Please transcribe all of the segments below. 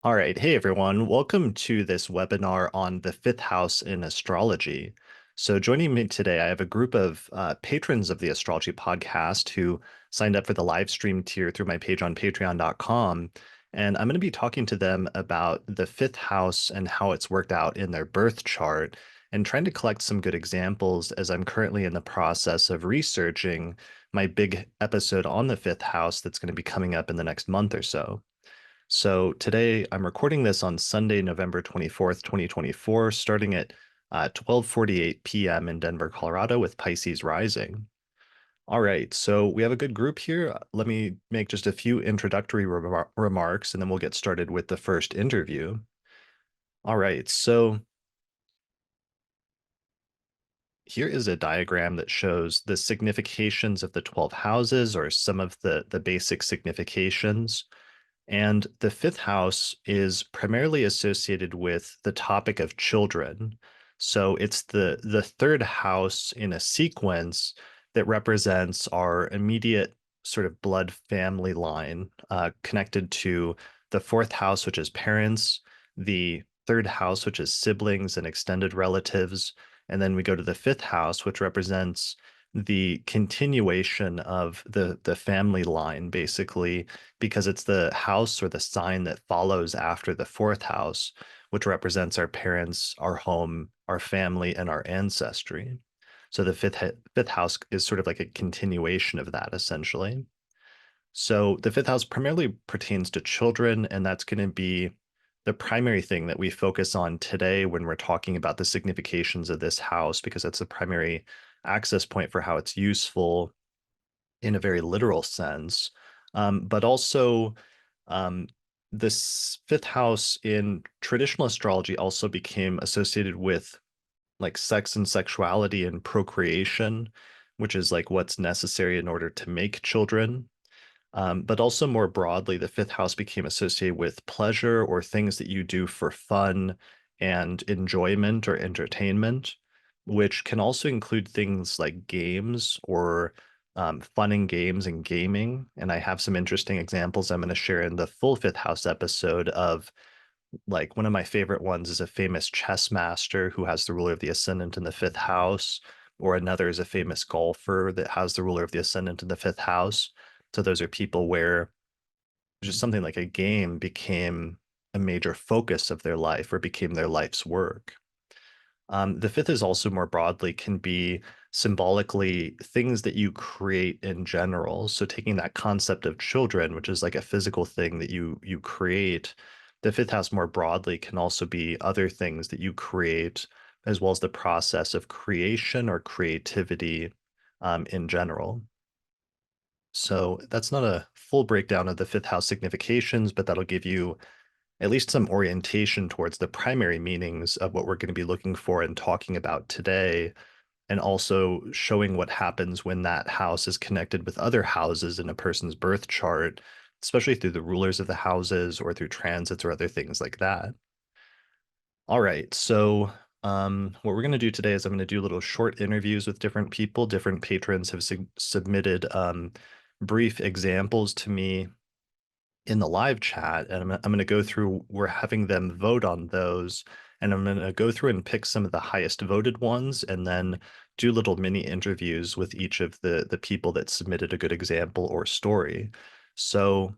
All right. Hey, everyone. Welcome to this webinar on the fifth house in astrology. So, joining me today, I have a group of patrons of the Astrology Podcast who signed up for the live stream tier through my page on patreon.com. And I'm going to be talking to them about the fifth house and how it's worked out in their birth chart and trying to collect some good examples as I'm currently in the process of researching my big episode on the fifth house that's going to be coming up in the next month or so. So today I'm recording this on Sunday, November 24th, 2024, starting at 12:48 p.m. in Denver, Colorado with Pisces rising. All right, so we have a good group here. Let me make just a few introductory remarks and then we'll get started with the first interview. All right, so here is a diagram that shows the significations of the 12 houses or some of the basic significations. And the fifth house is primarily associated with the topic of children. So it's the third house in a sequence that represents our immediate sort of blood family line, connected to the fourth house, which is parents, the third house, which is siblings and extended relatives. And then we go to the fifth house, which represents the continuation of the family line, basically, because it's the house or the sign that follows after the fourth house, which represents our parents, our home, our family, and our ancestry. So the fifth house is sort of like a continuation of that, essentially. So the fifth house primarily pertains to children, and that's going to be the primary thing that we focus on today when we're talking about the significations of this house, because that's the primary access point for how it's useful in a very literal sense. But also, um, this fifth house in traditional astrology also became associated with like sex and sexuality and procreation, which is like what's necessary in order to make children. But also more broadly, the fifth house became associated with pleasure or things that you do for fun and enjoyment or entertainment, which can also include things like games or fun and games and gaming. And I have some interesting examples I'm going to share in the full fifth house episode of, like, one of my favorite ones is a famous chess master who has the ruler of the ascendant in the fifth house, or another is a famous golfer that has the ruler of the ascendant in the fifth house. So those are people where just something like a game became a major focus of their life or became their life's work. The fifth is also more broadly can be symbolically things that you create in general. So taking that concept of children, which is like a physical thing that you create, the fifth house more broadly can also be other things that you create, as well as the process of creation or creativity in general. So that's not a full breakdown of the fifth house significations, but that'll give you at least some orientation towards the primary meanings of what we're going to be looking for and talking about today, and also showing what happens when that house is connected with other houses in a person's birth chart, especially through the rulers of the houses or through transits or other things like that. All right, so what we're going to do today is I'm going to do little short interviews with different people. Different patrons have submitted brief examples to me in the live chat, and I'm going to go through, we're having them vote on those, and I'm going to go through and pick some of the highest voted ones and then do little mini interviews with each of the people that submitted a good example or story. So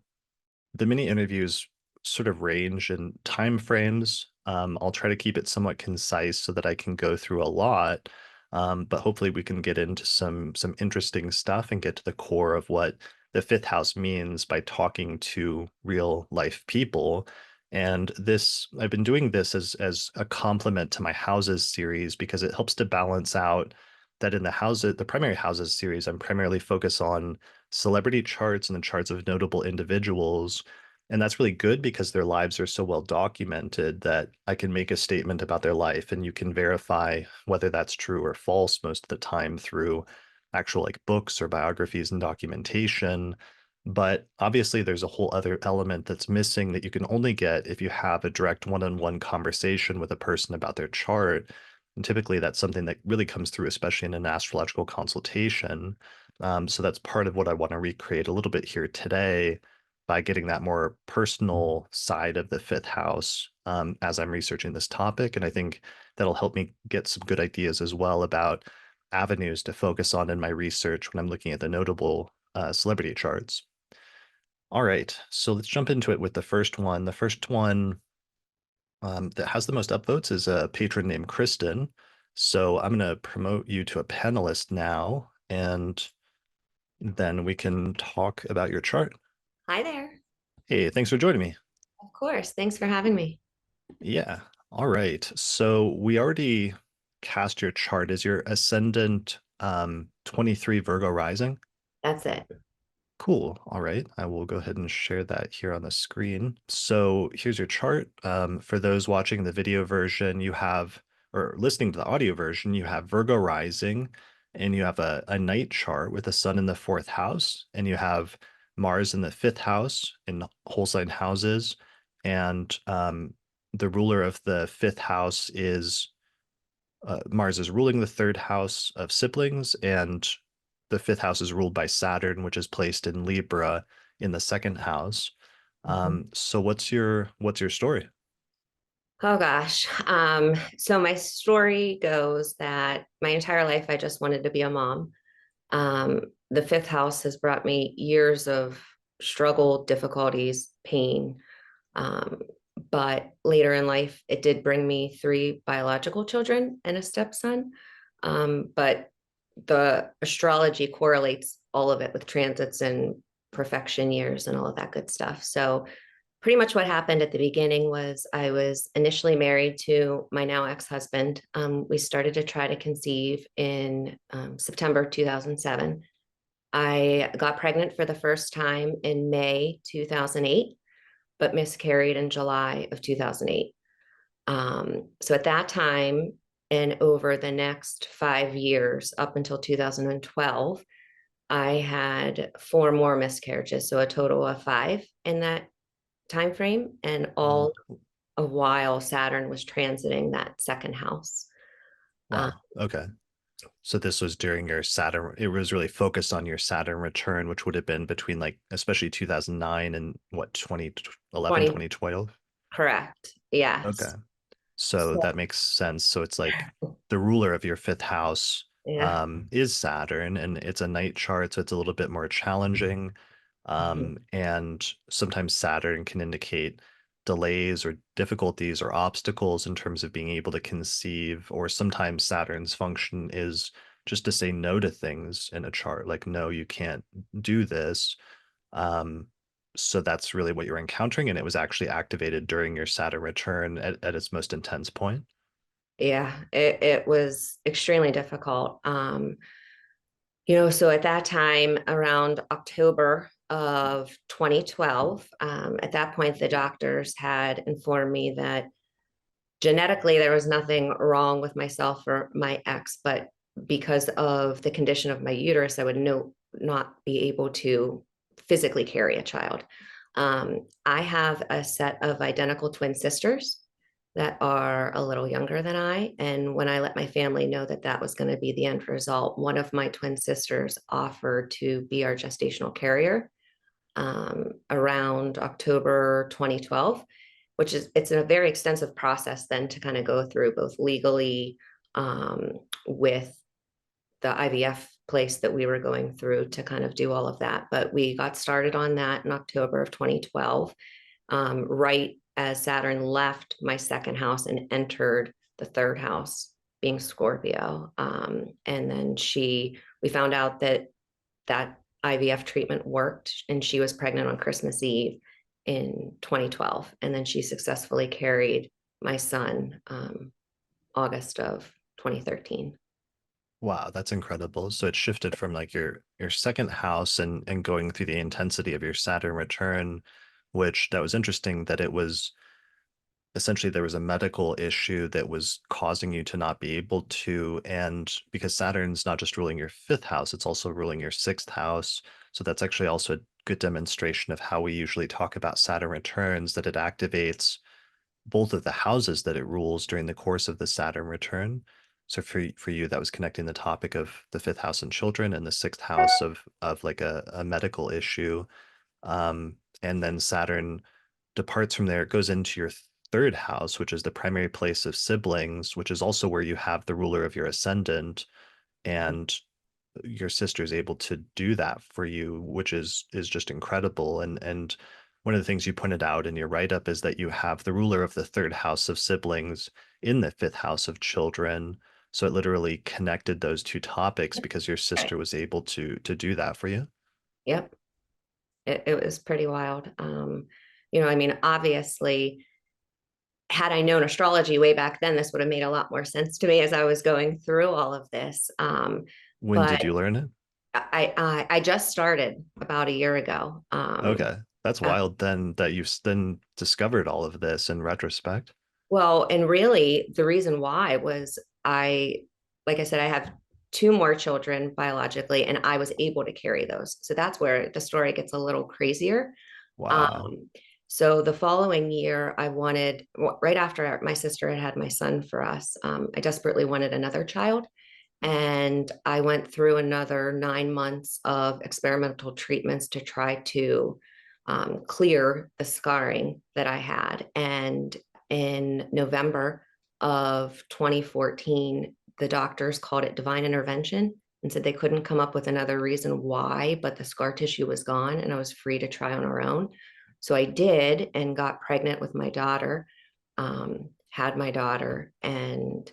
the mini interviews sort of range in time frames. I'll try to keep it somewhat concise so that I can go through a lot. But hopefully we can get into some interesting stuff and get to the core of what the fifth house means by talking to real life people. And this, I've been doing this as a complement to my houses series because it helps to balance out that in the primary houses series, I'm primarily focused on celebrity charts and the charts of notable individuals. And that's really good because their lives are so well documented that I can make a statement about their life and you can verify whether that's true or false most of the time through actual like books or biographies and documentation. But obviously, there's a whole other element that's missing that you can only get if you have a direct one-on-one conversation with a person about their chart. And typically, that's something that really comes through, especially in an astrological consultation. So that's part of what I want to recreate a little bit here today. by getting that more personal side of the fifth house as I'm researching this topic. And I think that'll help me get some good ideas as well about avenues to focus on in my research when I'm looking at the notable celebrity charts. All right, so let's jump into it with the first one. The first one that has the most upvotes is a patron named Kristen. So I'm going to promote you to a panelist now, and then we can talk about your chart. Hi there. Hey, thanks for joining me. Of course. Thanks for having me. Yeah. All right. So we already cast your chart. Is your ascendant 23 Virgo rising? That's it. Cool. All right. I will go ahead and share that here on the screen. So here's your chart. For those watching the video version, you have, or listening to the audio version, you have Virgo rising, and you have a night chart with the sun in the fourth house, and you have Mars in the fifth house in whole sign houses. And the ruler of the fifth house is Mars is ruling the third house of siblings, and the fifth house is ruled by Saturn, which is placed in Libra in the second house. So what's your story? Oh gosh. So my story goes that my entire life I just wanted to be a mom. The fifth house has brought me years of struggle, difficulties, pain. Um, but later in life, it did bring me three biological children and a stepson. But the astrology correlates all of it with transits and perfection years and all of that good stuff. So pretty much what happened at the beginning was I was initially married to my now ex-husband. We started to try to conceive in September 2007. I got pregnant for the first time in May 2008, but miscarried in July of 2008. So at that time, and over the next 5 years, up until 2012, I had four more miscarriages, so a total of five in that time frame, and Oh, all a while Saturn was transiting that second house. Uh, wow. Okay. So this was during your Saturn. It was really focused on your Saturn return, which would have been between like especially 2009 and what 2011, 20, 2012. correct. Okay. Yes. So So, that makes sense. So it's like the ruler of your fifth house yeah. is Saturn, and it's a night chart, so it's a little bit more challenging. And sometimes Saturn can indicate delays or difficulties or obstacles in terms of being able to conceive, or sometimes Saturn's function is just to say no to things in a chart, like, no, you can't do this. Um, so that's really what you're encountering, and it was actually activated during your Saturn return at its most intense point. Yeah, it was extremely difficult. So at that time, around October of 2012, at that point, the doctors had informed me that genetically there was nothing wrong with myself or my ex, but because of the condition of my uterus, I would not be able to physically carry a child. I have a set of identical twin sisters that are a little younger than I. And when I let my family know that that was going to be the end result, one of my twin sisters offered to be our gestational carrier around October 2012, which is it's a very extensive process then to kind of go through both legally with the IVF place that we were going through to kind of do all of that. But we got started on that in October of 2012, right as Saturn left my second house and entered the third house, being Scorpio. And then we found out that IVF treatment worked, and she was pregnant on Christmas Eve in 2012. And then she successfully carried my son August of 2013. Wow, that's incredible. So it shifted from like your second house and going through the intensity of your Saturn return, which that was interesting that it was essentially there was a medical issue that was causing you to not be able to. And because Saturn's not just ruling your fifth house, it's also ruling your sixth house. So that's actually also a good demonstration of how we usually talk about Saturn returns, that it activates both of the houses that it rules during the course of the Saturn return. So for you, that was connecting the topic of the fifth house and children, and the sixth house of like a medical issue. and then Saturn departs from there, it goes into your third house, which is the primary place of siblings, which is also where you have the ruler of your ascendant. And your sister is able to do that for you, which is just incredible. And one of the things you pointed out in your write-up is that you have the ruler of the third house of siblings in the fifth house of children. So it literally connected those two topics because your Right. sister was able to do that for you. Yep. It was pretty wild. I mean, obviously, had I known astrology way back then, this would have made a lot more sense to me as I was going through all of this. When But did you learn it? I just started about a year ago. Okay. That's Uh, wild then that you've then discovered all of this in retrospect. well, and really the reason why was like I said, I have two more children biologically, and I was able to carry those. So that's where the story gets a little crazier. Wow. Um, so the following year, I wanted, right after my sister had had my son for us, I desperately wanted another child. And I went through another 9 months of experimental treatments to try to clear the scarring that I had. And in November of 2014, the doctors called it divine intervention and said they couldn't come up with another reason why, but the scar tissue was gone and I was free to try on our own. So I did and got pregnant with my daughter, had my daughter, and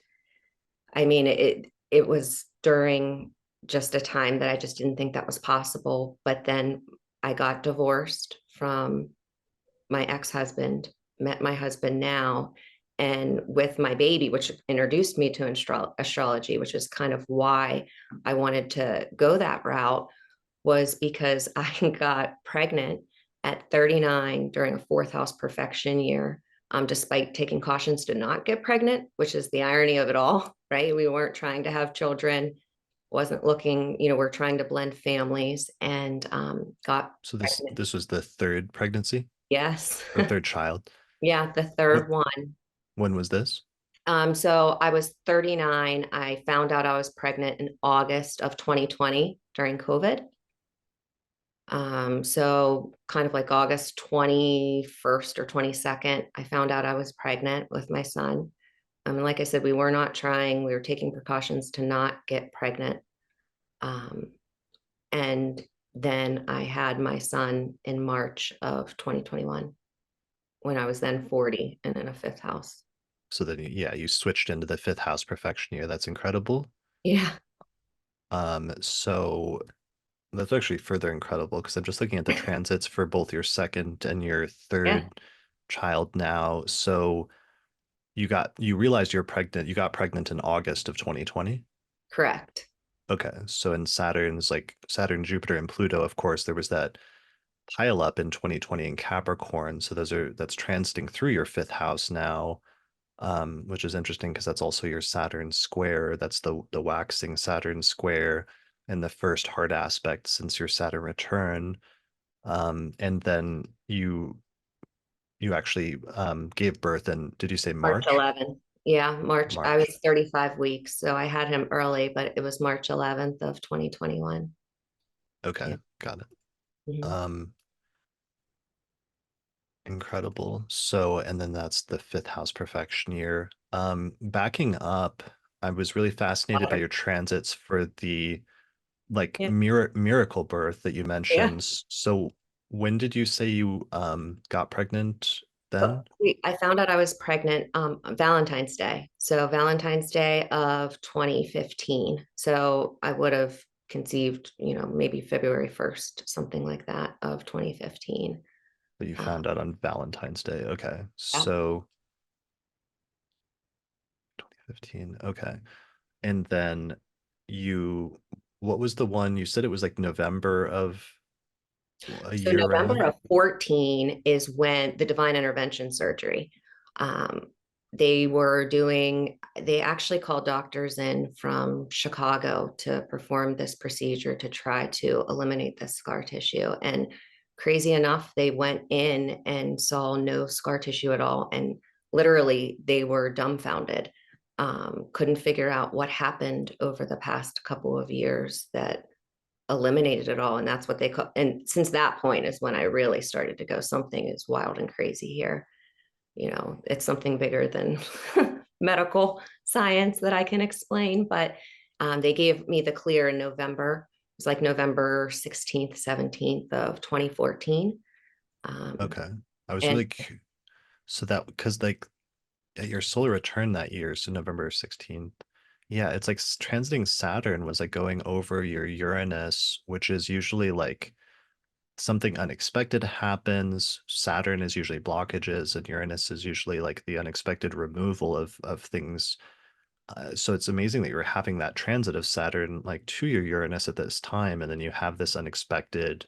I mean, it was during just a time that I just didn't think that was possible. But then I got divorced from my ex-husband, met my husband now, and with my baby, which introduced me to astrology, which is kind of why I wanted to go that route, was because I got pregnant at 39 during a fourth house perfection year, despite taking cautions to not get pregnant, which is the irony of it all, right? We weren't trying to have children, wasn't looking, we're trying to blend families and got So this pregnant. this was the third pregnancy Yes. or third child. Yeah, the What third one. when was this? So I was 39. I found out I was pregnant in August of 2020 during COVID. So kind of like August 21st or 22nd, I found out I was pregnant with my son. And like I said, we were not trying, we were taking precautions to not get pregnant. Um, and then I had my son in March of 2021 when I was then 40 and in a fifth house. So then yeah, you switched into the fifth house perfection year. That's incredible. Yeah. So that's actually further incredible because I'm just looking at the transits for both your second and your Yeah. third child now. So you realized you're pregnant. You got pregnant in August of 2020. Correct. Okay. So in Saturn's like Saturn, Jupiter, and Pluto, of course, there was that pile up in 2020 in Capricorn. So that's transiting through your fifth house now, which is interesting because that's also your Saturn square. That's the waxing Saturn square and the first hard aspect since your Saturn return. And then you actually gave birth in, did you say March March? 11th. Yeah, March. I March. was 35 weeks, so I had him early, but it was March 11th of 2021. Okay, Yeah. got it. Mhm. Um, Incredible. So, and then that's the fifth house perfection year. Backing up, I was really fascinated by your transits for the like Yeah. miracle birth that you Yeah. mentioned. So when did you say you got pregnant But then? I found out I was pregnant on Valentine's Day. So Valentine's Day of 2015. So I would have conceived, maybe February 1st, something like that of 2015. That you Um, found out on Valentine's Day. Okay. yeah. So 2015. Okay. And then you, what was the one you said it was like November of a So year November around? of 14 is when the divine intervention surgery. Um, they actually called doctors in from Chicago to perform this procedure to try to eliminate the scar tissue. And crazy enough, they went in and saw no scar tissue at all. And literally, they were dumbfounded. Couldn't figure out what happened over the past couple of years that eliminated it all. And that's what they call, and since that point is when I really started to go, something is wild and crazy here. It's something bigger than medical science that I can explain. But they gave me the clear in November. It was like November 16th, 17th of 2014. Okay. I was And really so that because like your solar return that year, so November 16th. Yeah, it's like transiting Saturn was like going over your Uranus, which is usually like something unexpected happens. Saturn is usually blockages, and Uranus is usually like the unexpected removal of things. So it's amazing that you're having that transit of Saturn like to your Uranus at this time, and then you have this unexpected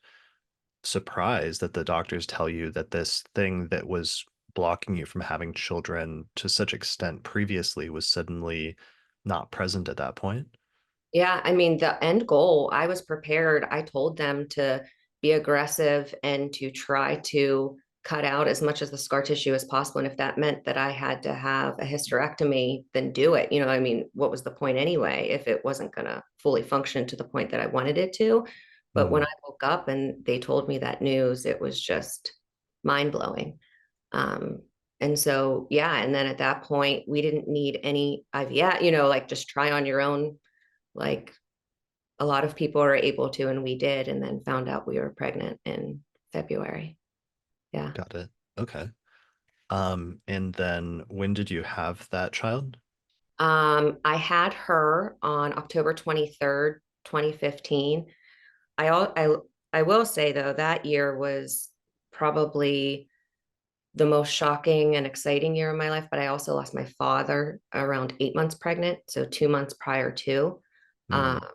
surprise that the doctors tell you that this thing that was blocking you from having children to such extent previously was suddenly not present at that point. yeah, I mean, the end goal, I was prepared. I told them to be aggressive and to try to cut out as much of the scar tissue as possible. And if that meant that I had to have a hysterectomy, then do it. I mean, what was the point anyway, if it wasn't going to fully function to the point that I wanted it to? But when I Mhm. woke up and they told me that news, it was just mind blowing. Um, and so, yeah. And then at that point, we didn't need any IVF, like just try on your own, like a lot of people are able to, and we did, and then found out we were pregnant in February. Yeah. Got it. Okay. And then when did you have that child? I had her on October 23rd, 2015. I will say though, that year was probably the most shocking and exciting year of my life, but I also lost my father around 8 months pregnant, so 2 months prior to. Um, Mm.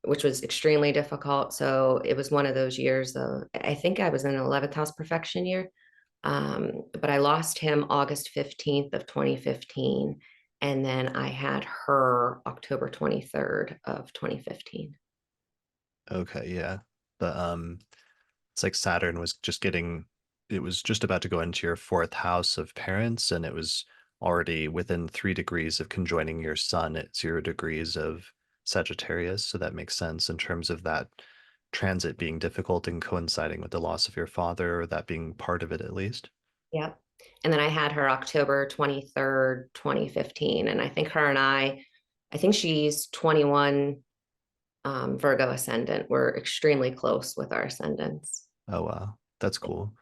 which was extremely difficult. So it was one of those years of, I think I was in an 11th house perfection year. But I lost him August 15th of 2015. And then I had her October 23rd of 2015. Okay, yeah. But it's like Saturn was just getting, it was just about to go into your fourth house of parents, and it was already within 3 degrees of conjoining your sun at 0 degrees of Sagittarius. So that makes sense in terms of that transit being difficult and coinciding with the loss of your father, or that being part of it at least. Yep. And then I had her October 23rd, 2015. And I think her and I think she's 21 Virgo ascendant. We're extremely close with our ascendants. Oh, wow. That's cool.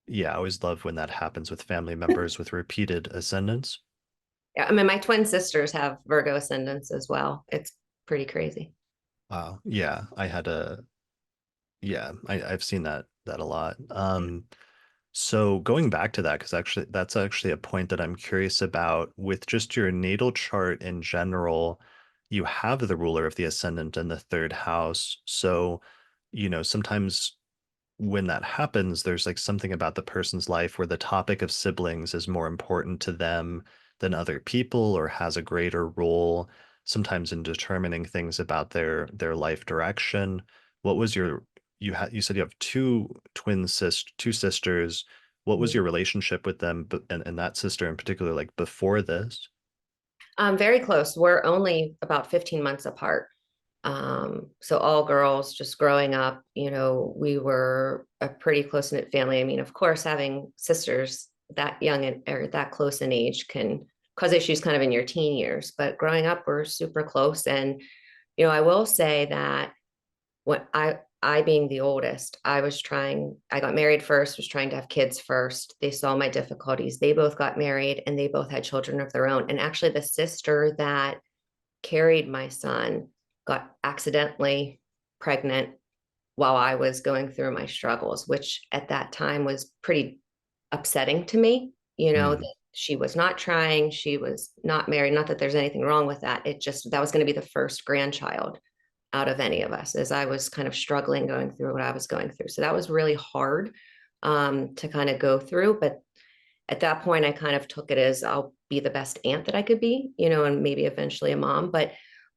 Yeah, I always love when that happens with family members with repeated ascendants. Yeah, I mean, my twin sisters have Virgo ascendants as well. It's pretty crazy. Wow. Yeah, I've seen that a lot. So going back to that, because actually that's actually a point that I'm curious about with just your natal chart in general, you have the ruler of the ascendant in the third house. So, sometimes when that happens, there's like something about the person's life where the topic of siblings is more important to them than other people or has a greater role sometimes in determining things about their life direction. What was you said you have two sisters. What was your relationship with them and that sister in particular like before this? Very close. We're only about 15 months apart. So all girls just growing up, we were a pretty close-knit family. I mean, of course, having sisters that young or that close in age can cause issues kind of in your teen years, but growing up, we're super close. And, I will say that when I being the oldest, I got married first, was trying to have kids first. They saw my difficulties. They both got married and they both had children of their own. And actually the sister that carried my son got accidentally pregnant while I was going through my struggles, which at that time was pretty upsetting to me, Hmm. that she was not trying, she was not married. Not that there's anything wrong with that. It just, that was going to be the first grandchild out of any of us as I was kind of struggling going through what I was going through. So that was really hard to kind of go through. But at that point, I kind of took it as I'll be the best aunt that I could be, and maybe eventually a mom. But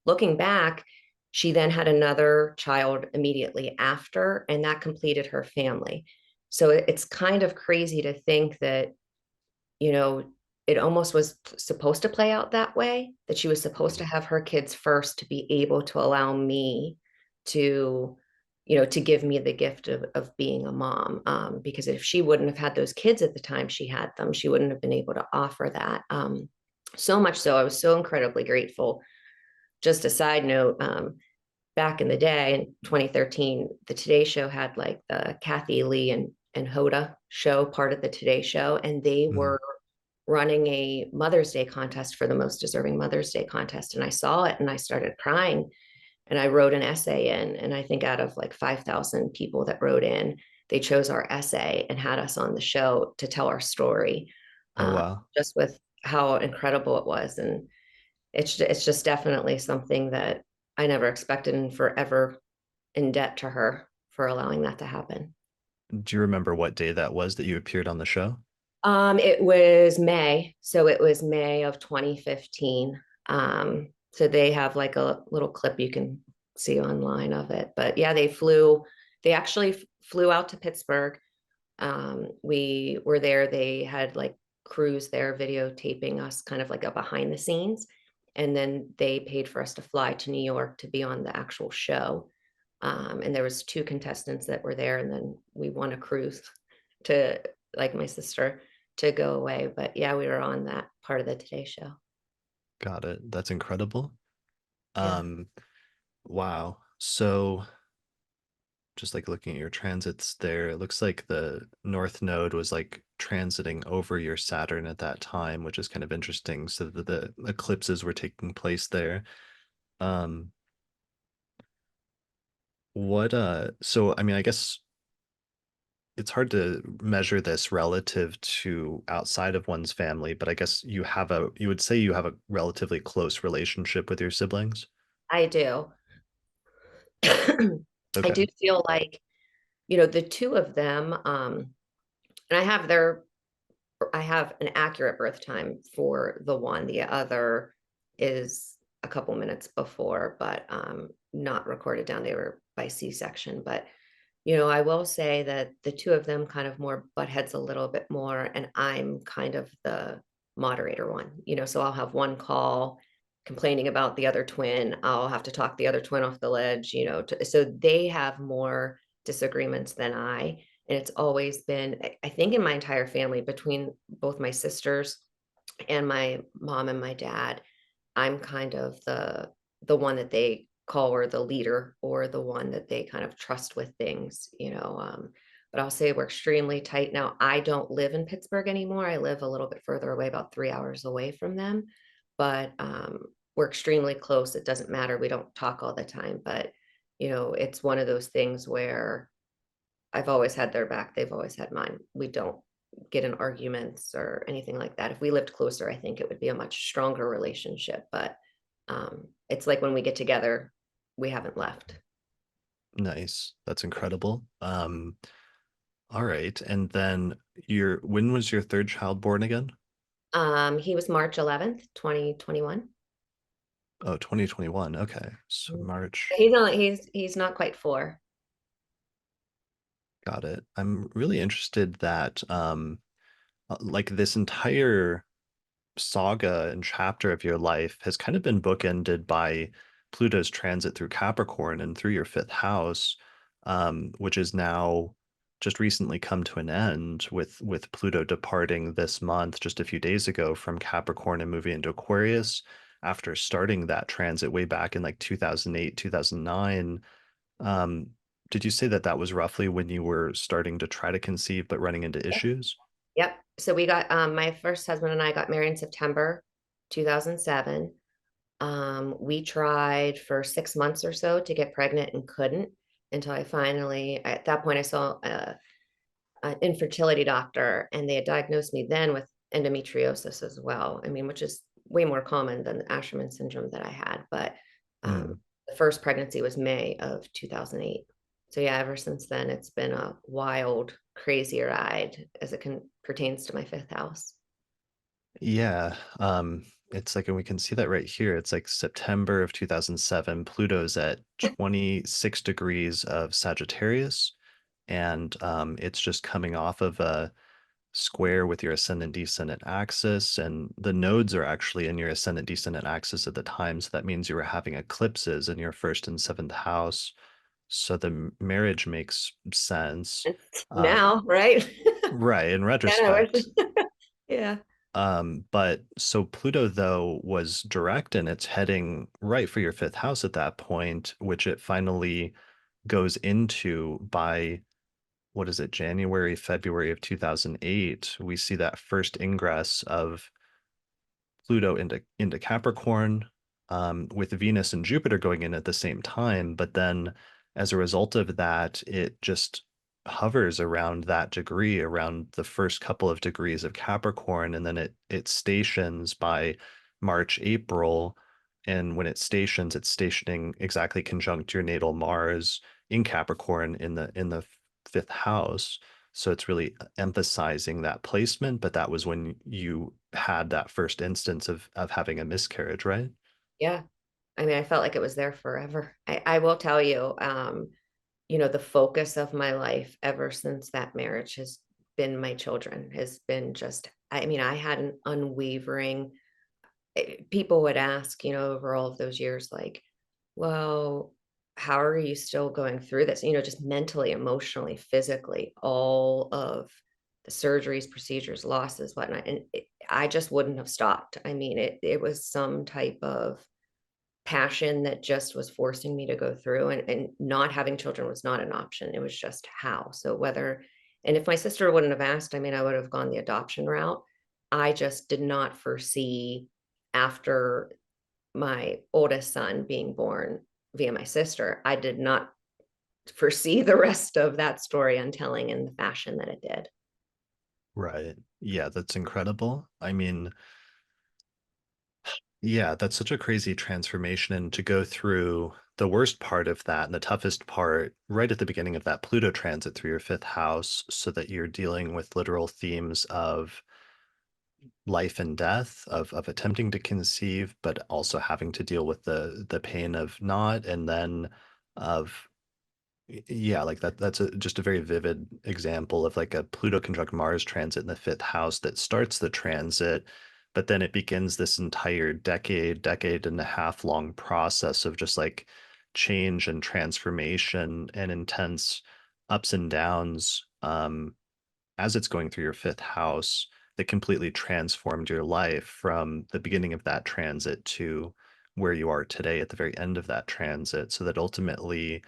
looking back, she then had another child immediately after, and that completed her family. So it's kind of crazy to think that, you know, it almost was supposed to play out that way, that she was supposed to have her kids first to be able to allow me to, to give me the gift of being a mom. Because if she wouldn't have had those kids at the time she had them, she wouldn't have been able to offer that. So much so, I was so incredibly grateful. Just a side note, back in the day in 2013, the Today Show had like the Kathy Lee and Hoda show, part of the Today Show, and they Mm. were running a Mother's Day contest for the most deserving Mother's Day contest. And I saw it and I started crying and I wrote an essay in. And I think out of like 5,000 people that wrote in, they chose our essay and had us on the show to tell our story, Oh, wow. just with how incredible it was. And it's just definitely something that I never expected, and forever in debt to her for allowing that to happen. Do you remember what day that was that you appeared on the show? It was May, so it was May of 2015. So they have like a little clip you can see online of it. But yeah, they actually flew out to Pittsburgh. We were there. They had like crews there videotaping us, kind of like a behind the scenes. And then they paid for us to fly to New York to be on the actual show. And there was two contestants that were there, and then we won a cruise to, like, my sister, to go away. But yeah, we were on that part of the Today Show. Got it. That's incredible. Yeah. Um, wow. So just like looking at your transits there, it looks like the North Node was like transiting over your Saturn at that time, which is kind of interesting. So that the eclipses were taking place there. Um, so I mean, I guess it's hard to measure this relative to outside of one's family, but I guess you would say you have a relatively close relationship with your siblings. I do. I Okay. do feel like, the two of them, and I have an accurate birth time for the one. The other is a couple minutes before, but not recorded down. They were by C-section. But, I will say that the two of them kind of more butt heads a little bit more, and I'm kind of the moderator one, so I'll have one call complaining about the other twin. I'll have to talk the other twin off the ledge, so they have more disagreements than I. And it's always been, I think, in my entire family, between both my sisters and my mom and my dad, I'm kind of the one that they call, or the leader, or the one that they kind of trust with things. But I'll say we're extremely tight now. I don't live in Pittsburgh anymore. I live a little bit further away, about 3 hours away from them. But we're extremely close. It doesn't matter. We don't talk all the time, but it's one of those things where I've always had their back. They've always had mine. We don't get in arguments or anything like that. If we lived closer, I think it would be a much stronger relationship. But it's like when we get together, we haven't left. Nice. That's incredible. All right. And then when was your third child born again? He was March 11th, 2021. Oh, 2021. Okay. So March. He's not quite 4. Got it. I'm really interested that like this entire saga and chapter of your life has kind of been bookended by Pluto's transit through Capricorn and through your fifth house, which is now just recently come to an end with Pluto departing this month, just a few days ago, from Capricorn and moving into Aquarius after starting that transit way back in like 2008, 2009. Um, did you say that that was roughly when you were starting to try to conceive but running into issues? Yep. So we got, my first husband and I got married in September 2007. We tried for 6 months or so to get pregnant and couldn't, until I finally, at that point, I saw an infertility doctor, and they had diagnosed me then with endometriosis as well. I mean, which is way more common than the Asherman syndrome that I had. But Mm. the first pregnancy was May of 2008. So yeah, ever since then, it's been a wild, crazy ride as it pertains to my fifth house. Yeah, it's like, and we can see that right here. It's like September of 2007. Pluto's at 26 degrees of Sagittarius, and it's just coming off of a square with your ascendant descendant axis, and the nodes are actually in your ascendant descendant axis at the time. So that means you were having eclipses in your first and seventh house. So the marriage makes sense. Uh, Now, right? right, in Then I retrospect. wish. Yeah. But so Pluto though was direct and it's heading right for your fifth house at that point, which it finally goes into by what is it, January, February of 2008. We see that first ingress of Pluto into Capricorn, with Venus and Jupiter going in at the same time. But then, as a result of that, it just hovers around that degree, around the first couple of degrees of Capricorn, and then it stations by March, April. And when it stations, it's stationing exactly conjunct your natal Mars in Capricorn in the fifth house. So it's really emphasizing that placement, but that was when you had that first instance of having a miscarriage, right? Yeah. I mean, I felt like it was there forever. I will tell you, the focus of my life ever since that marriage has been my children, has been just, I mean, I had an unwavering, people would ask, over all of those years, like, well, how are you still going through this? Just mentally, emotionally, physically, all of the surgeries, procedures, losses, whatnot. And I just wouldn't have stopped. I mean, it was some type of passion that just was forcing me to go through, and not having children was not an option. It was just how. So whether, and if my sister wouldn't have asked, I mean, I would have gone the adoption route. I just did not foresee, after my oldest son being born via my sister, I did not foresee the rest of that story untelling in the fashion that it did. Right. Yeah, that's incredible. I mean, yeah, that's such a crazy transformation. And to go through the worst part of that and the toughest part right at the beginning of that Pluto transit through your fifth house, so that you're dealing with literal themes of life and death, of attempting to conceive, but also having to deal with the pain of not, and then of yeah, like that's just a very vivid example of like a Pluto conjunct Mars transit in the fifth house that starts the transit, but then it begins this entire decade and a half long process of just like change and transformation and intense ups and downs, as it's going through your fifth house, that completely transformed your life from the beginning of that transit to where you are today at the very end of that transit. So that ultimately,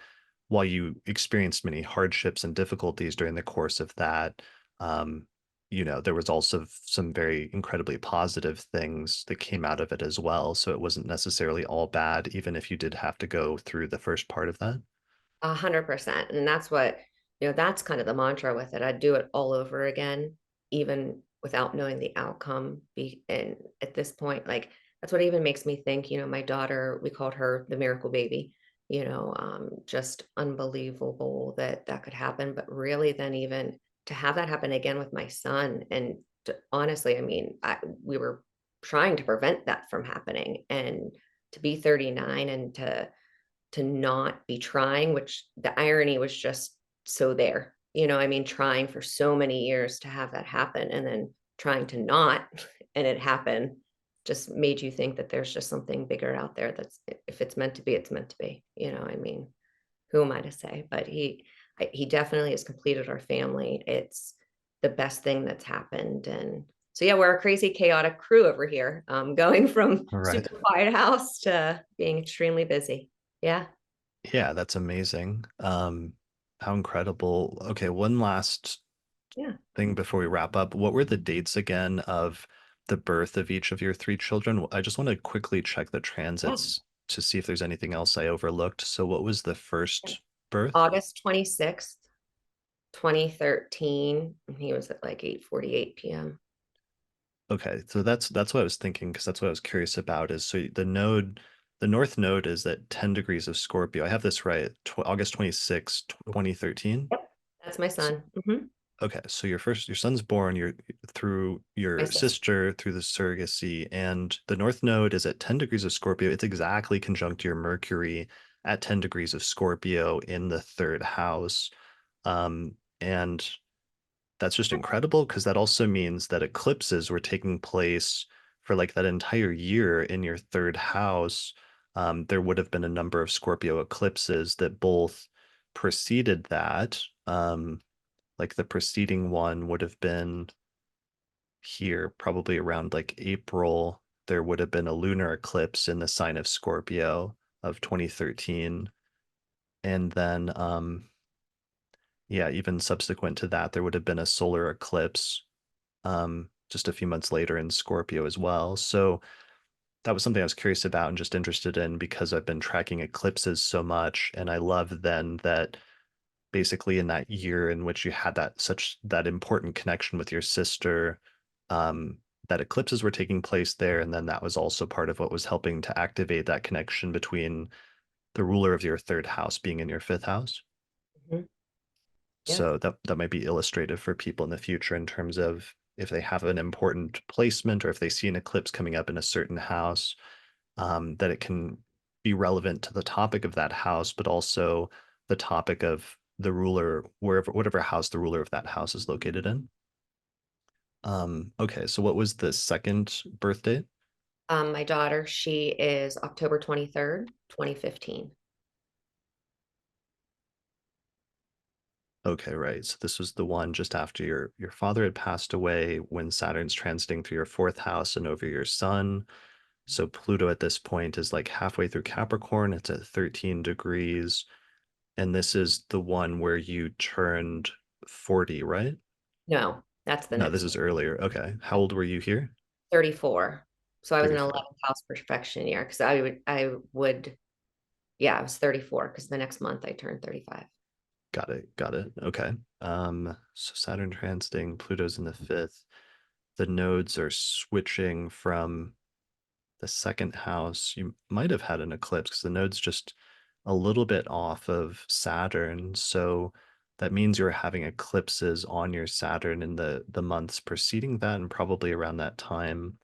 while you experienced many hardships and difficulties during the course of that, um, there was also some very incredibly positive things that came out of it as well. So it wasn't necessarily all bad, even if you did have to go through the first part of that. 100%. And that's what, that's kind of the mantra with it. I'd do it all over again, even without knowing the outcome. And at this point, like, that's what even makes me think, my daughter, we called her the miracle baby, just unbelievable that that could happen. But really, then even to have that happen again with my son, and honestly, I mean, we were trying to prevent that from happening. And to be 39 and to not be trying, which the irony was just so there. I mean, trying for so many years to have that happen and then trying to not, and it happened, just made you think that there's just something bigger out there that's, if it's meant to be, it's meant to be. I mean, who am I to say? But he definitely has completed our family. It's the best thing that's happened. And so yeah, we're a crazy chaotic crew over here, going from All right. super quiet house to being extremely busy. Yeah. Yeah, that's amazing. How incredible. Okay, one last Yeah. thing before we wrap up. What were the dates again of the birth of each of your three children? I just want to quickly check the Yeah. transits to see if there's anything else I overlooked. So what was the first birth? August 26th, 2013. And he was at like 8:48 p.m. Okay, so that's what I was thinking, because that's what I was curious about is so the north node is at 10 degrees of Scorpio. I have this right, August 26, 2013. Yep. That's my son. Mhm. Okay, so your son's born you're through My your sister. sister through the surrogacy, and the North Node is at 10 degrees of Scorpio. It's exactly conjunct your Mercury at 10 degrees of Scorpio in the third house. And that's just incredible because that also means that eclipses were taking place for like that entire year in your third house. There would have been a number of Scorpio eclipses that both preceded that, like the preceding one would have been here probably around like April. There would have been a lunar eclipse in the sign of Scorpio of 2013. And then yeah, even subsequent to that, there would have been a solar eclipse just a few months later in Scorpio as well. So that was something I was curious about and just interested in because I've been tracking eclipses so much. And I love then that basically in that year in which you had that important connection with your sister, um, that eclipses were taking place there. And then that was also part of what was helping to activate that connection between the ruler of your third house being in your fifth house. Mhm. Yeah. So that might be illustrative for people in the future in terms of if they have an important placement or if they see an eclipse coming up in a certain house, that it can be relevant to the topic of that house, but also the topic of the ruler, wherever, whatever house the ruler of that house is located in. Okay, so what was the second birth date? My daughter, she is October 23rd, 2015. Okay, right. So this was the one just after your father had passed away when Saturn's transiting through your fourth house and over your sun. So Pluto at this point is like halfway through Capricorn. It's at 13 degrees. And this is the one where you turned 40, right? No, that's the No, next this one. is earlier. Okay. How old were you here? 34. So I was in 34. 11th house perfection year because I would, yeah, I was 34 because the next month I turned 35. Got it. Got it. Okay. So Saturn transiting, Pluto's in the fifth. The nodes are switching from the second house. You might have had an eclipse because the node's just a little bit off of Saturn. So that means you're having eclipses on your Saturn in the months preceding that and probably around that time.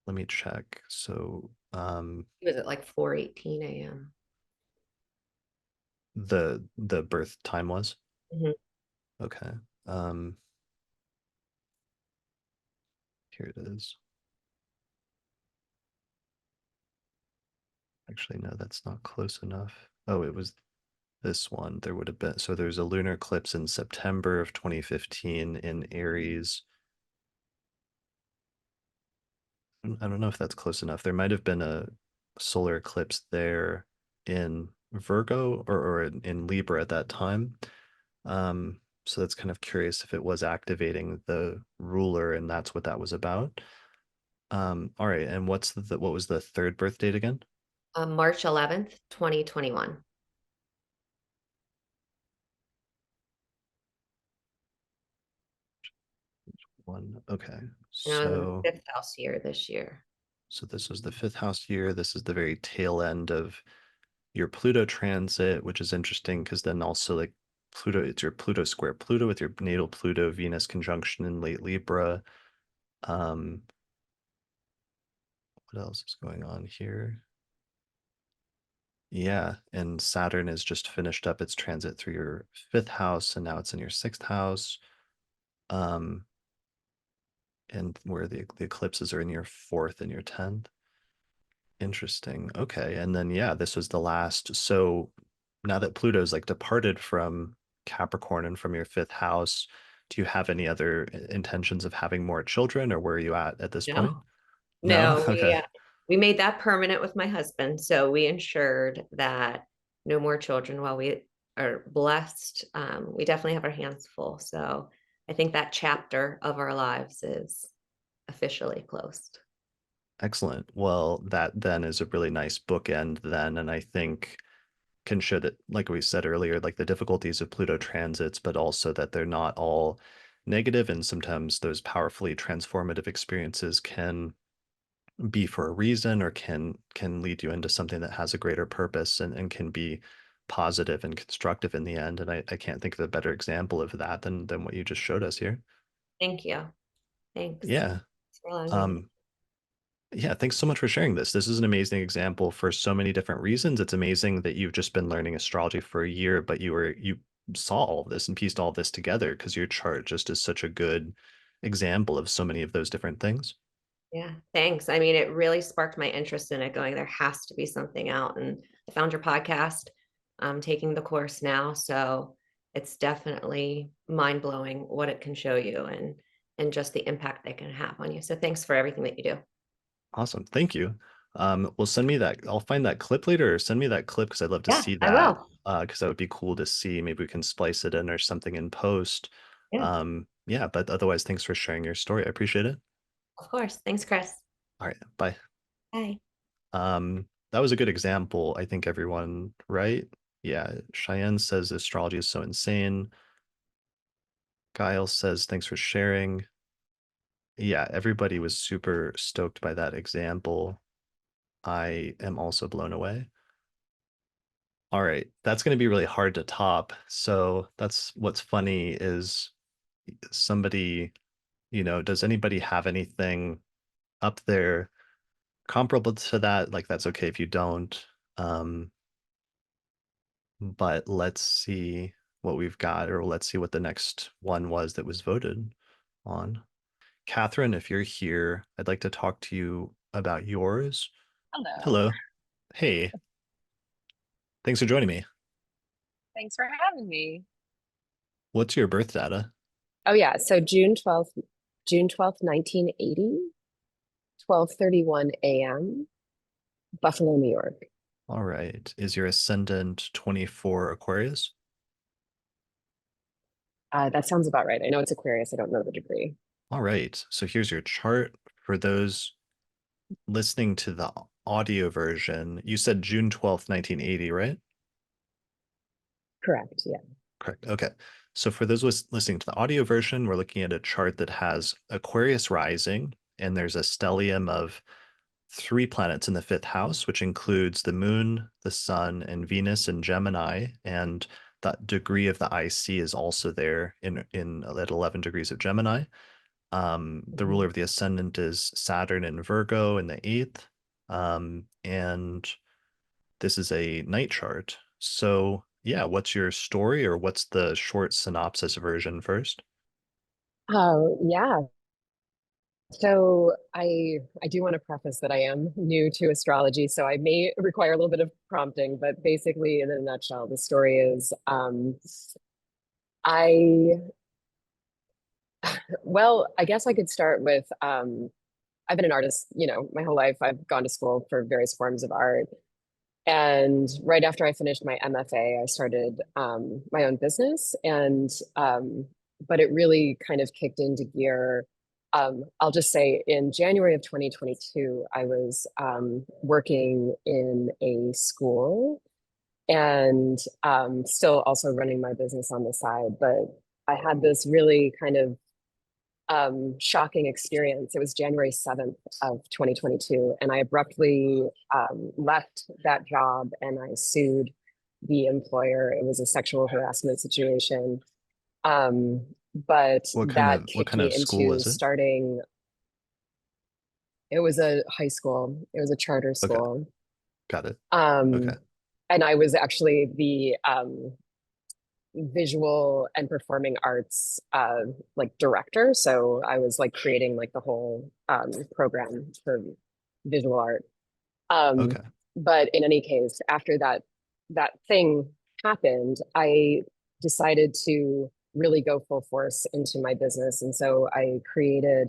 Let me check. So It was at like 4:18 a.m. the birth time was Mhm. okay. Um Here it is. Actually, no, that's not close enough. Oh, it was this one. There would have been, so there's a lunar eclipse in September of 2015 in Aries. I don't know if that's close enough. There might have been a solar eclipse there in Virgo or in Libra at that time. So that's kind of curious if it was activating the ruler and that's what that was about. All right, and what was the third birth date again? March 11th, 2021. One. Okay. And I was in the So fifth house year this year. so this was the fifth house year. This is the very tail end of your Pluto transit, which is interesting because then also like Pluto, it's your Pluto square Pluto with your natal Pluto Venus conjunction in late Libra. Um, what else is going on here? Yeah, and Saturn has just finished up its transit through your fifth house, and now it's in your sixth house. Um, and where the eclipses are in your fourth and your 10th. Interesting. Okay. And then yeah, this was the last. So now that Pluto's like departed from Capricorn and from your fifth house, do you have any other intentions of having more children, or where are you at this point? No, No? no, Okay. we made that permanent with my husband. So we ensured that no more children while we are blessed. We definitely have our hands full. So I think that chapter of our lives is officially closed. Excellent. Well, that then is a really nice bookend then, and I think can show that, like we said earlier, like the difficulties of Pluto transits, but also that they're not all negative, and sometimes those powerfully transformative experiences can be for a reason or can lead you into something that has a greater purpose and can be positive and constructive in the end. And I can't think of a better example of that than what you just showed us here. Thank you. Thanks. Yeah. Thanks for allowing me. Um, yeah, thanks so much for sharing this. This is an amazing example for so many different reasons. It's amazing that you've just been learning astrology for a year, but you saw all of this and pieced all of this together because your chart just is such a good example of so many of those different things. Yeah, thanks. I mean, it really sparked my interest in it going, there has to be something out. And I found your podcast. I'm taking the course now, so it's definitely mind blowing what it can show you and just the impact they can have on you. So thanks for everything that you do. Awesome. Thank you. Well, send me that. I'll find that clip later, or send me that clip because I'd love to Yeah, see I that. will. Because that would be cool to see. Maybe we can splice it in or something in post. Yeah, Yeah, but otherwise, thanks for sharing your story. I appreciate it. of course. Thanks, Chris. All right, bye. Bye. That was a good example. I think everyone, right? Yeah, Cheyenne says astrology is so insane. Guile says thanks for sharing. Yeah, everybody was super stoked by that example. I am also blown away. All right, that's going to be really hard to top. So that's what's funny is somebody, does anybody have anything up there comparable to that? Like, that's okay if you don't. Um, but let's see what we've got, or let's see what the next one was that was voted on. Kathryn, if you're here, I'd like to talk to you about yours. Hello. Hello. Hey, thanks for joining me. Thanks for having me. What's your birth data? Oh yeah, so June 12th, 1980, 12:31 a.m., Buffalo, New York. All right. Is your ascendant 24 Aquarius? That sounds about right. I know it's Aquarius. I don't know the degree. All right. So here's your chart. For those listening to the audio version, you said June 12th, 1980, right? Correct. Yeah. Correct. Okay. So for those listening to the audio version, we're looking at a chart that has Aquarius rising, and there's a stellium of 3 planets in the fifth house, which includes the moon, the sun, and Venus in Gemini. And that degree of the IC is also there in at 11 degrees of Gemini. The ruler Mhm. of the ascendant is Saturn in Virgo in the eighth. And this is a night chart. So, yeah, what's your story, or what's the short synopsis version first? Oh, yeah. So I do want to preface that I am new to astrology, so I may require a little bit of prompting, but basically, in a nutshell, the story is I well, I guess I could start with I've been an artist, my whole life. I've gone to school for various forms of art. And right after I finished my MFA, I started my own business. But it really kind of kicked into gear. I'll just say in January of 2022, I was working in a school and still also running my business on the side. But I had this really kind of shocking experience. It was January 7th of 2022, and I abruptly left that job and I sued the employer. It was a sexual harassment situation. But What kind that of what kicked kind me of school into is it? starting, it was a high school, it was a charter Okay, school. got it. Okay. Um, and I was actually the visual and performing arts like director, so I was like creating like the whole program for visual art. um Okay. but in any case, after that thing happened, I decided to really go full force into my business, and so I created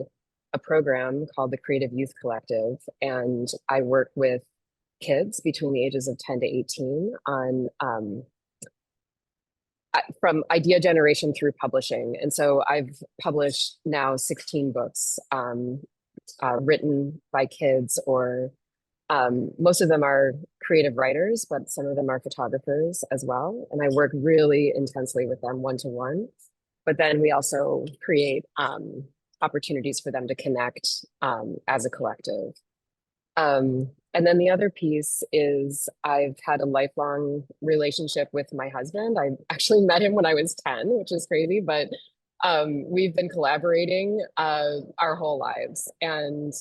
a program called the Creative Youth Collective, and I work with kids between the ages of 10 to 18 on from idea generation through publishing. And so I've published now 16 books written by kids, or most of them are creative writers, but some of them are photographers as well. And I work really intensely with them one to one. But then we also create opportunities for them to connect as a collective. And then the other piece is I've had a lifelong relationship with my husband. I actually met him when I was 10, which is crazy, but we've been collaborating our whole lives. And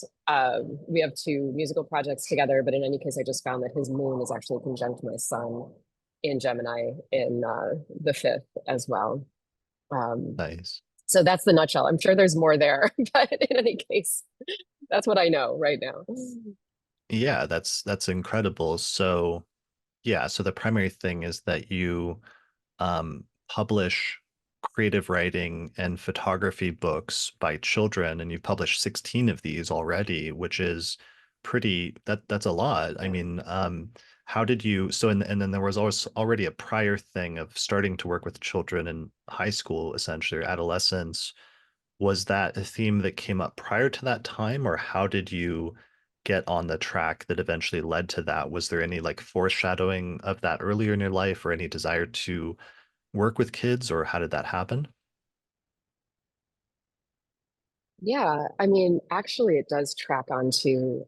we have two musical projects together. But in any case, I just found that his moon is actually conjunct my sun in Gemini in the fifth as well. Um, Nice. so that's the nutshell. I'm sure there's more there, but in any case, that's what I know right now. Yeah, that's incredible. So Yeah, so the primary thing is that you publish creative writing and photography books by children, and you've published 16 of these already, which is pretty, that's a lot. I mean, how did you, so, and then there was also already a prior thing of starting to work with children in high school, essentially, or adolescence. Was that a theme that came up prior to that time, or how did you get on the track that eventually led to that? Was there any like foreshadowing of that earlier in your life, or any desire to work with kids, or how did that happen? Yeah, I mean, actually, it does track onto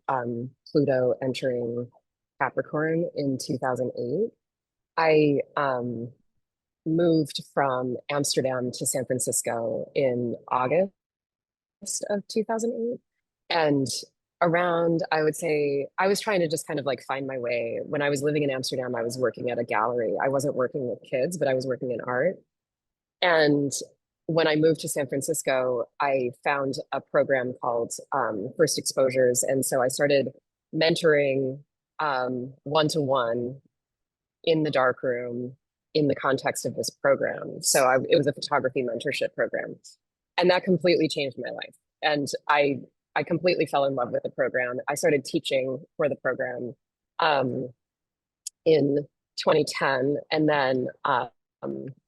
Pluto entering Capricorn in 2008. I moved from Amsterdam to San Francisco in August of 2008. And around, I would say, I was trying to just kind of like find my way. When I was living in Amsterdam, I was working at a gallery. I wasn't working with kids, but I was working in art. And when I moved to San Francisco, I found a program called First Exposures. And so I started mentoring one to one in the darkroom in the context of this program. So it was a photography mentorship program. And that completely changed my life. And I completely fell in love with the program. I started teaching for the program um, in 2010, and then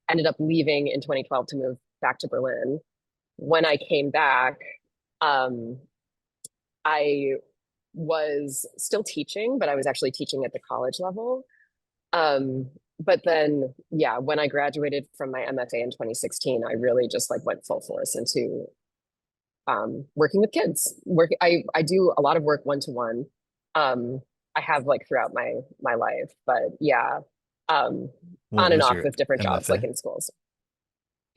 ended up leaving in 2012 to move back to Berlin. When I came back, um, I was still teaching, but I was actually teaching at the college level. But then, yeah, when I graduated from my MFA in 2016, I really just like went full force into working with kids. I do a lot of work one to one. I have like throughout my life, but yeah, um, What on and was off your with different jobs, like MFA? in schools.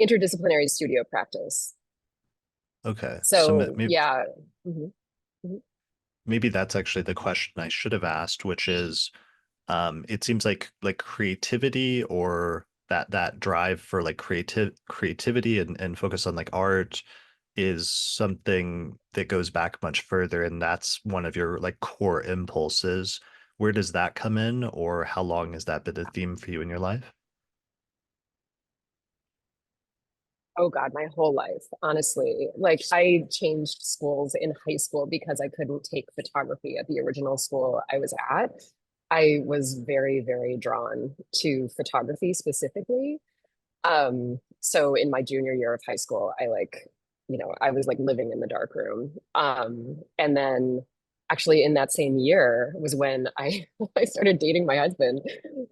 Interdisciplinary studio practice. Okay, so So yeah. Mhm, mhm. maybe that's actually the question I should have asked, which is, it seems like creativity, or that drive for like creativity and focus on like art is something that goes back much further, and that's one of your like core impulses. Where does that come in, or how long has that been a theme for you in your life? Oh God, my whole life, honestly. Like I changed schools in high school because I couldn't take photography at the original school I was at. I was very, very drawn to photography specifically. So in my junior year of high school, I like, I was like living in the dark room. And then actually in that same year was when I I started dating my husband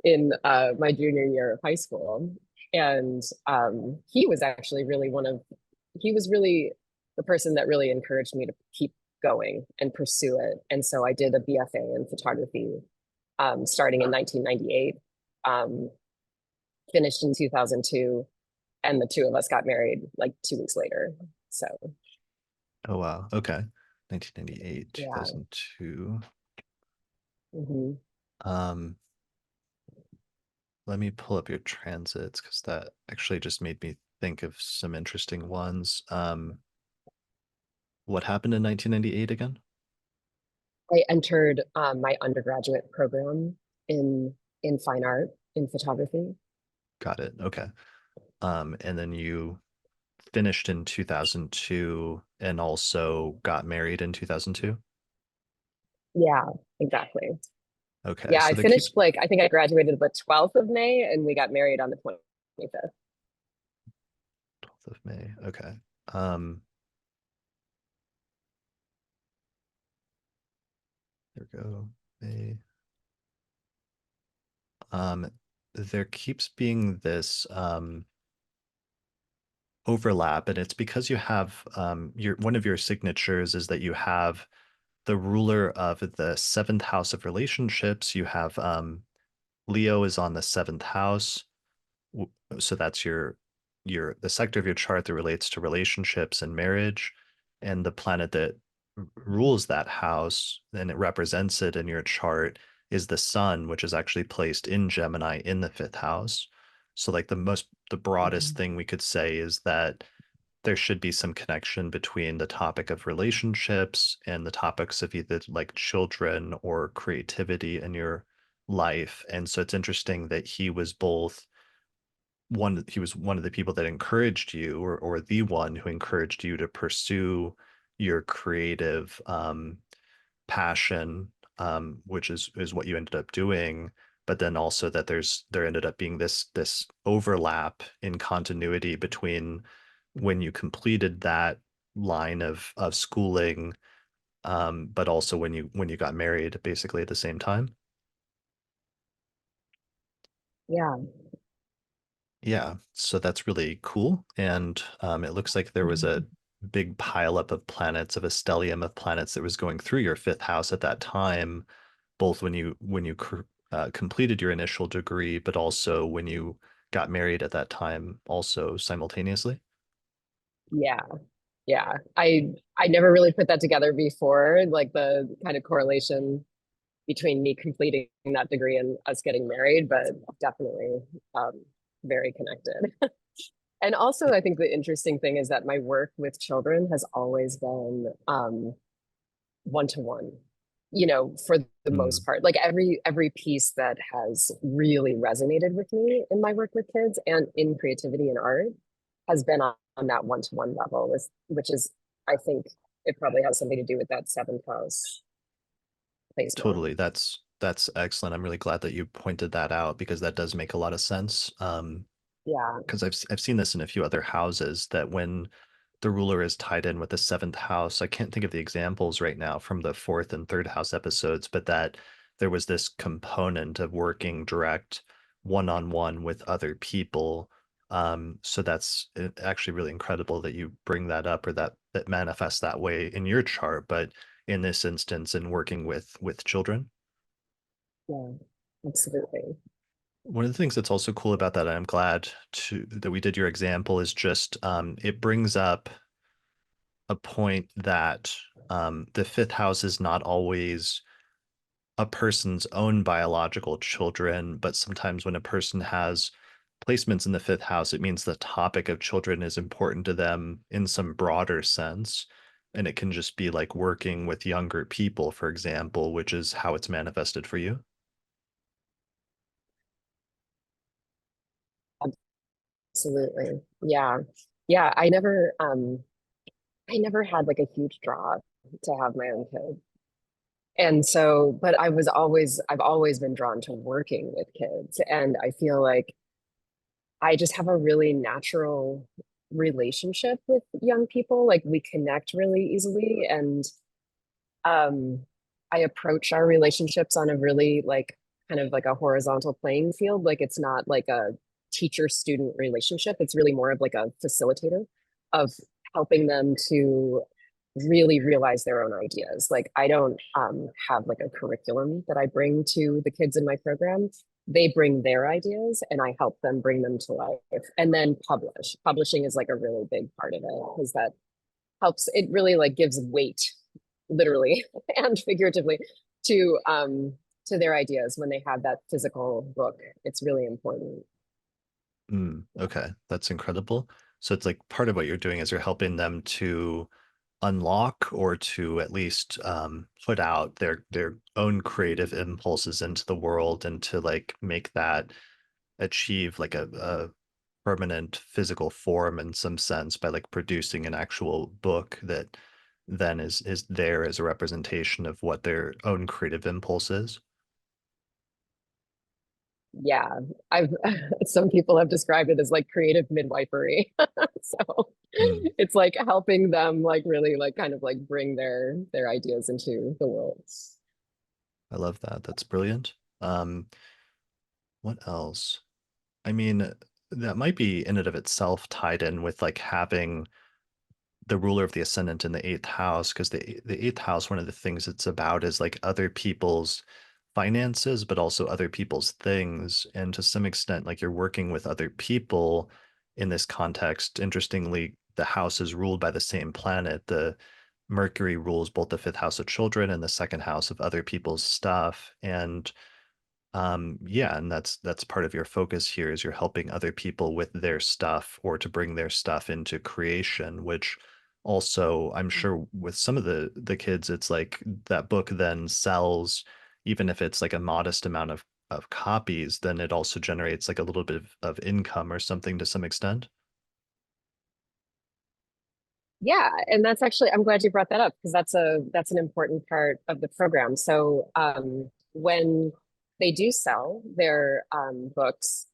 in my junior year of high school. And he was actually really he was really the person that really encouraged me to keep going and pursue it. And so I did a BFA in photography starting in 1998, finished in 2002, and the two of us got married like 2 weeks later. So Oh wow. Okay. 1998, yeah. 2002. Hmm. Um, let me pull up your transits, because that actually just made me think of some interesting ones. What happened in 1998 again? I entered my undergraduate program in fine art in photography. Got it. Okay. And then you finished in 2002 and also got married in 2002. Yeah, exactly. Okay, Yeah, so I that keeps finished like I think I graduated the 12th of May and we got married on the 25th. 12th of May. Okay. Um, there we go. May. Um, there keeps being this overlap, and it's because you have your one of your signatures is that you have the ruler of the seventh house of relationships. You have Leo is on the seventh house. So that's your the sector of your chart that relates to relationships and marriage, and the planet that rules that house and it represents it in your chart is the sun, which is actually placed in Gemini in the fifth house. So like the broadest Mhm. thing we could say is that there should be some connection between the topic of relationships and the topics of either like children or creativity in your life. And so it's interesting that he was both he was one of the people that encouraged you, or the one who encouraged you to pursue your creative passion, which is what you ended up doing. But then also that there ended up being this overlap in continuity between when you completed that line of schooling, but also when you got married, basically at the same time. Yeah. Yeah, so that's really cool. And it looks like there was a Mhm. big pileup of planets, of a stellium of planets that was going through your fifth house at that time, both when you completed your initial degree, but also when you got married at that time, also simultaneously. Yeah. Yeah. I never really put that together before, like the kind of correlation between me completing that degree and us getting married, but definitely um, very connected. And also, I think the interesting thing is that my work with children has always been one to one, for the most Mm, part. Like every piece that has really resonated with me in my work with kids and in creativity and art has been on that one to one level, which is, I think, it probably has something to do with that seventh house placement. totally. That's excellent. I'm really glad that you pointed that out because that does make a lot of sense. Yeah. Because I've seen this in a few other houses that when the ruler is tied in with the seventh house, I can't think of the examples right now from the fourth and third house episodes, but that there was this component of working direct one-on-one with other people. So that's actually really incredible that you bring that up, or that manifests that way in your chart, but in this instance, in working with children. Yeah, absolutely. One of the things that's also cool about that, and I'm glad that we did your example, is just it brings up a point that the fifth house is not always a person's own biological children, but sometimes when a person has placements in the fifth house, it means the topic of children is important to them in some broader sense. And it can just be like working with younger people, for example, which is how it's manifested for you. Absolutely. Yeah. Yeah. I never had like a huge draw to have my own kid. And so, but I've always been drawn to working with kids. And I feel like I just have a really natural relationship with young people. Like we connect really easily. And um, I approach our relationships on a really like kind of like a horizontal playing field. Like it's not like a teacher student relationship. It's really more of like a facilitator of helping them to really realize their own ideas. Like I don't have like a curriculum that I bring to the kids in my program. They bring their ideas and I help them bring them to life and then publish. Publishing is like a really big part of it because that helps. It really like gives weight, literally and figuratively, to their ideas when they have that physical book. It's really important. Okay, that's incredible. So it's like part of what you're doing is you're helping them to unlock, or to at least put out their own creative impulses into the world, and to like make that achieve like a permanent physical form in some sense by like producing an actual book that then is there as a representation of what their own creative impulse is. Yeah, I've some people have described it as like creative midwifery. So Mm, it's like helping them like really like kind of like bring their ideas into the world. I love that. That's brilliant. What else? I mean, that might be in and of itself tied in with like having the ruler of the ascendant in the eighth house, because the eighth house, one of the things it's about is like other people's finances, but also other people's things. And to some extent, like you're working with other people in this context. Interestingly, the house is ruled by the same planet. The Mercury rules both the fifth house of children and the second house of other people's stuff. And yeah, and that's part of your focus here, is you're helping other people with their stuff, or to bring their stuff into creation, which also I'm sure with some of the kids, it's like that book then sells, even if it's like a modest amount of of copies, then it also generates like a little bit of income or something to some extent. Yeah, and that's actually, I'm glad you brought that up because that's an important part of the program. So when they do sell their books,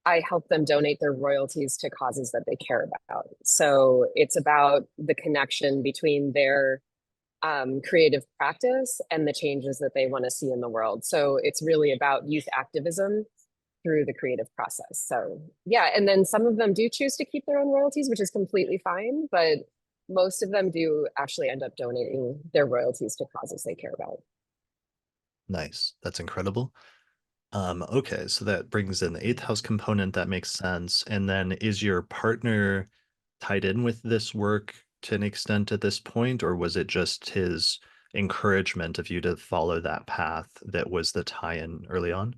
I help them donate their royalties to causes that they care about. So it's about the connection between their creative practice and the changes that they want to see in the world. So it's really about youth activism through the creative process. So yeah, and then some of them do choose to keep their own royalties, which is completely fine, but most of them do actually end up donating their royalties to causes they care about. Nice. That's incredible. Okay, so that brings in the eighth house component. That makes sense. And then is your partner tied in with this work to an extent at this point, or was it just his encouragement of you to follow that path that was the tie-in early on?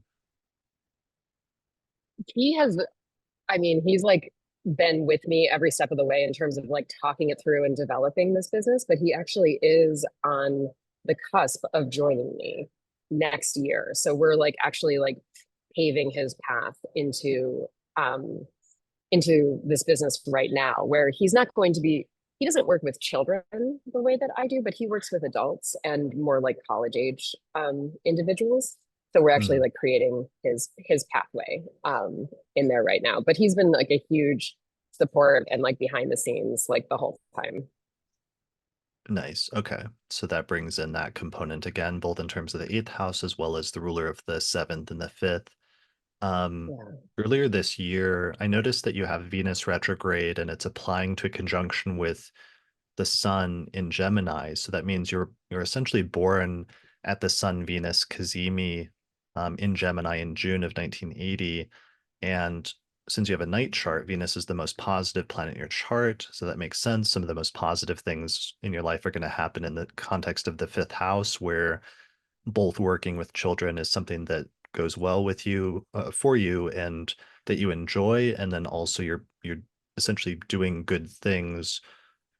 He has, I mean, he's like been with me every step of the way in terms of like talking it through and developing this business, but he actually is on the cusp of joining me next year. So we're like actually like paving his path into this business right now, where he's not going to be, he doesn't work with children the way that I do, but he works with adults and more like college age individuals. So we're actually Hmm. like creating his pathway in there right now. But he's been like a huge support and like behind the scenes like the whole time. Nice. Okay. So that brings in that component again, both in terms of the eighth house as well as the ruler of the seventh and the fifth. Um, Yeah. Earlier this year, I noticed that you have Venus retrograde and it's applying to a conjunction with the sun in Gemini. So that means you're essentially born at the Sun Venus cazimi in Gemini in June of 1980. And since you have a night chart, Venus is the most positive planet in your chart. So that makes sense. Some of the most positive things in your life are going to happen in the context of the fifth house, where both working with children is something that goes well with you for you and that you enjoy, and then also you're essentially doing good things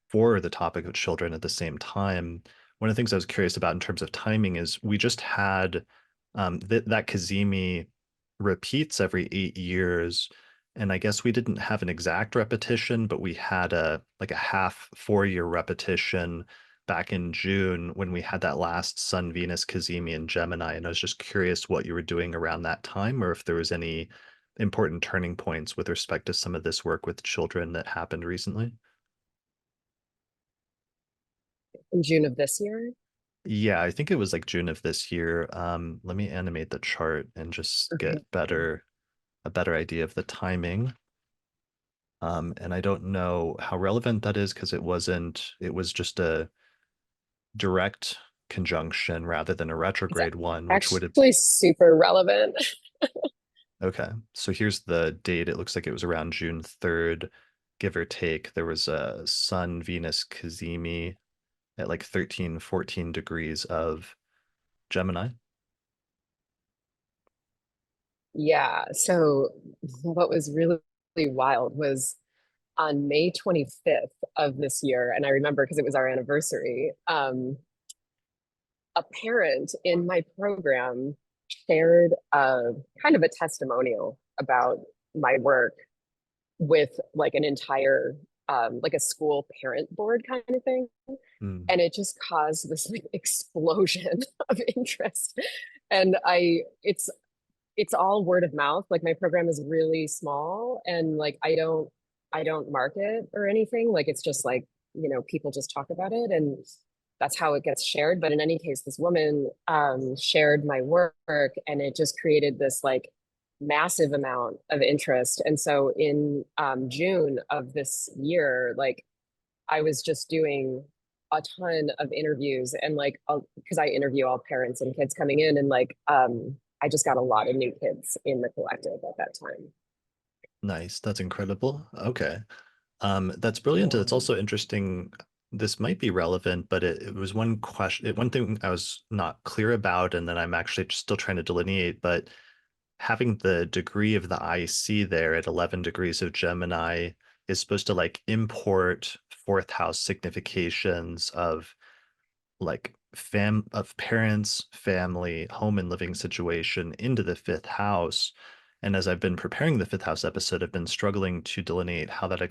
for the topic of children at the same time. One of the things I was curious about in terms of timing is we just had that Kazemi repeats every 8 years. And I guess we didn't have an exact repetition, but we had a like a half 4 year repetition back in June when we had that last Sun Venus Kazemi in Gemini. And I was just curious what you were doing around that time, or if there was any important turning points with respect to some of this work with children that happened recently. In June of this year. Yeah, I think it was like June of this year. Let me animate the chart and just get Okay. a better idea of the timing. And I don't know how relevant that is because it was just a direct conjunction rather than a It's retrograde one, which would have, actually super relevant. okay. So here's the date. It looks like it was around June 3rd, give or take. There was a Sun Venus cazimi at like 13, 14 degrees of Gemini. Yeah. So what was really wild was on May 25th of this year, and I remember because it was our anniversary, a parent in my program shared a kind of a testimonial about my work with like an entire like a school parent board kind of thing. Hmm. And it just caused this like explosion of interest. And it's all word of mouth. Like my program is really small and like I don't market or anything. Like it's just like, people just talk about it and that's how it gets shared. But in any case, this woman shared my work and it just created this like massive amount of interest. And so in June of this year, like I was just doing a ton of interviews and like because I interview all parents and kids coming in and like I just got a lot of new kids in the collective at that time. Nice. That's incredible. Okay. That's brilliant. It's Yeah. also interesting. This might be relevant, but it was one question, one thing I was not clear about, and then I'm actually still trying to delineate, but having the degree of the IC there at 11 degrees of Gemini is supposed to like import fourth house significations of like parents, family, home and living situation into the fifth house. And as I've been preparing the fifth house episode, I've been struggling to delineate how that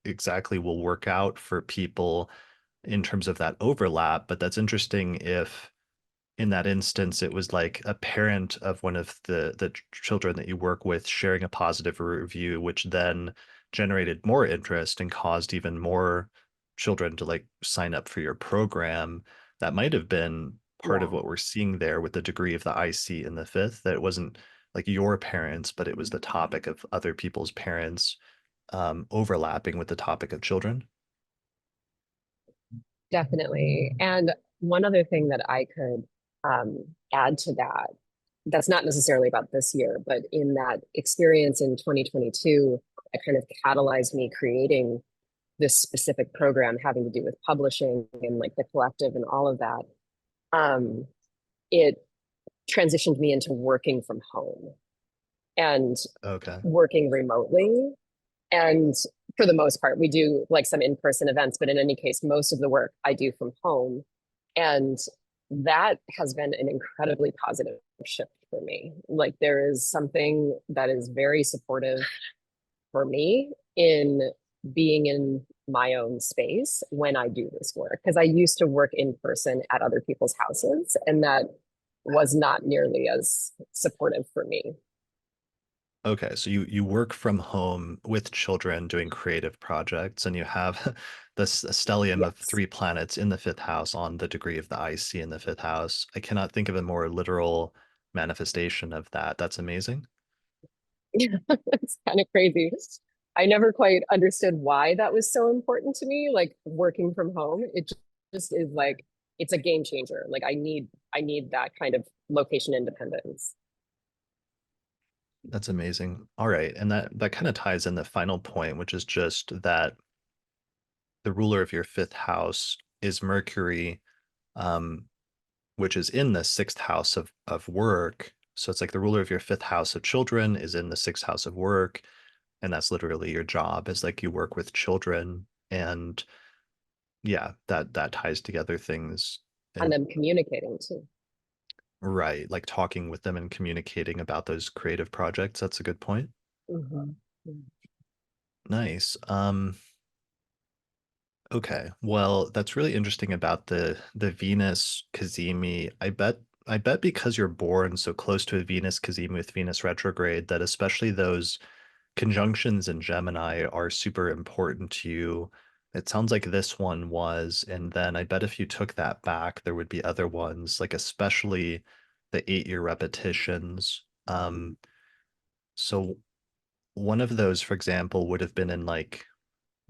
exactly will work out for people in terms of that overlap. But that's interesting if in that instance it was like a parent of one of the children that you work with sharing a positive review, which then generated more interest and caused even more children to like sign up for your program. That might have been part of Yeah, what we're seeing there with the degree of the IC in the fifth, that it wasn't like your parents, but it was the topic of other people's parents, overlapping with the topic of children. definitely. And one other thing that I could add to that, that's not necessarily about this year, but in that experience in 2022, it kind of catalyzed me creating this specific program having to do with publishing and like the collective and all of that. It transitioned me into working from home and Okay. working remotely. And for the most part, we do like some in-person events, but in any case, most of the work I do from home. And that has been an incredibly positive shift for me. Like there is something that is very supportive for me in being in my own space when I do this work. Because I used to work in person at other people's houses, and that was not nearly as supportive for me. Okay, so you work from home with children doing creative projects, and you have this stellium of Yes. three planets in the fifth house on the degree of the IC in the fifth house. I cannot think of a more literal manifestation of that. That's amazing. It's kind of crazy. I never quite understood why that was so important to me. Like working from home, just is like it's a game changer. Like I need that kind of location independence. That's amazing. All right, and that kind of ties in the final point, which is just that the ruler of your fifth house is Mercury, um, which is in the sixth house of work. So it's like the ruler of your fifth house of children is in the sixth house of work, and that's literally your job, is like you work with children. And yeah, that ties together things. And And them communicating too. right, like talking with them and communicating about those creative projects. That's a good point. Mhm. Nice. Okay. Well, that's really interesting about the Venus cazimi. I bet because you're born so close to a Venus cazimi with Venus retrograde, that especially those conjunctions in Gemini are super important to you. It sounds like this one was, and then I bet if you took that back, there would be other ones, like especially the 8-year repetitions. So one of those, for example, would have been in like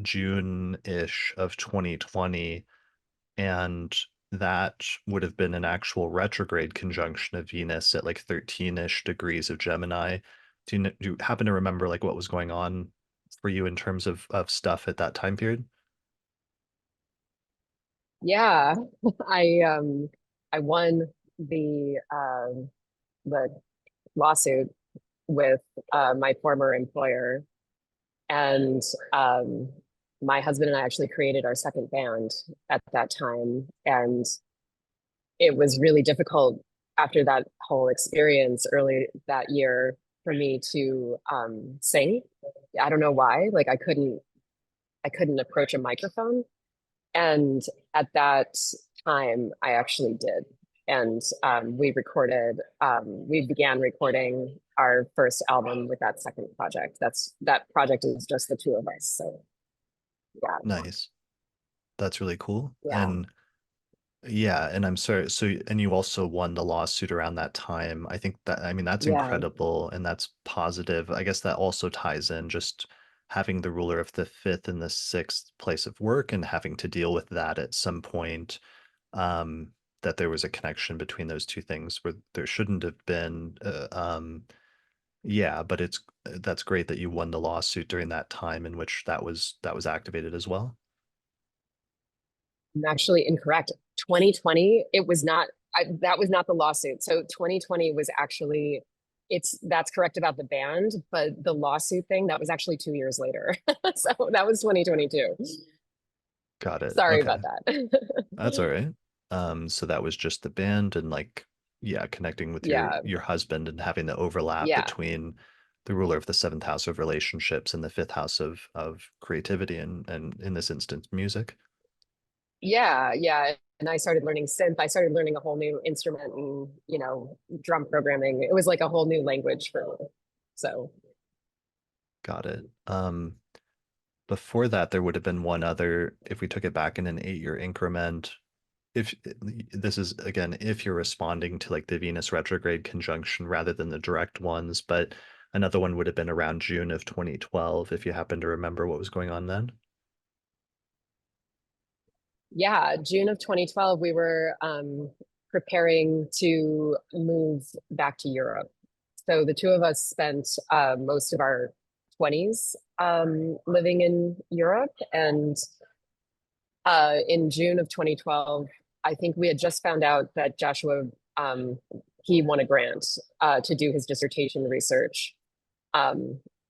June-ish of 2020, and that would have been an actual retrograde conjunction of Venus at like 13-ish degrees of Gemini. Do you happen to remember like what was going on for you in terms of stuff at that time period? Yeah, I won the lawsuit with my former employer, and um, my husband and I actually created our second band at that time, and it was really difficult after that whole experience early that year for me to sing. I don't know why. Like I couldn't approach a microphone. And at that time, I actually did. And we began recording our first album with that second project. That project is just the two of us. So yeah, Nice. That's really cool. yeah, And yeah, and I'm sorry. So, and you also won the lawsuit around that time. I think that, I mean, that's yeah. incredible and that's positive. I guess that also ties in just having the ruler of the fifth and the sixth place of work and having to deal with that at some point. Um, that there was a connection between those two things where there shouldn't have been. Yeah, but that's great that you won the lawsuit during that time in which that was activated as well. I'm actually incorrect. 2020, it was not, that was not the lawsuit. So 2020 was actually, that's correct about the band, but the lawsuit thing, that was actually 2 years later. So that was 2022. Got it. Sorry Okay. about that. That's all right. So that was just the band and like, yeah, connecting with Yeah, your husband and having the overlap yeah, between the ruler of the seventh house of relationships and the fifth house of creativity and in this instance, music. yeah. And I started learning synth. I started learning a whole new instrument and, drum programming. It was like a whole new language for me. So, Got it. Before that, there would have been one other, if we took it back in an 8-year increment, if this is again, if you're responding to like the Venus retrograde conjunction rather than the direct ones, but another one would have been around June of 2012, if you happen to remember what was going on then. yeah, June of 2012, we were preparing to move back to Europe. So the two of us spent most of our 20s living in Europe. And in June of 2012, I think we had just found out that Joshua, um, he won a grant to do his dissertation research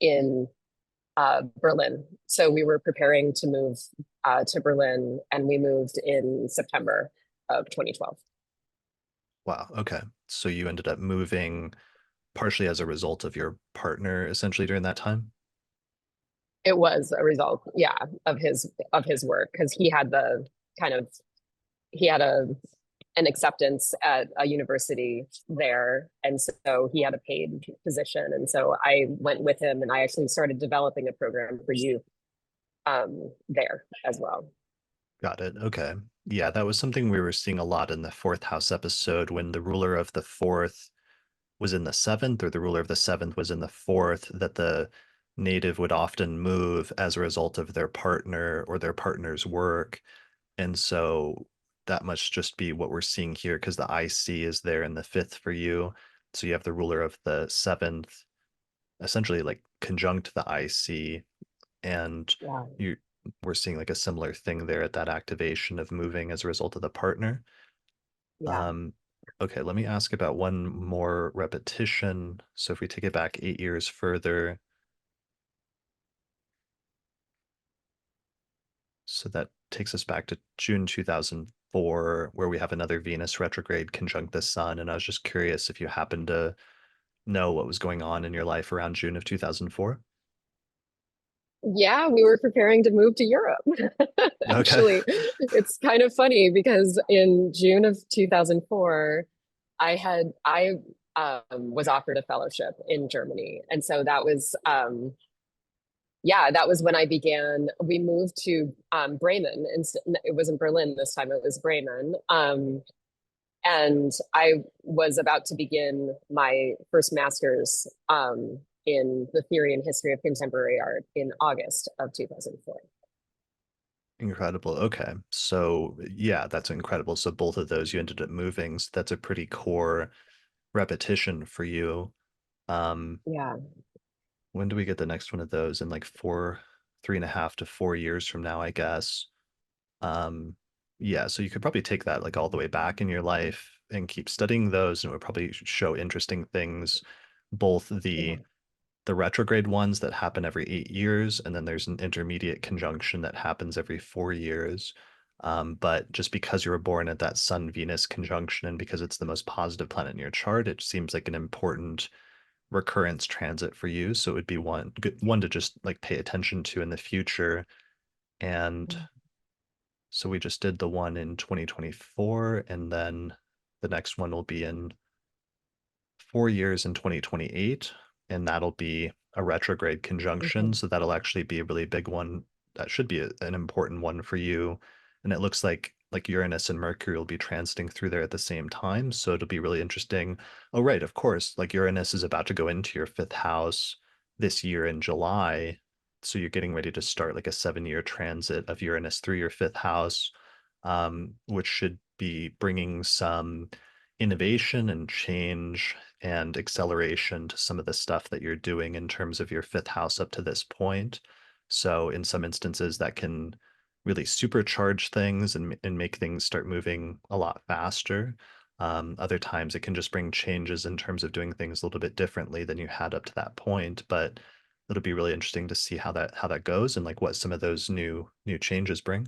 in Berlin. So we were preparing to move to Berlin, and we moved in September of 2012. Wow. Okay. So you ended up moving partially as a result of your partner essentially during that time? It was a result, yeah, of his work, because he had the kind of he had an acceptance at a university there, and so he had a paid position, and so I went with him, and I actually started developing a program for youth there as well. Got it. Okay. Yeah, that was something we were seeing a lot in the fourth house episode when the ruler of the fourth was in the seventh or the ruler of the seventh was in the fourth, that the native would often move as a result of their partner or their partner's work. And so that must just be what we're seeing here because the IC is there in the fifth for you. So you have the ruler of the seventh essentially like conjunct the IC, and Yeah. you we're seeing like a similar thing there at that activation of moving as a result of the partner. Yeah. Um, okay, let me ask about one more repetition. So if we take it back 8 years further, so that takes us back to June 2004, where we have another Venus retrograde conjunct the sun. And I was just curious if you happen to know what was going on in your life around June of 2004. Yeah, we were preparing to move to Europe. Okay. Actually, it's kind of funny because in June of 2004, I was offered a fellowship in Germany. And so that was yeah, that was when I began. We moved to Bremen, and it wasn't Berlin this time, it was Bremen. And I was about to begin my first master's in the theory and history of contemporary art in August of 2004. Incredible. Okay. So yeah, that's incredible. So both of those you ended up moving. So that's a pretty core repetition for you. Um, Yeah. when do we get the next one of those? In like 3.5 to 4 years from now, I guess. Um, yeah, so you could probably take that like all the way back in your life and keep studying those, and it would probably show interesting things, both Yeah. the retrograde ones that happen every 8 years, and then there's an intermediate conjunction that happens every 4 years. But just because you were born at that Sun Venus conjunction and because it's the most positive planet in your chart, it seems like an important recurrence transit for you. So it would be one to just like pay attention to in the future. And so we just did the one in 2024, and then the next one will be in 4 years in 2028, and that'll be a retrograde conjunction. Mhm. So that'll actually be a really big one. That should be an important one for you. And it looks like Uranus and Mercury will be transiting through there at the same time. So it'll be really interesting. Oh, right, of course. Like Uranus is about to go into your fifth house this year in July. So you're getting ready to start like a 7-year transit of Uranus through your fifth house, which should be bringing some innovation and change and acceleration to some of the stuff that you're doing in terms of your fifth house up to this point. So in some instances that can really supercharge things and make things start moving a lot faster. Other times it can just bring changes in terms of doing things a little bit differently than you had up to that point. But it'll be really interesting to see how that goes and like what some of those new changes bring.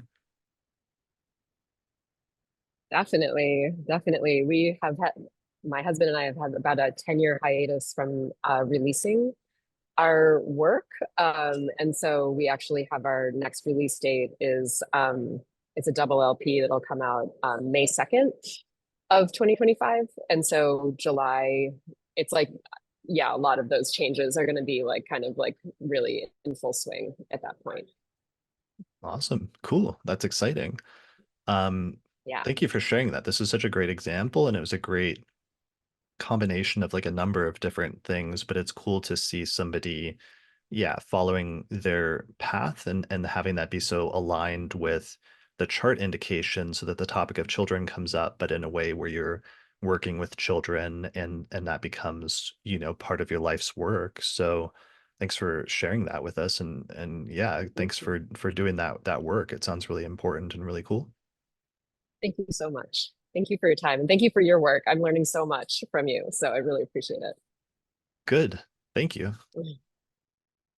Definitely, definitely. We have had, my husband and I have had about a 10-year hiatus from releasing our work. And so we actually have our next release date is it's a double LP that'll come out May 2nd of 2025. And so July, it's like, yeah, a lot of those changes are going to be like kind of like really in full swing at that point. Awesome. Cool. That's exciting. Um, Yeah. Thank you for sharing that. This is such a great example, and it was a great combination of like a number of different things, but it's cool to see somebody, yeah, following their path and having that be so aligned with the chart indication so that the topic of children comes up, but in a way where you're working with children and that becomes, part of your life's work. So thanks for sharing that with us and yeah, thanks for doing that work. It sounds really important and really cool. Thank you so much. Thank you for your time and thank you for your work. I'm learning so much from you, so I really appreciate it. Good. Thank you.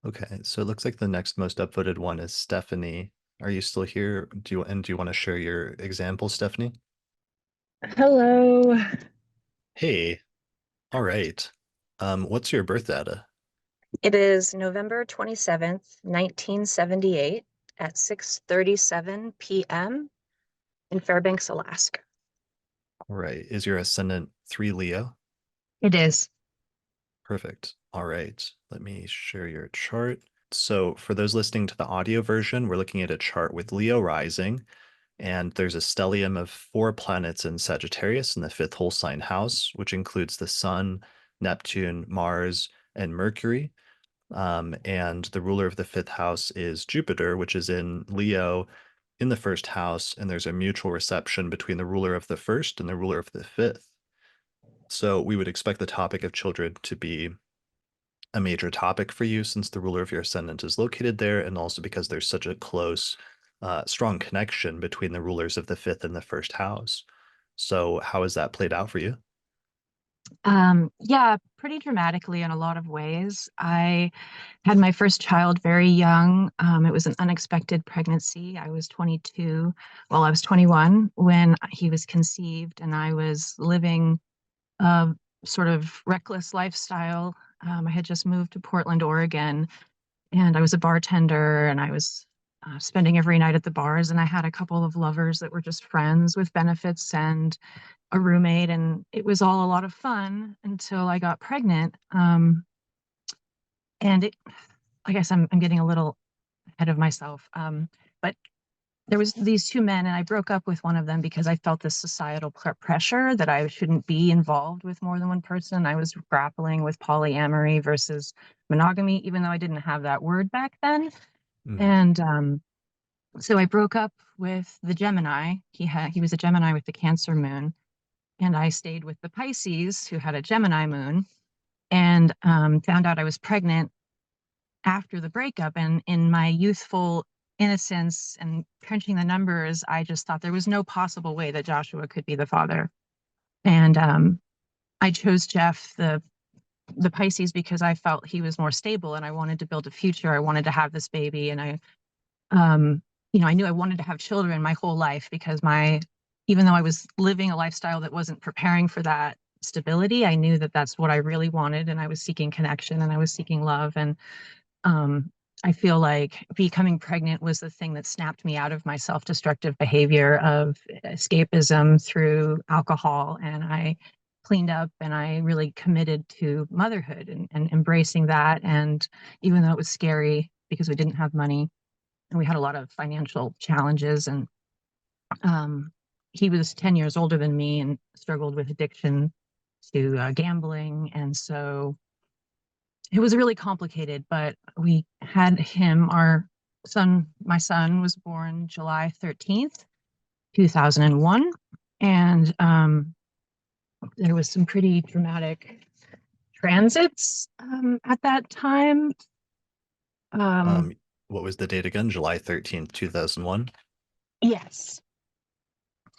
Okay, so it looks like the next most upvoted one is Stephanie. Are you still here? Do you want to share your example, Stephanie? Hello. Hey, all right. What's your birth data? It is November 27th, 1978 at 6:37 p.m. in Fairbanks, Alaska. All right. Is your ascendant 3 Leo? It is. Perfect. All right. Let me share your chart. So for those listening to the audio version, we're looking at a chart with Leo rising, and there's a stellium of 4 planets in Sagittarius in the 5th whole sign house, which includes the Sun, Neptune, Mars, and Mercury. And the ruler of the 5th house is Jupiter, which is in Leo in the 1st house, and there's a mutual reception between the ruler of the 1st and the ruler of the 5th. So we would expect the topic of children to be a major topic for you since the ruler of your ascendant is located there, and also because there's such a close, strong connection between the rulers of the 5th and the 1st house. So how has that played out for you? Yeah, pretty dramatically in a lot of ways. I had my first child very young. It was an unexpected pregnancy. I was 22, well, I was 21 when he was conceived, and I was living a sort of reckless lifestyle. I had just moved to Portland, Oregon, and I was a bartender, and I was spending every night at the bars, and I had a couple of lovers that were just friends with benefits and a roommate, and it was all a lot of fun until I got pregnant. And I guess I'm getting a little ahead of myself. But there was these two men, and I broke up with one of them because I felt this societal pressure that I shouldn't be involved with more than one person. I was grappling with polyamory versus monogamy, even though I didn't have that word back then. Mhm. And so I broke up with the Gemini. He was a Gemini with the Cancer moon, and I stayed with the Pisces, who had a Gemini moon, and found out I was pregnant after the breakup. And in my youthful innocence and crunching the numbers, I just thought there was no possible way that Joshua could be the father. And I chose Jeff, the Pisces, because I felt he was more stable, and I wanted to build a future. I wanted to have this baby, and um, I knew I wanted to have children my whole life because even though I was living a lifestyle that wasn't preparing for that stability, I knew that that's what I really wanted, and I was seeking connection and I was seeking love. And I feel like becoming pregnant was the thing that snapped me out of my self-destructive behavior of escapism through alcohol. And I cleaned up and I really committed to motherhood and embracing that. And even though it was scary because we didn't have money and we had a lot of financial challenges, and he was 10 years older than me and struggled with addiction to gambling. And so it was really complicated, but we had him. My son was born July 13th, 2001. And there was some pretty dramatic transits at that time. What was the date again? July 13th, 2001. Yes.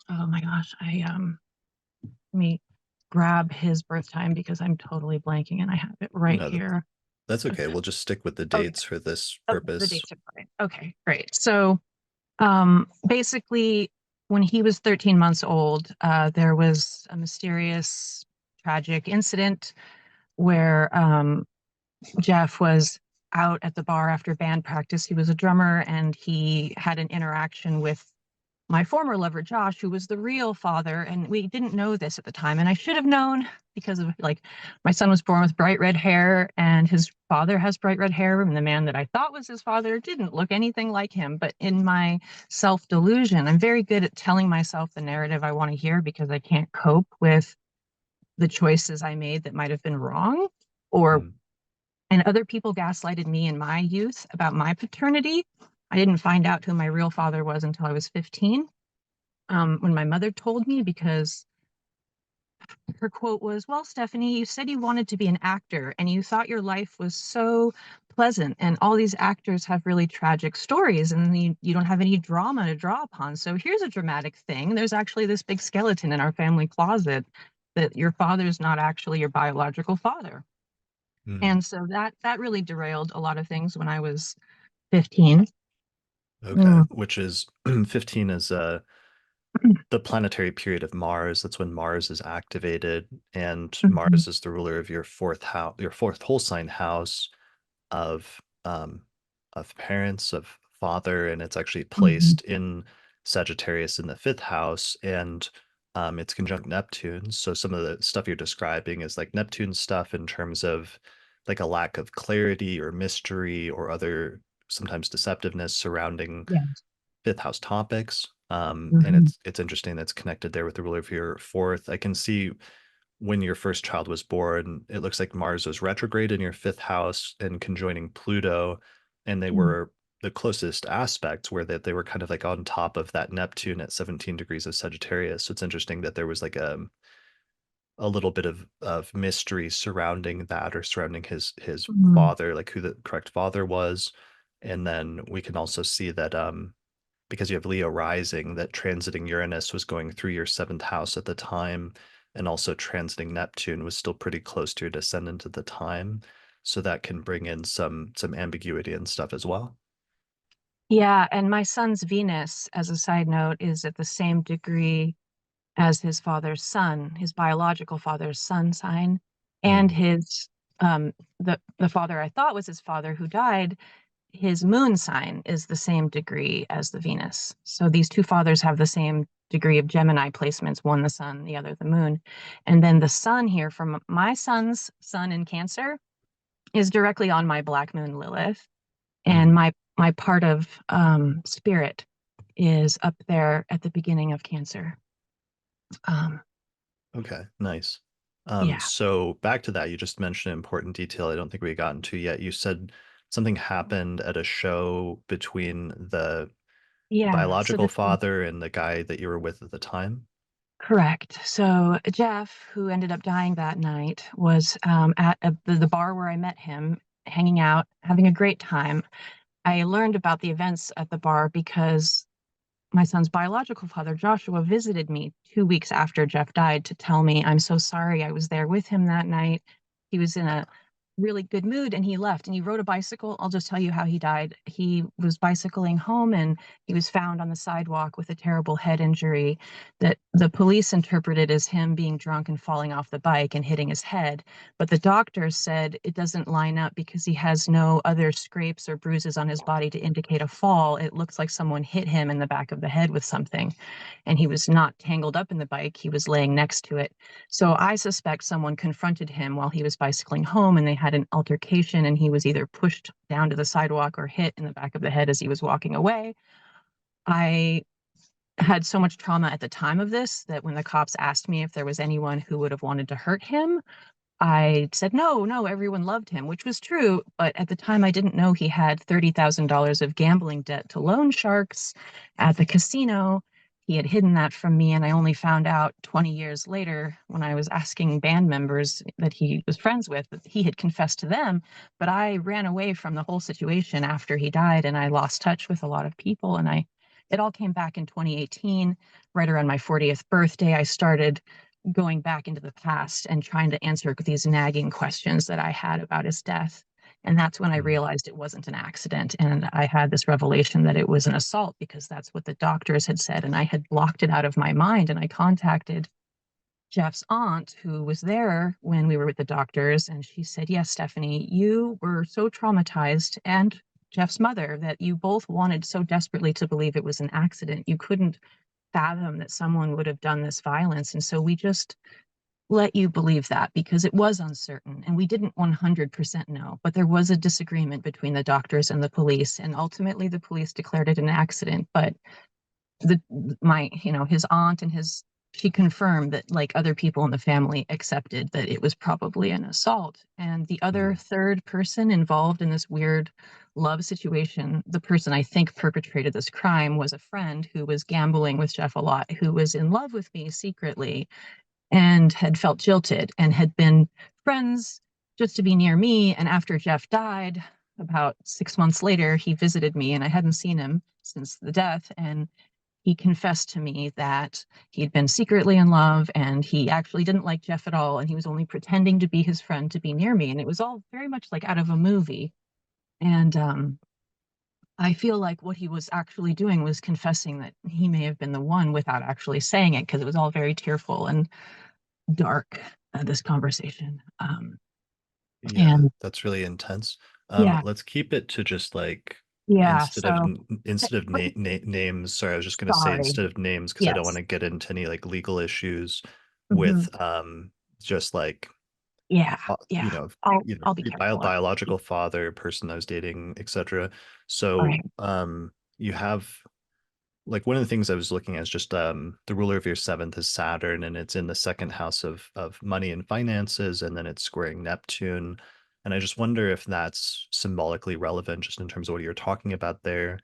Oh my gosh. Let me grab his birth time because I'm totally blanking and I have it right No, here. that's okay. We'll just stick with the Okay. dates for this Oh, the purpose. dates are fine. Okay, great. So basically when he was 13 months old, there was a mysterious, tragic incident where Jeff was out at the bar after band practice. He was a drummer, and he had an interaction with my former lover, Josh, who was the real father. And we didn't know this at the time. And I should have known because of, like, my son was born with bright red hair, and his father has bright red hair. And the man that I thought was his father didn't look anything like him. But in my self-delusion, I'm very good at telling myself the narrative I want to hear because I can't cope with the choices I made that might have been wrong, or and other people gaslighted me in my youth about my paternity. I didn't find out who my real father was until I was 15, when my mother told me, because her quote was, "Well, Stephanie, you said you wanted to be an actor and you thought your life was so pleasant, and all these actors have really tragic stories, and you don't have any drama to draw upon. So here's a dramatic thing. There's actually this big skeleton in our family closet that your father's not actually your biological father." And so that really derailed a lot of things when I was 15. Okay, which is 15 is the planetary period of Mars. That's when Mars is activated, and Mars is the ruler of your fourth house, your fourth whole sign house of parents, of father, and it's actually placed in Sagittarius in the fifth house, and it's conjunct Neptune. So some of the stuff you're describing is like Neptune stuff in terms of like a lack of clarity or mystery or other sometimes deceptiveness surrounding Yes. fifth house topics. And it's interesting that's connected there with the ruler of your fourth. I can see when your first child was born, it looks like Mars was retrograde in your fifth house and conjoining Pluto, and they were the closest aspects where that they were kind of like on top of that Neptune at 17 degrees of Sagittarius. So it's interesting that there was like a little bit of mystery surrounding that, or surrounding his father, like who the correct father was. And then we can also see that because you have Leo rising, that transiting Uranus was going through your seventh house at the time, and also transiting Neptune was still pretty close to your descendant at the time. So that can bring in some ambiguity and stuff as well. Yeah, and my son's Venus, as a side note, is at the same degree as his father's sun, his biological father's sun sign, and his the father I thought was his father who died, his moon sign is the same degree as the Venus. So these two fathers have the same degree of Gemini placements, one the sun, the other the moon. And then the sun here from my son's sun in Cancer is directly on my black moon Lilith. And my part of spirit is up there at the beginning of Cancer. Okay, nice. Yeah. So back to that, you just mentioned an important detail I don't think we got into yet. You said something happened at a show between the Yeah. biological father and the guy that you were with at the time. Correct. So Jeff, who ended up dying that night, was at the bar where I met him, hanging out, having a great time. I learned about the events at the bar because my son's biological father, Joshua, visited me 2 weeks after Jeff died to tell me, "I'm so sorry I was there with him that night. He was in a really good mood and he left and he rode a bicycle." I'll just tell you how he died. He was bicycling home and he was found on the sidewalk with a terrible head injury that the police interpreted as him being drunk and falling off the bike and hitting his head. But the doctor said it doesn't line up because he has no other scrapes or bruises on his body to indicate a fall. It looks like someone hit him in the back of the head with something. And he was not tangled up in the bike. He was laying next to it. So I suspect someone confronted him while he was bicycling home and they had an altercation, and he was either pushed down to the sidewalk or hit in the back of the head as he was walking away. I had so much trauma at the time of this that when the cops asked me if there was anyone who would have wanted to hurt him, I said, no, everyone loved him, which was true. But at the time, I didn't know he had $30,000 of gambling debt to loan sharks at the casino. He had hidden that from me, and I only found out 20 years later when I was asking band members that he was friends with that he had confessed to them. But I ran away from the whole situation after he died, and I lost touch with a lot of people. And it all came back in 2018, right around my 40th birthday. I started going back into the past and trying to answer these nagging questions that I had about his death. And that's when I realized it wasn't an accident. And I had this revelation that it was an assault because that's what the doctors had said. And I had blocked it out of my mind. And I contacted Jeff's aunt, who was there when we were with the doctors. And she said, yes, Stephanie, you were so traumatized, and Jeff's mother, that you both wanted so desperately to believe it was an accident. You couldn't fathom that someone would have done this violence. And so we just let you believe that because it was uncertain and we didn't 100% know, but there was a disagreement between the doctors and the police, and ultimately the police declared it an accident. But his aunt and she confirmed that, like, other people in the family accepted that it was probably an assault. And the other third person involved in this weird love situation, the person I think perpetrated this crime, was a friend who was gambling with Jeff a lot, who was in love with me secretly and had felt jilted and had been friends just to be near me. And after Jeff died, about 6 months later, he visited me, and I hadn't seen him since the death. And he confessed to me that he'd been secretly in love and he actually didn't like Jeff at all. And he was only pretending to be his friend to be near me. And it was all very much like out of a movie. And I feel like what he was actually doing was confessing that he may have been the one without actually saying it, because it was all very tearful and dark, this conversation. Yeah, And that's really intense. yeah, Let's keep it to just like yeah. instead of So instead of names. Sorry, I was just going to say sorry. instead of names because I don't want Yes. to get into any like legal issues Hmm. with just like Yeah. uh, Yeah. I'll be your careful. biological father, person I was dating, etc. All So right. you have like one of the things I was looking at is just the ruler of your seventh is Saturn, and it's in the second house of money and finances, and then it's squaring Neptune. And I just wonder if that's symbolically relevant, just in terms of what you're talking about there.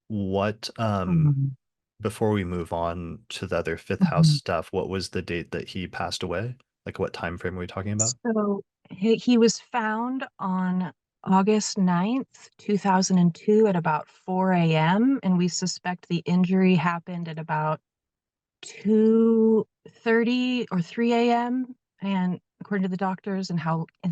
What Mhm. before we move on to the other fifth house Mhm. stuff, what was the date that he passed away? Like what time frame are we talking about? So he was found on August 9th, 2002 at about 4 a.m. And we suspect the injury happened at about 2:30 or 3 a.m. And according to the doctors, and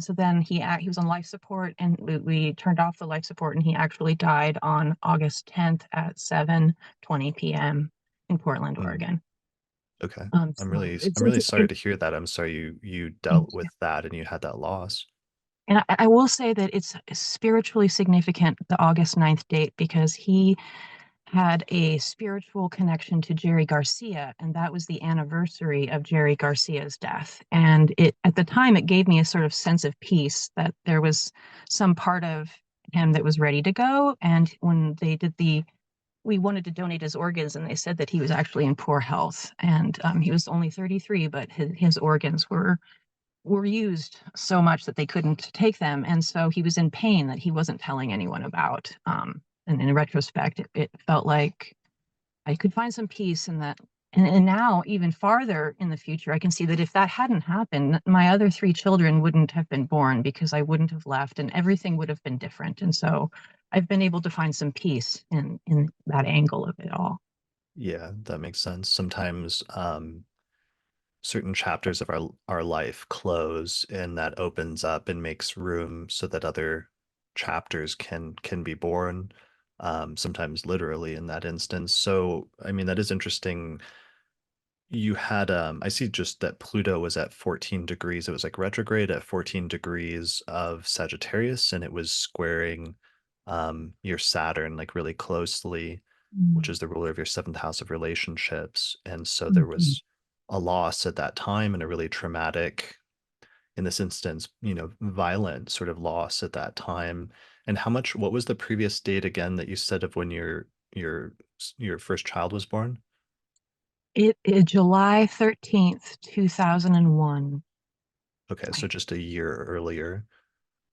so then he was on life support, and we turned off the life support, and he actually died on August 10th at 7:20 p.m. in Portland, Mm, Oregon. okay. So I'm really sorry to hear that. I'm sorry you thank dealt you. with that and you had that loss. And I will say that it's spiritually significant, the August 9th date, because he had a spiritual connection to Jerry Garcia, and that was the anniversary of Jerry Garcia's death. And at the time, it gave me a sort of sense of peace that there was some part of him that was ready to go. And when we wanted to donate his organs, and they said that he was actually in poor health, and he was only 33, but his organs were used so much that they couldn't take them. And so he was in pain that he wasn't telling anyone about. And in retrospect, it felt like I could find some peace in that. And now, even farther in the future, I can see that if that hadn't happened, my other three children wouldn't have been born, because I wouldn't have left and everything would have been different. And so I've been able to find some peace in that angle of it all. Yeah, that makes sense. Sometimes certain chapters of our life close, and that opens up and makes room so that other chapters can be born, sometimes literally in that instance. So I mean that is interesting. You had I see just that Pluto was at 14 degrees. It was like retrograde at 14 degrees of Sagittarius, and it was squaring your Saturn like really closely, which is the ruler of your seventh house of relationships. And so there Mhm. was a loss at that time, and a really traumatic, in this instance, violent sort of loss at that time. And what was the previous date again that you said of when your first child was born? It is July 13th, 2001. Okay, so I just a year earlier.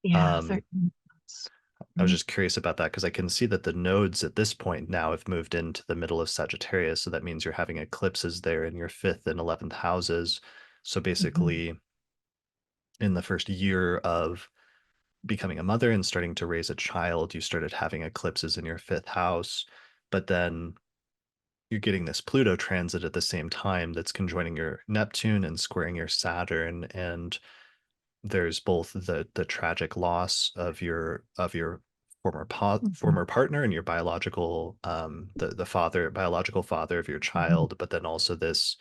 Yeah, Um, 13 months. I was Mhm. just curious about that because I can see that the nodes at this point now have moved into the middle of Sagittarius. So that means you're having eclipses there in your fifth and 11th houses. So Mhm. basically, in the first year of becoming a mother and starting to raise a child, you started having eclipses in your fifth house. But then you're getting this Pluto transit at the same time that's conjoining your Neptune and squaring your Saturn. And there's both the tragic loss of your Mhm. former partner and your biological the biological father of your Mhm. child, but then also this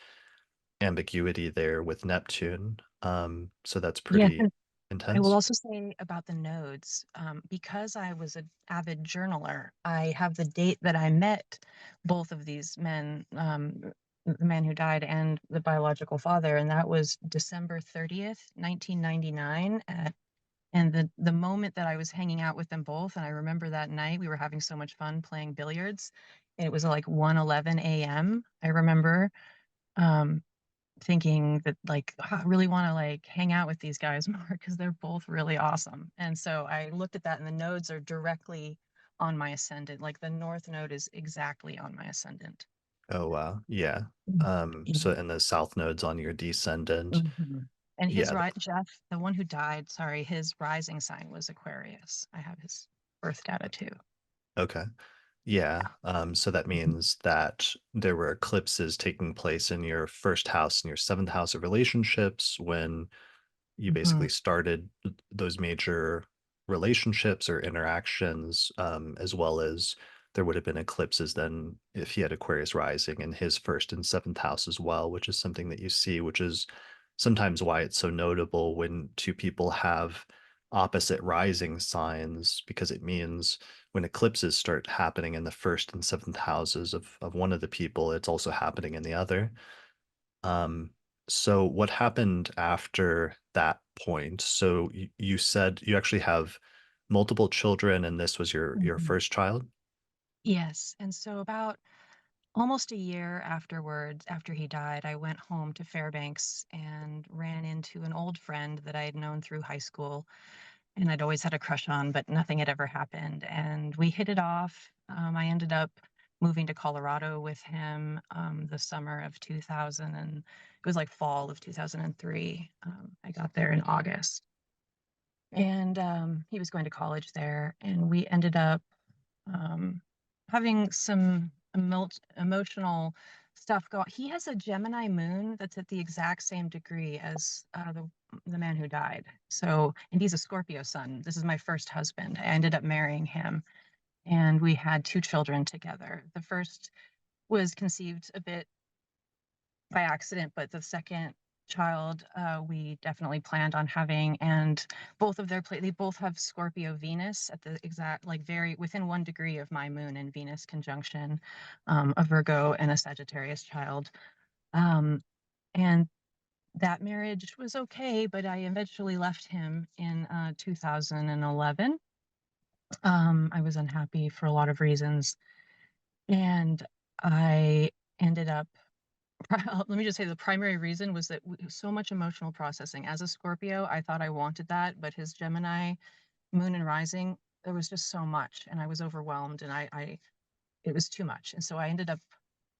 ambiguity there with Neptune. So that's Yes, pretty and I will intense. also say about the nodes, because I was an avid journaler, I have the date that I met both of these men, the man who died and the biological father, and that was December 30th, 1999. And the moment that I was hanging out with them both, and I remember that night we were having so much fun playing billiards. And it was like 1:11 a.m. I remember. Um, thinking that like, "Ah, I really want to like hang out with these guys more because they're both really awesome." And so I looked at that, and the nodes are directly on my ascendant. Like the north node is exactly on my ascendant. Oh wow. Yeah. Mm. So Yeah. and the south node's on your descendant. Mhm. And his Yeah. right, Jeff, the one who died, sorry, his rising sign was Aquarius. I have his birth data too. Okay. Yeah. So that Mhm. means that there were eclipses taking place in your first house and your seventh house of relationships when you Mhm. basically started those major relationships or interactions, as well as there would have been eclipses then if he had Aquarius rising in his first and seventh house as well, which is something that you see, which is sometimes why it's so notable when two people have opposite rising signs, because it means when eclipses start happening in the first and seventh houses of one of the people, it's also happening in the other. Um, so what happened after that point? So you said you actually have multiple children, and this was your Mhm. first child? Yes. And so about almost a year afterwards, after he died, I went home to Fairbanks and ran into an old friend that I had known through high school and I'd always had a crush on, but nothing had ever happened. And we hit it off. I ended up moving to Colorado with him the summer of 2000, and it was like fall of 2003. I got there in August, and he was going to college there, and we ended up um, having some emotional stuff go. He has a Gemini moon that's at the exact same degree as the man who died. So, and he's a Scorpio sun. This is my first husband. I ended up marrying him, and we had two children together. The first was conceived a bit by accident, but the second child we definitely planned on having, and they both have Scorpio Venus at the exact like very within 1 degree of my moon and Venus conjunction, a Virgo and a Sagittarius child. Um, and that marriage was okay, but I eventually left him in 2011. I was unhappy for a lot of reasons, and I ended up let me just say the primary reason was that so much emotional processing. As a Scorpio, I thought I wanted that, but his Gemini moon and rising, there was just so much, and I was overwhelmed, and it was too much. And so I ended up,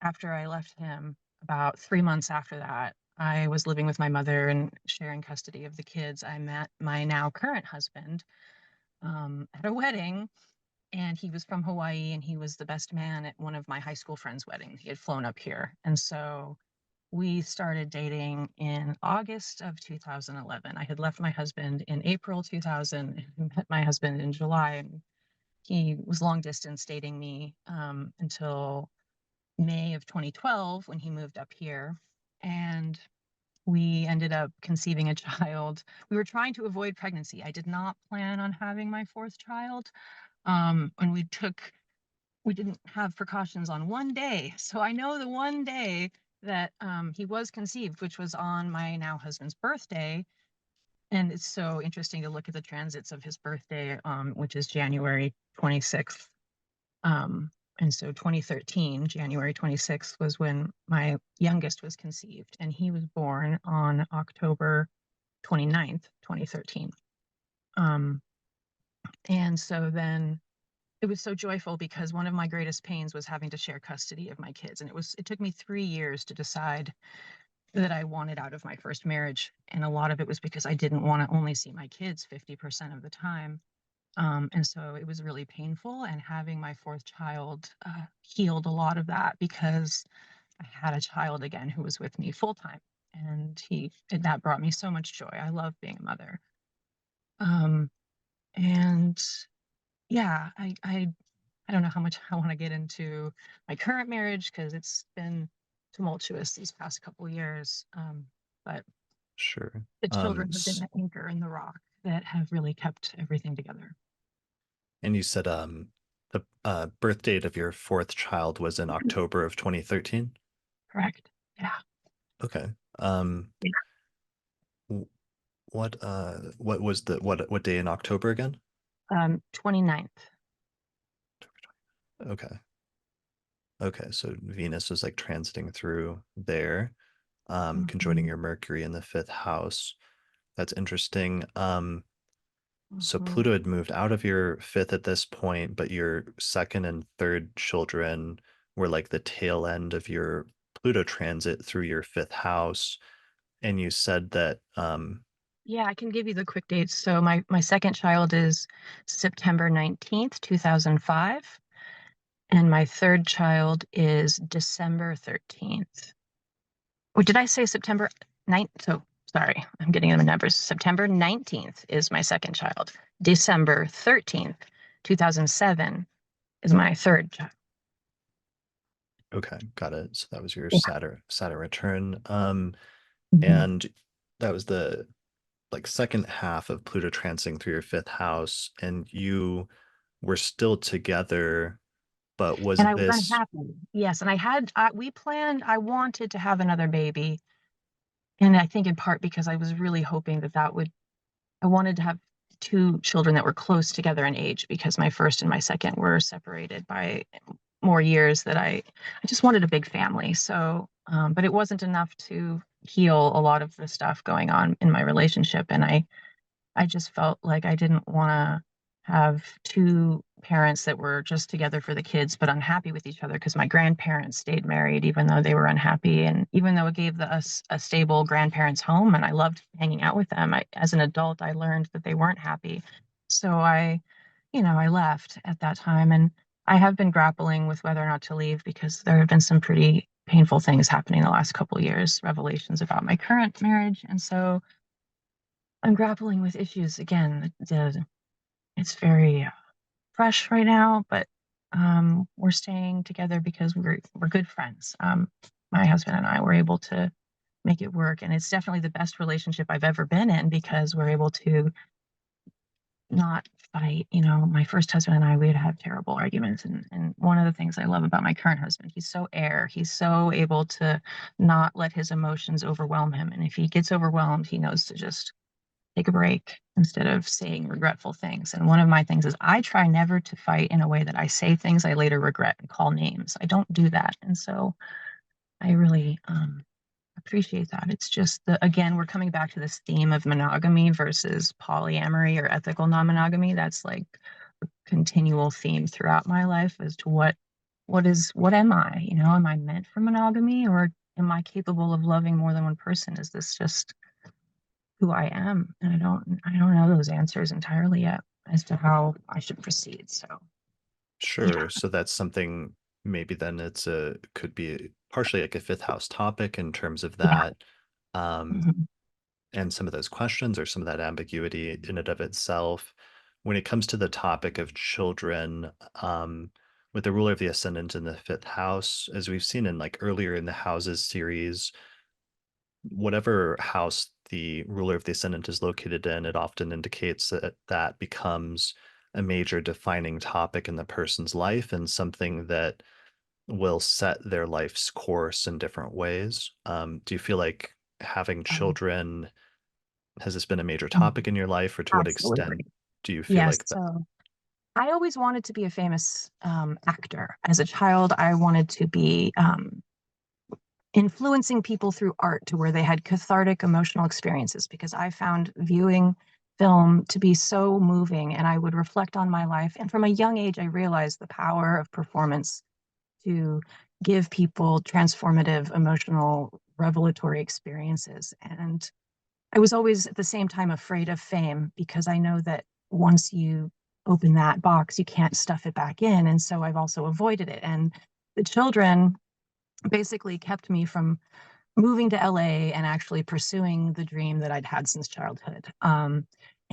after I left him, about 3 months after that, I was living with my mother and sharing custody of the kids. I met my now current husband at a wedding, and he was from Hawaii, and he was the best man at one of my high school friends' weddings. He had flown up here, and so we started dating in August of 2011. I had left my husband in April 2000 and met my husband in July. And he was long distance dating me until May of 2012 when he moved up here. And we ended up conceiving a child. We were trying to avoid pregnancy. I did not plan on having my fourth child. And we didn't have precautions on one day. So I know the one day that he was conceived, which was on my now husband's birthday. And it's so interesting to look at the transits of his birthday, which is January 26th. And so 2013, January 26th, was when my youngest was conceived, and he was born on October 29th, 2013. Um, and so then it was so joyful because one of my greatest pains was having to share custody of my kids. And it took me 3 years to decide that I wanted out of my first marriage. And a lot of it was because I didn't want to only see my kids 50% of the time. And so it was really painful. And having my fourth child healed a lot of that because I had a child again who was with me full time. And that brought me so much joy. I love being a mother. And yeah, I don't know how much I want to get into my current marriage because it's been tumultuous these past couple years. But Sure. the children have been the anchor in the rock that have really kept everything together. And you said the birth date of your fourth child was in October of 2013? Correct. Yeah. Okay. Yeah. w- what was what day in October again? 29th. Okay. Okay, so Venus was like transiting through there, conjoining Mhm, your Mercury in the fifth house. That's interesting. So mhm. Pluto had moved out of your fifth at this point, but your second and third children were like the tail end of your Pluto transit through your fifth house. And you said that, Yeah, I can give you the quick dates. So my second child is September 19th, 2005, and my third child is December 13th. Or did I say September 9th? So sorry, I'm getting the numbers. September 19th is my second child. December 13th, 2007 is my third child. okay, got it. So that was your Yeah. Saturn return. Mhm. And that was the like second half of Pluto transiting through your fifth house, and you were still together, but And was I was this unhappy. Yes, and we planned, I wanted to have another baby. And I think in part because I was really hoping I wanted to have two children that were close together in age because my first and my second were separated by more years that I just wanted a big family. So, but it wasn't enough to heal a lot of the stuff going on in my relationship. And I just felt like I didn't want to have two parents that were just together for the kids, but unhappy with each other because my grandparents stayed married even though they were unhappy. And even though it gave us a stable grandparents' home and I loved hanging out with them, as an adult, I learned that they weren't happy. So I left at that time. And I have been grappling with whether or not to leave because there have been some pretty painful things happening the last couple of years, revelations about my current marriage. And so I'm grappling with issues again. It's very fresh right now, but we're staying together because we're good friends. My husband and I were able to make it work, and it's definitely the best relationship I've ever been in because we're able to not fight. My first husband and I, we would have terrible arguments, and one of the things I love about my current husband, he's so he's so able to not let his emotions overwhelm him, and if he gets overwhelmed, he knows to just take a break instead of saying regretful things. And one of my things is I try never to fight in a way that I say things I later regret and call names. I don't do that. And so I really appreciate that. It's just again, we're coming back to this theme of monogamy versus polyamory or ethical non-monogamy. That's like a continual theme throughout my life as to what am I? Am I meant for monogamy or am I capable of loving more than one person? Is this just who I am? And I don't know those answers entirely yet as to how I should proceed. So yeah. sure? So that's something maybe then could be partially like a fifth house topic in terms of Yeah. that. Um, Mhm. and some of those questions or some of that ambiguity in and of itself. When it comes to the topic of children, with the ruler of the ascendant in the fifth house, as we've seen in like earlier in the houses series, whatever house the ruler of the ascendant is located in, it often indicates that that becomes a major defining topic in the person's life and something that will set their life's course in different ways. Do you feel like having Um, children, has this been a major mm, topic in your life, or to what extent Absolutely. do you feel Yes. like that? So I always wanted to be a famous actor. As a child, I wanted to be influencing people through art to where they had cathartic emotional experiences because I found viewing film to be so moving and I would reflect on my life. And from a young age, I realized the power of performance to give people transformative, emotional, revelatory experiences. And I was always at the same time afraid of fame because I know that once you open that box, you can't stuff it back in. And so I've also avoided it. And the children basically kept me from moving to LA and actually pursuing the dream that I'd had since childhood.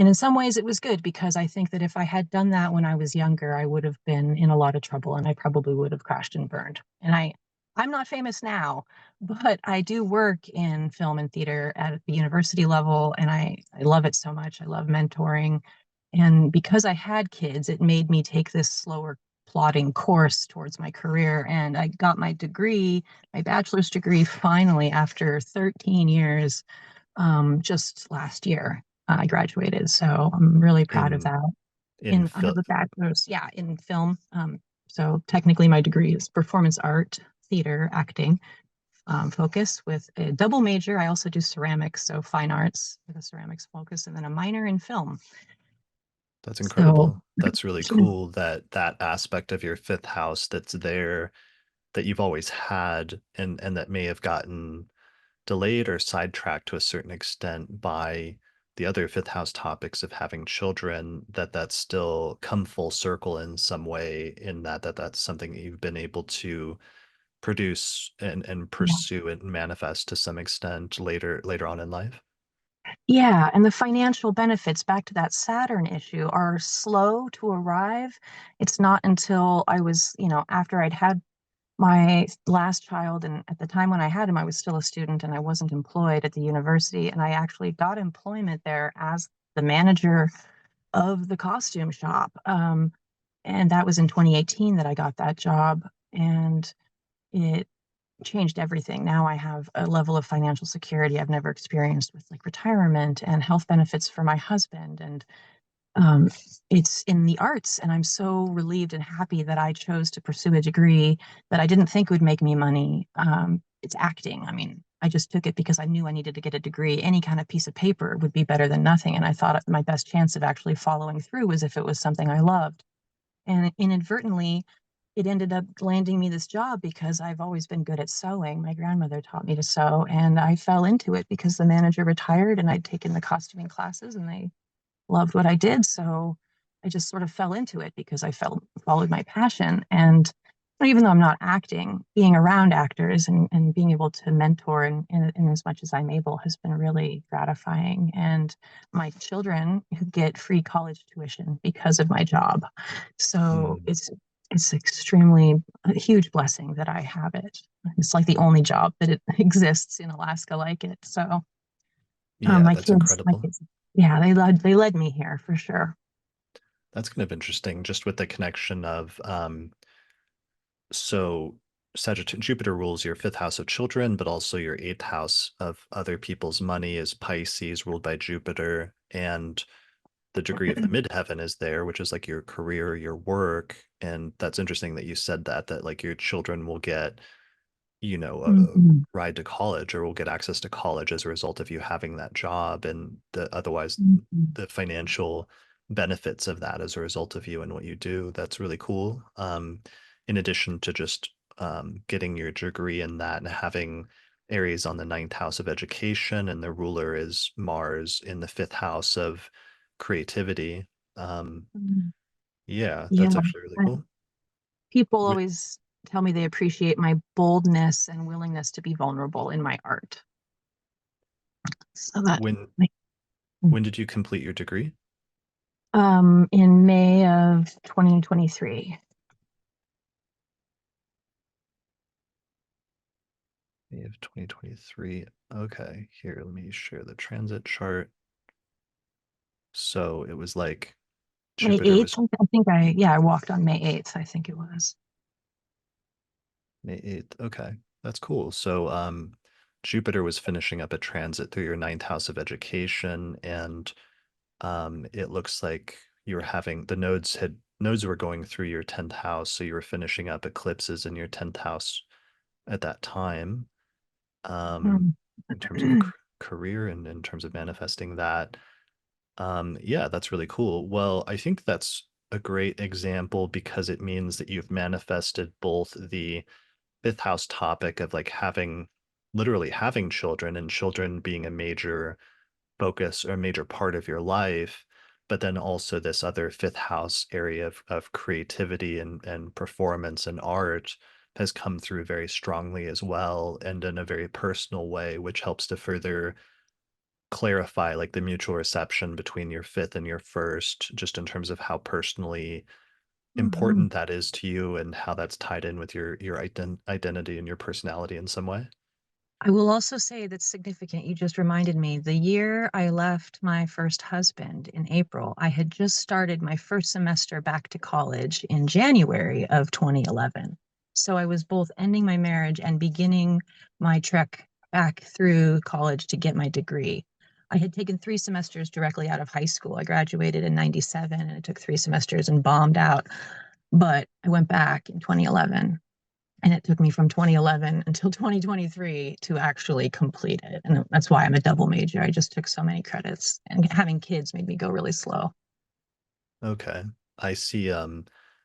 And in some ways it was good, because I think that if I had done that when I was younger, I would have been in a lot of trouble, and I probably would have crashed and burned. And I'm not famous now, but I do work in film and theater at the university level, and I love it so much. I love mentoring. And because I had kids, it made me take this slower plodding course towards my career. And I got my degree, my bachelor's degree, finally after 13 years, just last year. I graduated, so I'm really proud of In that. in I have Phil a bachelor's, yeah, in film. So technically, my degree is performance art, theater, acting, focus with a double major. I also do ceramics, so fine arts with a ceramics focus, and then a minor in film. That's So, incredible. That's really cool that that aspect of your fifth house that's there that you've always had and that may have gotten delayed or sidetracked to a certain extent by the other fifth house topics of having children, that that's still come full circle in some way, in that's something that you've been able to produce and yeah. pursue and manifest to some extent later on in life. Yeah, and the financial benefits, back to that Saturn issue, are slow to arrive. It's not until I was, after I'd had my last child, and at the time when I had him, I was still a student and I wasn't employed at the university, and I actually got employment there as the manager of the costume shop. And that was in 2018 that I got that job, and it changed everything. Now I have a level of financial security I've never experienced, with like retirement and health benefits for my husband. And um, it's in the arts, and I'm so relieved and happy that I chose to pursue a degree that I didn't think would make me money. It's acting. I mean, I just took it because I knew I needed to get a degree. Any kind of piece of paper would be better than nothing, and I thought my best chance of actually following through was if it was something I loved. And inadvertently, it ended up landing me this job because I've always been good at sewing. My grandmother taught me to sew, and I fell into it because the manager retired and I'd taken the costuming classes and they loved what I did. So I just sort of fell into it because I followed my passion. And even though I'm not acting, being around actors and being able to mentor in as much as I'm able has been really gratifying. And my children who get free college tuition because of my job. So Hmm. it's extremely a huge blessing that I have it. It's like the only job that it exists in Alaska like it. So Yeah, that's incredible. yeah, they led me here for sure. That's kind of interesting, just with the connection of so Sagittarius Jupiter rules your fifth house of children, but also your eighth house of other people's money is Pisces, ruled by Jupiter, and the degree of the midheaven is there, which is like your career, your work. And that's interesting that you said that like your children will get, a Mhm, ride to college or will get access to college as a result of you having that job, and the otherwise mhm, the financial benefits of that as a result of you and what you do. That's really cool. In addition to just getting your degree in that and having Aries on the ninth house of education, and the ruler is Mars in the fifth house of creativity. Um, mhm. yeah, Yeah, that's actually really I- cool. people Wh- always tell me they appreciate my boldness and willingness to be vulnerable in my art. So that, When like, when did you complete your degree? in May of 2023. May of 2023. Okay, here, let me share the transit chart. So it was like May Jupiter 8th, was I think I walked on May 8th, I think it was. May 8th. Okay, that's cool. So Jupiter was finishing up a transit through your ninth house of education, and it looks like you were having the nodes were going through your 10th house, so you were finishing up eclipses in your 10th house at that time. Um, Mm. in terms of career and in terms of manifesting that. Yeah, that's really cool. Well, I think that's a great example because it means that you've manifested both the fifth house topic of like literally having children, and children being a major focus or a major part of your life, but then also this other fifth house area of creativity and performance and art has come through very strongly as well, and in a very personal way, which helps to further clarify like the mutual reception between your fifth and your first, just in terms of how personally Mhm. important that is to you and how that's tied in with your identity and your personality in some way? I will also say that's significant. You just reminded me the year I left my first husband in April, I had just started my first semester back to college in January of 2011. So I was both ending my marriage and beginning my trek back through college to get my degree. I had taken 3 semesters directly out of high school. I graduated in 97 and it took 3 semesters and bombed out. But I went back in 2011 and it took me from 2011 until 2023 to actually complete it. And that's why I'm a double major. I just took so many credits, and having kids made me go really slow. Okay. I see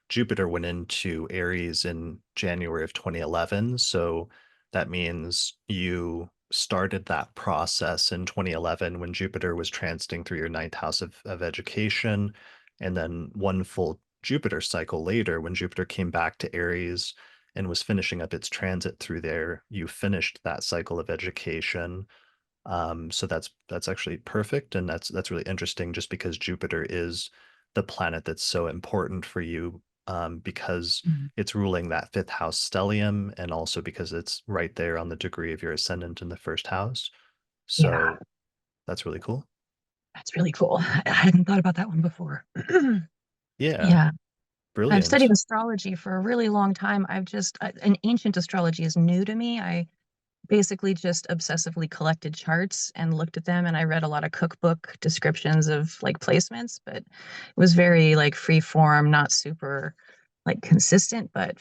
Jupiter went into Aries in January of 2011, so that means you started that process in 2011 when Jupiter was transiting through your ninth house of education, and then one full Jupiter cycle later, when Jupiter came back to Aries and was finishing up its transit through there, you finished that cycle of education. So that's actually perfect, and that's really interesting, just because Jupiter is the planet that's so important for you, because Mhm. it's ruling that fifth house stellium, and also because it's right there on the degree of your ascendant in the first house. Yeah, So that's really cool. that's really cool. I hadn't thought about that one before. Yeah, Yeah, I've studied brilliant. astrology for a really long time. And ancient astrology is new to me. I basically just obsessively collected charts and looked at them, and I read a lot of cookbook descriptions of like placements, but it was very like free form, not super like consistent. But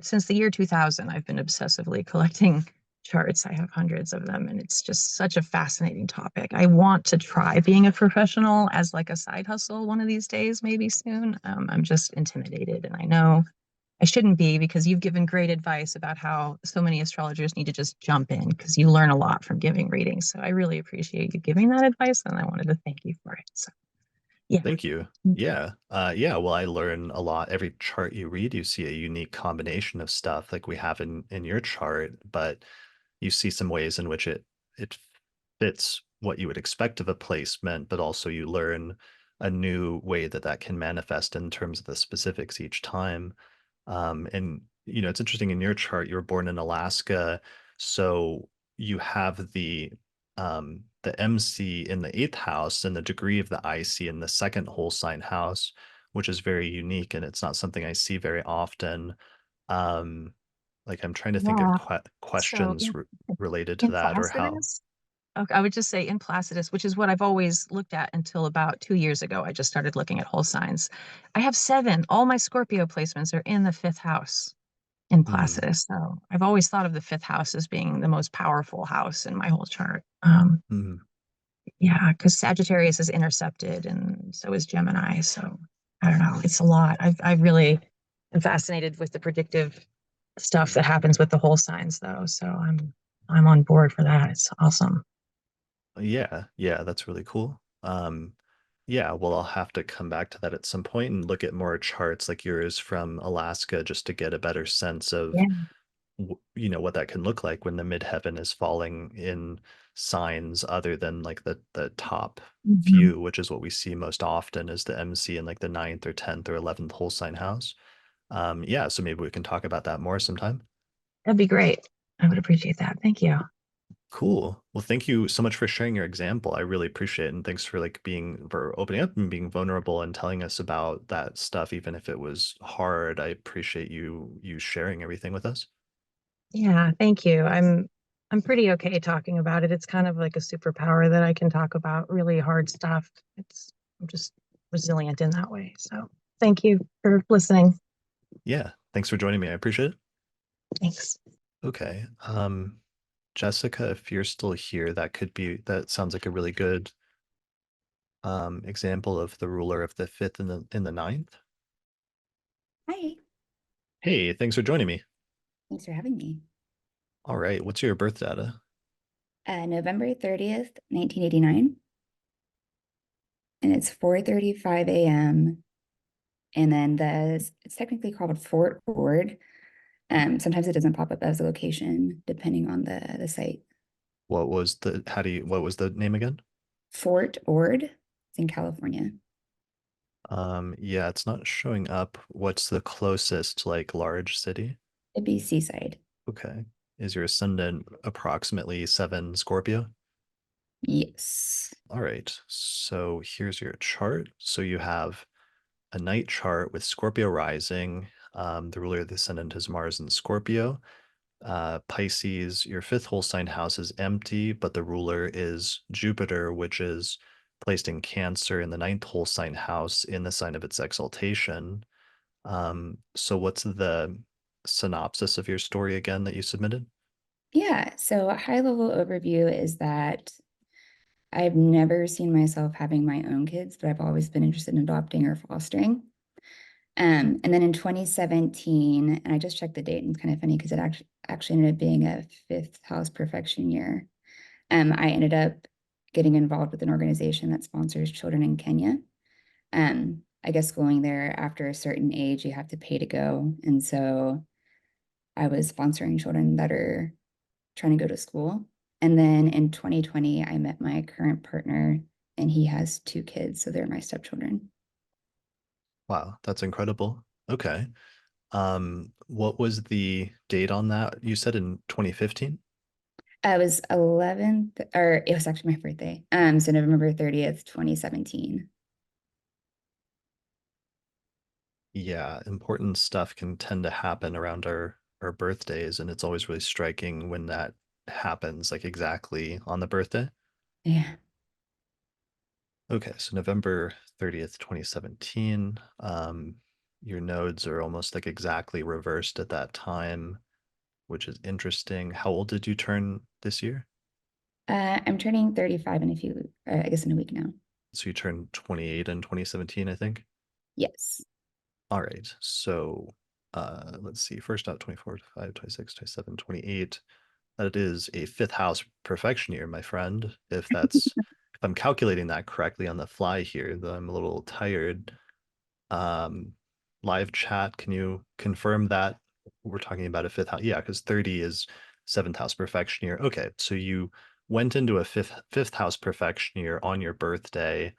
since the year 2000, I've been obsessively collecting charts. I have hundreds of them, and it's just such a fascinating topic. I want to try being a professional as like a side hustle one of these days, maybe soon. I'm just intimidated, and I know I shouldn't be, because you've given great advice about how so many astrologers need to just jump in because you learn a lot from giving readings. So I really appreciate you giving that advice, and I wanted to thank you for it. So yeah. Thank you. Yeah. Yeah, well, I learn a lot. Every chart you read, you see a unique combination of stuff like we have in your chart, but you see some ways in which it fits what you would expect of a placement, but also you learn a new way that that can manifest in terms of the specifics each time. And it's interesting, in your chart, you were born in Alaska, so you have the MC in the eighth house and the degree of the IC in the second whole sign house, which is very unique, and it's not something I see very often. Um, like I'm trying to think of Yeah. So questions related to in that, or how. Placidus, okay, I would just say in Placidus, which is what I've always looked at until about 2 years ago. I just started looking at whole signs. I have 7. All my Scorpio placements are in the 5th house in Hmm, Placidus. So I've always thought of the 5th house as being the most powerful house in my whole chart. hmm. Yeah, because Sagittarius is intercepted and so is Gemini. So I don't know. It's a lot. I really am fascinated with the predictive stuff that happens with the whole signs though. So I'm on board for that. It's awesome. Yeah, yeah, that's really cool. Yeah, well, I'll have to come back to that at some point and look at more charts like yours from Alaska, just to get a better sense of Yeah. what that can look like when the midheaven is falling in signs other than like the top Mhm. few, which is what we see most often, is the MC in like the ninth or 10th or 11th whole sign house. Yeah, so maybe we can talk about that more sometime. That'd be great. I would appreciate that. Thank you. Cool. Well, thank you so much for sharing your example. I really appreciate it. And thanks for for opening up and being vulnerable and telling us about that stuff, even if it was hard. I appreciate you sharing everything with us. Yeah, thank you. I'm pretty okay talking about it. It's kind of like a superpower that I can talk about really hard stuff. I'm just resilient in that way. So thank you for listening. Yeah. Thanks for joining me. I appreciate it. Thanks. Okay. Jessica, if you're still here, that sounds like a really good example of the ruler of the fifth and the ninth. Hi, Hey, thanks for joining me. thanks for having me. All right. What's your birth data? November 30th, 1989, and it's 4:35 a.m. And then it's technically called Fort Ord. Sometimes it doesn't pop up as a location depending on the site. What was the name again? Fort Ord. It's in California. Yeah, it's not showing up. What's the closest like large city? It'd be Seaside. Okay. Is your ascendant approximately 7 Scorpio? Yes. All right. So here's your chart. So you have a night chart with Scorpio rising. The ruler of the ascendant is Mars in Scorpio. Pisces, your fifth whole sign house is empty, but the ruler is Jupiter, which is placed in Cancer in the ninth whole sign house in the sign of its exaltation. So what's the synopsis of your story again that you submitted? Yeah. So a high level overview is that I've never seen myself having my own kids, but I've always been interested in adopting or fostering. And then in 2017, and I just checked the date, and it's kind of funny because it actually ended up being a fifth house perfection year. I ended up getting involved with an organization that sponsors children in Kenya. I guess going there after a certain age, you have to pay to go. And so I was sponsoring children that are trying to go to school. And then in 2020, I met my current partner, and he has 2 kids. So they're my stepchildren. Wow, that's incredible. Okay. What was the date on that? You said in 2015? I was 11th, or it was actually my birthday. So November 30th, 2017. Yeah, important stuff can tend to happen around our birthdays, and it's always really striking when that happens, like exactly on the birthday. Yeah. Okay, so November 30th, 2017. Your nodes are almost like exactly reversed at that time, which is interesting. How old did you turn this year? I'm turning 35 in a few, I guess in a week now. So you turned 28 in 2017, I think. Yes. All right. So let's see. First out 24, 25, 26, 27, 28. That is a fifth house perfection year, my friend. If I'm calculating that correctly on the fly here, though I'm a little tired. Um, Live chat, can you confirm that we're talking about a fifth house? Yeah, because 30 is seventh house perfection year. Okay, so you went into a fifth house perfection year on your birthday,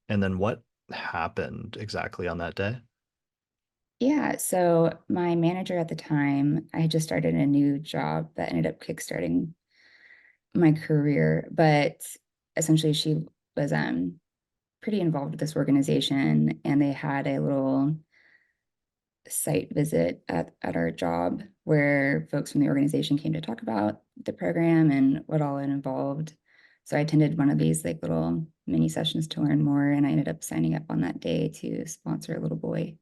and then what happened exactly on that day? Yeah. So my manager at the time, I had just started a new job that ended up kickstarting my career, but essentially she was pretty involved with this organization, and they had a little site visit at our job where folks from the organization came to talk about the program and what all it involved. So I attended one of these like little mini sessions to learn more, and I ended up signing up on that day to sponsor a little boy.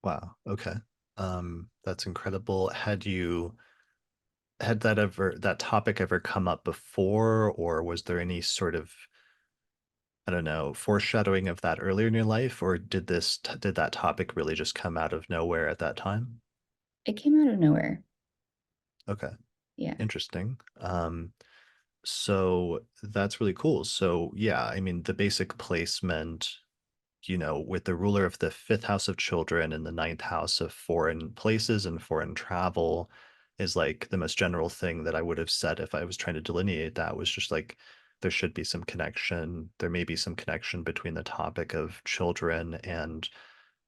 Wow. Okay. That's incredible. Had that topic ever come up before, or was there any sort of, I don't know, foreshadowing of that earlier in your life, or did that topic really just come out of nowhere at that time? It came out of nowhere. Okay, Yeah. interesting. So that's really cool. So yeah, I mean, the basic placement, with the ruler of the fifth house of children and the ninth house of foreign places and foreign travel is like the most general thing that I would have said if I was trying to delineate that was just like there should be some connection. There may be some connection between the topic of children and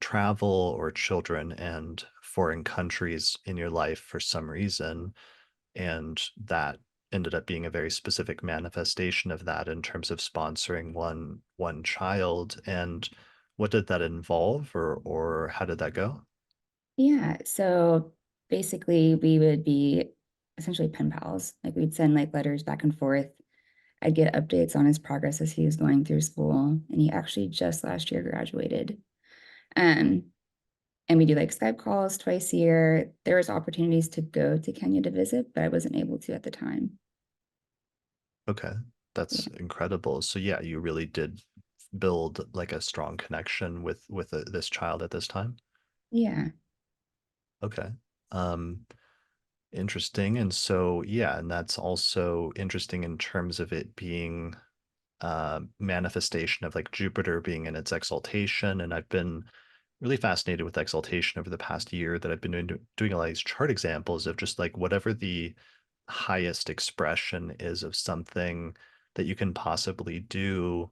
travel or children and foreign countries in your life for some reason. And that ended up being a very specific manifestation of that in terms of sponsoring one child. And what did that involve, or how did that go? Yeah. So basically, we would be essentially pen pals. Like we'd send like letters back and forth. I'd get updates on his progress as he was going through school. And he actually just last year graduated. Um, and we do like Skype calls twice a year. There was opportunities to go to Kenya to visit, but I wasn't able to at the time. Okay, that's Yeah. incredible. So yeah, you really did build like a strong connection with this child at this time. Yeah. Okay. Um, Interesting. And so yeah, and that's also interesting in terms of it being manifestation of like Jupiter being in its exaltation. And I've been really fascinated with exaltation over the past year that I've been doing a lot of these chart examples of just like whatever the highest expression is of something, that you can possibly do,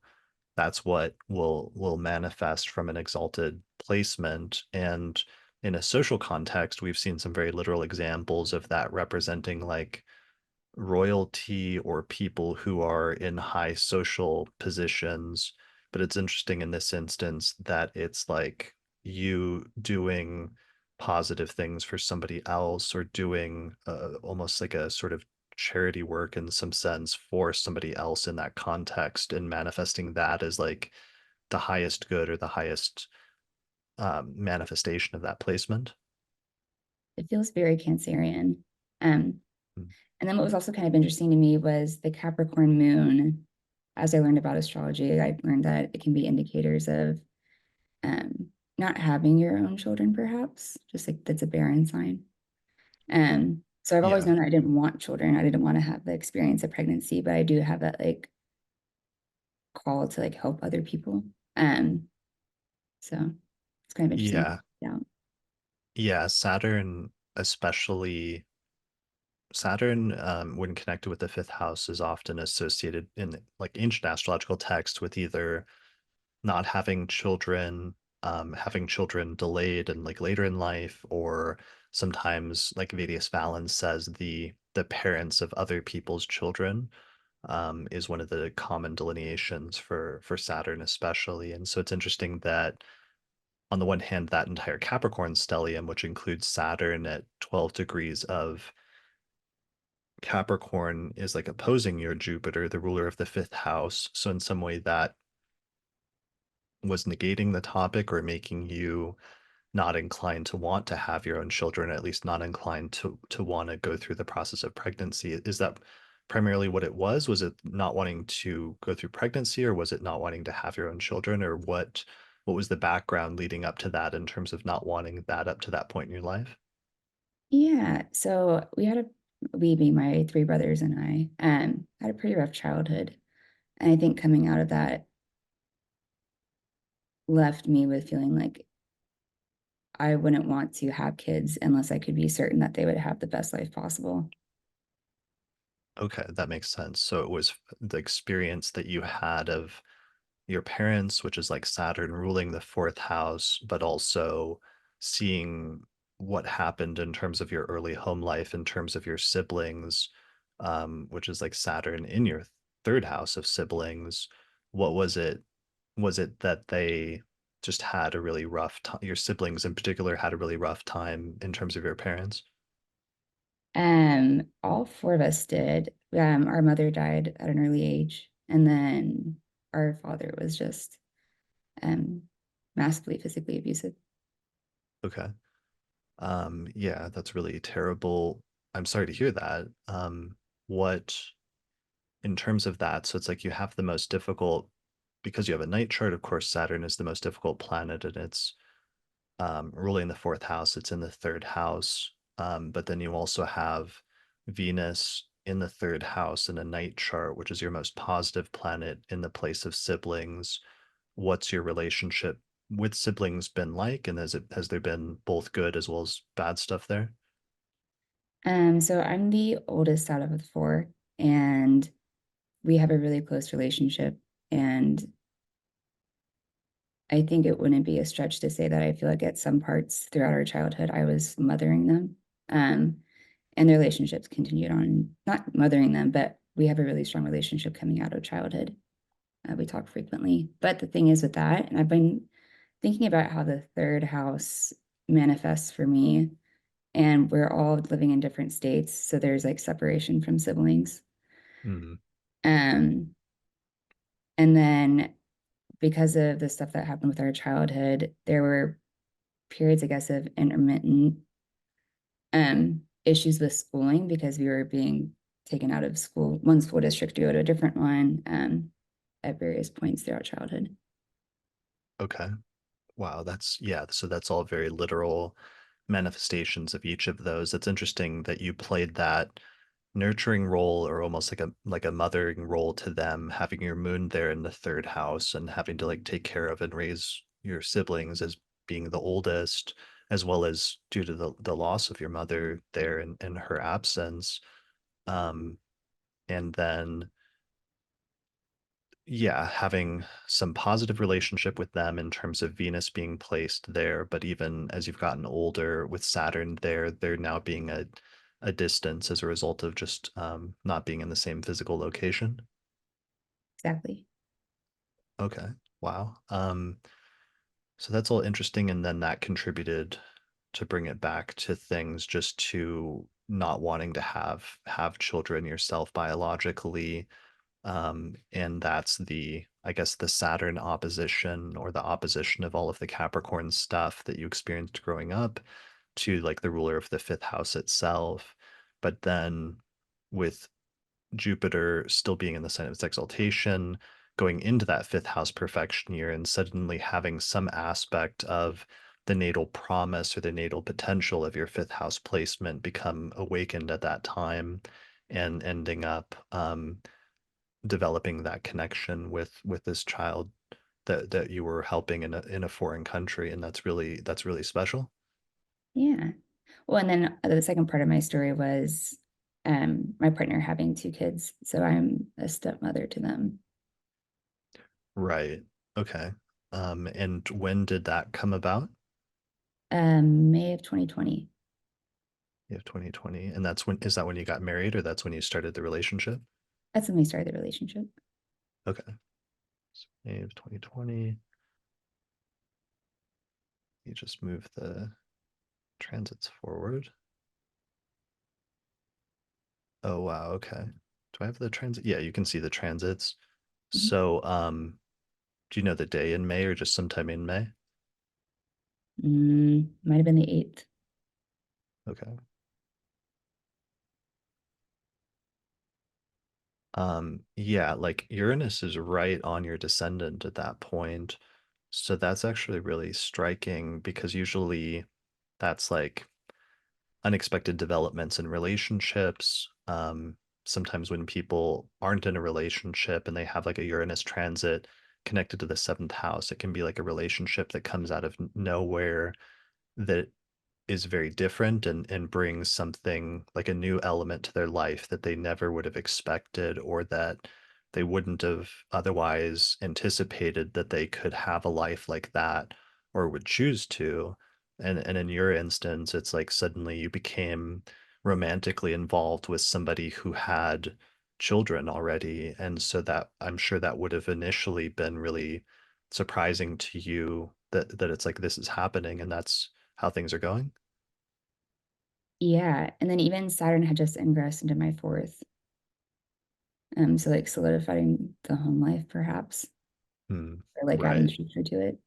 that's what will manifest from an exalted placement. And in a social context, we've seen some very literal examples of that representing like royalty or people who are in high social positions. But it's interesting in this instance that it's like you doing positive things for somebody else, or doing almost like a sort of charity work in some sense for somebody else in that context, and manifesting that as like the highest good or the highest manifestation of that placement. It feels very Cancerian. Um, Mm. and then what was also kind of interesting to me was the Capricorn moon. As I learned about astrology, I learned that it can be indicators of um, not having your own children, perhaps, just like that's a barren sign. So I've always Yeah. known that I didn't want children. I didn't want to have the experience of pregnancy, but I do have that like call to like help other people. So it's kind of interesting. Yeah. Yeah. Yeah. Saturn, especially Saturn, when connected with the fifth house, is often associated in like ancient astrological text with either not having children delayed and like later in life, or sometimes like Vedius Valens says the parents of other people's children, is one of the common delineations for Saturn especially. And so it's interesting that on the one hand, that entire Capricorn stellium, which includes Saturn at 12 degrees of Capricorn, is like opposing your Jupiter, the ruler of the fifth house. So in some way that was negating the topic, or making you not inclined to want to have your own children, at least not inclined to want to go through the process of pregnancy. Is that primarily what it was? Was it not wanting to go through pregnancy, or was it not wanting to have your own children, or what was the background leading up to that in terms of not wanting that up to that point in your life? Yeah. So we being my three brothers and I, had a pretty rough childhood. And I think coming out of that left me with feeling like I wouldn't want to have kids unless I could be certain that they would have the best life possible. Okay, that makes sense. So it was the experience that you had of your parents, which is like Saturn ruling the fourth house, but also seeing what happened in terms of your early home life, in terms of your siblings, which is like Saturn in your third house of siblings. What was it? Was it that they just had a really rough time? Your siblings in particular had a really rough time in terms of your parents? All four of us did. Our mother died at an early age, and then our father was just um massively physically abusive. Okay. Yeah, that's really terrible. I'm sorry to hear that. What in terms of that, so it's like you have the most difficult, because you have a night chart, of course, Saturn is the most difficult planet, and it's ruling the fourth house, it's in the third house. But then you also have Venus in the third house in a night chart, which is your most positive planet in the place of siblings. What's your relationship with siblings been like? And has there been both good as well as bad stuff there? So I'm the oldest out of the four, and we have a really close relationship. And I think it wouldn't be a stretch to say that I feel like at some parts throughout our childhood, I was mothering them. And the relationships continued on, not mothering them, but we have a really strong relationship coming out of childhood. We talk frequently. But the thing is with that, and I've been thinking about how the third house manifests for me, and we're all living in different states. So there's like separation from siblings. Mm, Um, and then because of the stuff that happened with our childhood, there were periods, I guess, of intermittent issues with schooling because we were being taken out of school, one school district to go to a different one at various points throughout childhood. okay. Wow, yeah, so that's all very literal manifestations of each of those. It's interesting that you played that nurturing role, or almost like a mothering role to them, having your moon there in the third house and having to like take care of and raise your siblings as being the oldest, as well as due to the loss of your mother there in her absence. Um, and then yeah, having some positive relationship with them in terms of Venus being placed there, but even as you've gotten older with Saturn there, they're now being a distance as a result of just not being in the same physical location. Exactly. Okay. Wow. So that's all interesting, and then that contributed to bring it back to things just to not wanting to have children yourself biologically. And that's the, I guess, the Saturn opposition or the opposition of all of the Capricorn stuff that you experienced growing up to like the ruler of the fifth house itself. But then with Jupiter still being in the sign of its exaltation, going into that fifth house perfection year, and suddenly having some aspect of the natal promise or the natal potential of your fifth house placement become awakened at that time, and ending up developing that connection with this child that you were helping in a foreign country, and that's really special. Yeah. Well, and then the second part of my story was my partner having two kids. So I'm a stepmother to them. Right. Okay. And when did that come about? May of 2020. Yeah, 2020. And that's when, is that when you got married, or that's when you started the relationship? That's when we started the relationship. Okay. So May of 2020. You just move the transits forward. Oh wow, okay. Do I have the transit? Yeah, you can see the transits. Mhm. So do you know the day in May or just sometime in May? Might have been the 8th. Okay. Yeah, like Uranus is right on your descendant at that point. So that's actually really striking, because usually that's like unexpected developments in relationships. Sometimes when people aren't in a relationship and they have like a Uranus transit connected to the seventh house, it can be like a relationship that comes out of nowhere that is very different, and brings something like a new element to their life that they never would have expected, or that they wouldn't have otherwise anticipated that they could have a life like that or would choose to. And in your instance, it's like suddenly you became romantically involved with somebody who had children already. And so that, I'm sure that would have initially been really surprising to you, that it's like this is happening and that's how things are going. Yeah. And then even Saturn had just ingressed into my fourth. So like solidifying the home life perhaps, Hmm. or like adding Right. structure to it.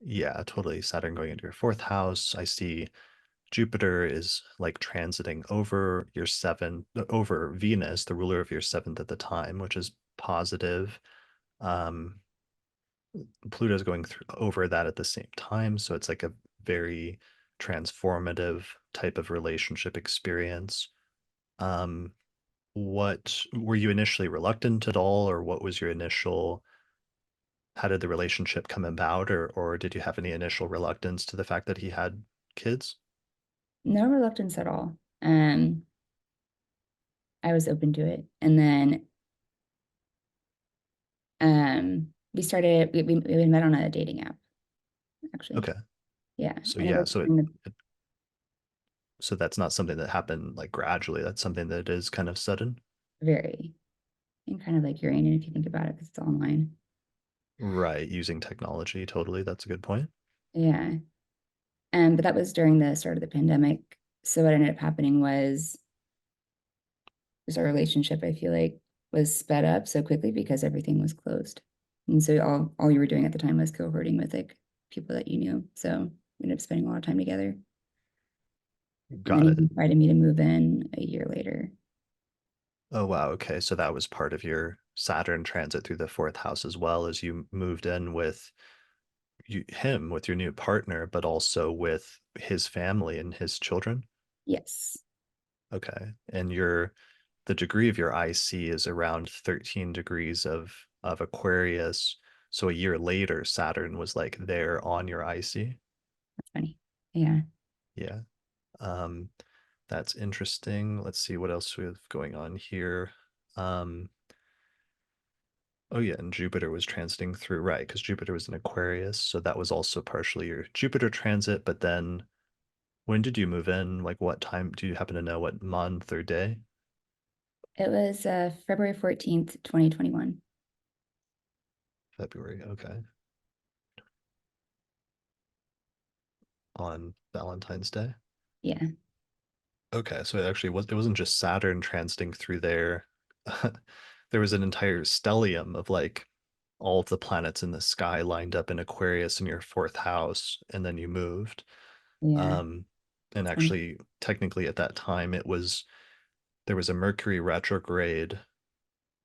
Yeah, totally. Saturn going into your fourth house. I see Jupiter is like transiting over your seventh, over Venus, the ruler of your seventh at the time, which is positive. Um, Pluto's going through over that at the same time. So it's like a very transformative type of relationship experience. Um, what were you initially reluctant at all, or what was your initial, how did the relationship come about, or did you have any initial reluctance to the fact that he had kids? No reluctance at all. I was open to it. And then we met on a dating app, actually. Okay. Yeah. So And it yeah, was so in the so that's not something that happened like gradually. That's something that is kind of sudden. very and kind of like Uranus if you think about it, because it's online. Right, using technology, totally. That's a good point. Yeah. But that was during the start of the pandemic. So what ended up happening was our relationship, I feel like, was sped up so quickly because everything was closed. And so all you were doing at the time was cohorting with like people that you knew. So we ended up spending a lot of time together. And then Got he it. invited me to move in a year later. Oh wow, okay. So that was part of your Saturn transit through the fourth house, as well as you moved in with him, with your new partner, but also with his family and his children. Yes. Okay. And your, the degree of your IC is around 13 degrees of Aquarius. So a year later, Saturn was like there on your IC. That's funny. Yeah. Yeah. Um, that's interesting. Let's see what else we have going on here. Um, Oh yeah, and Jupiter was transiting through, right, because Jupiter was in Aquarius, so that was also partially your Jupiter transit. But then when did you move in? Like what time? Do you happen to know what month or day? It was February 14th, 2021. February, okay. On Valentine's Day. Yeah. Okay, so it wasn't just Saturn transiting through there. There was an entire stellium of like all of the planets in the sky lined up in Aquarius in your fourth house, and then you moved. Yeah. Um, and Um, actually, technically at that time, there was a Mercury retrograde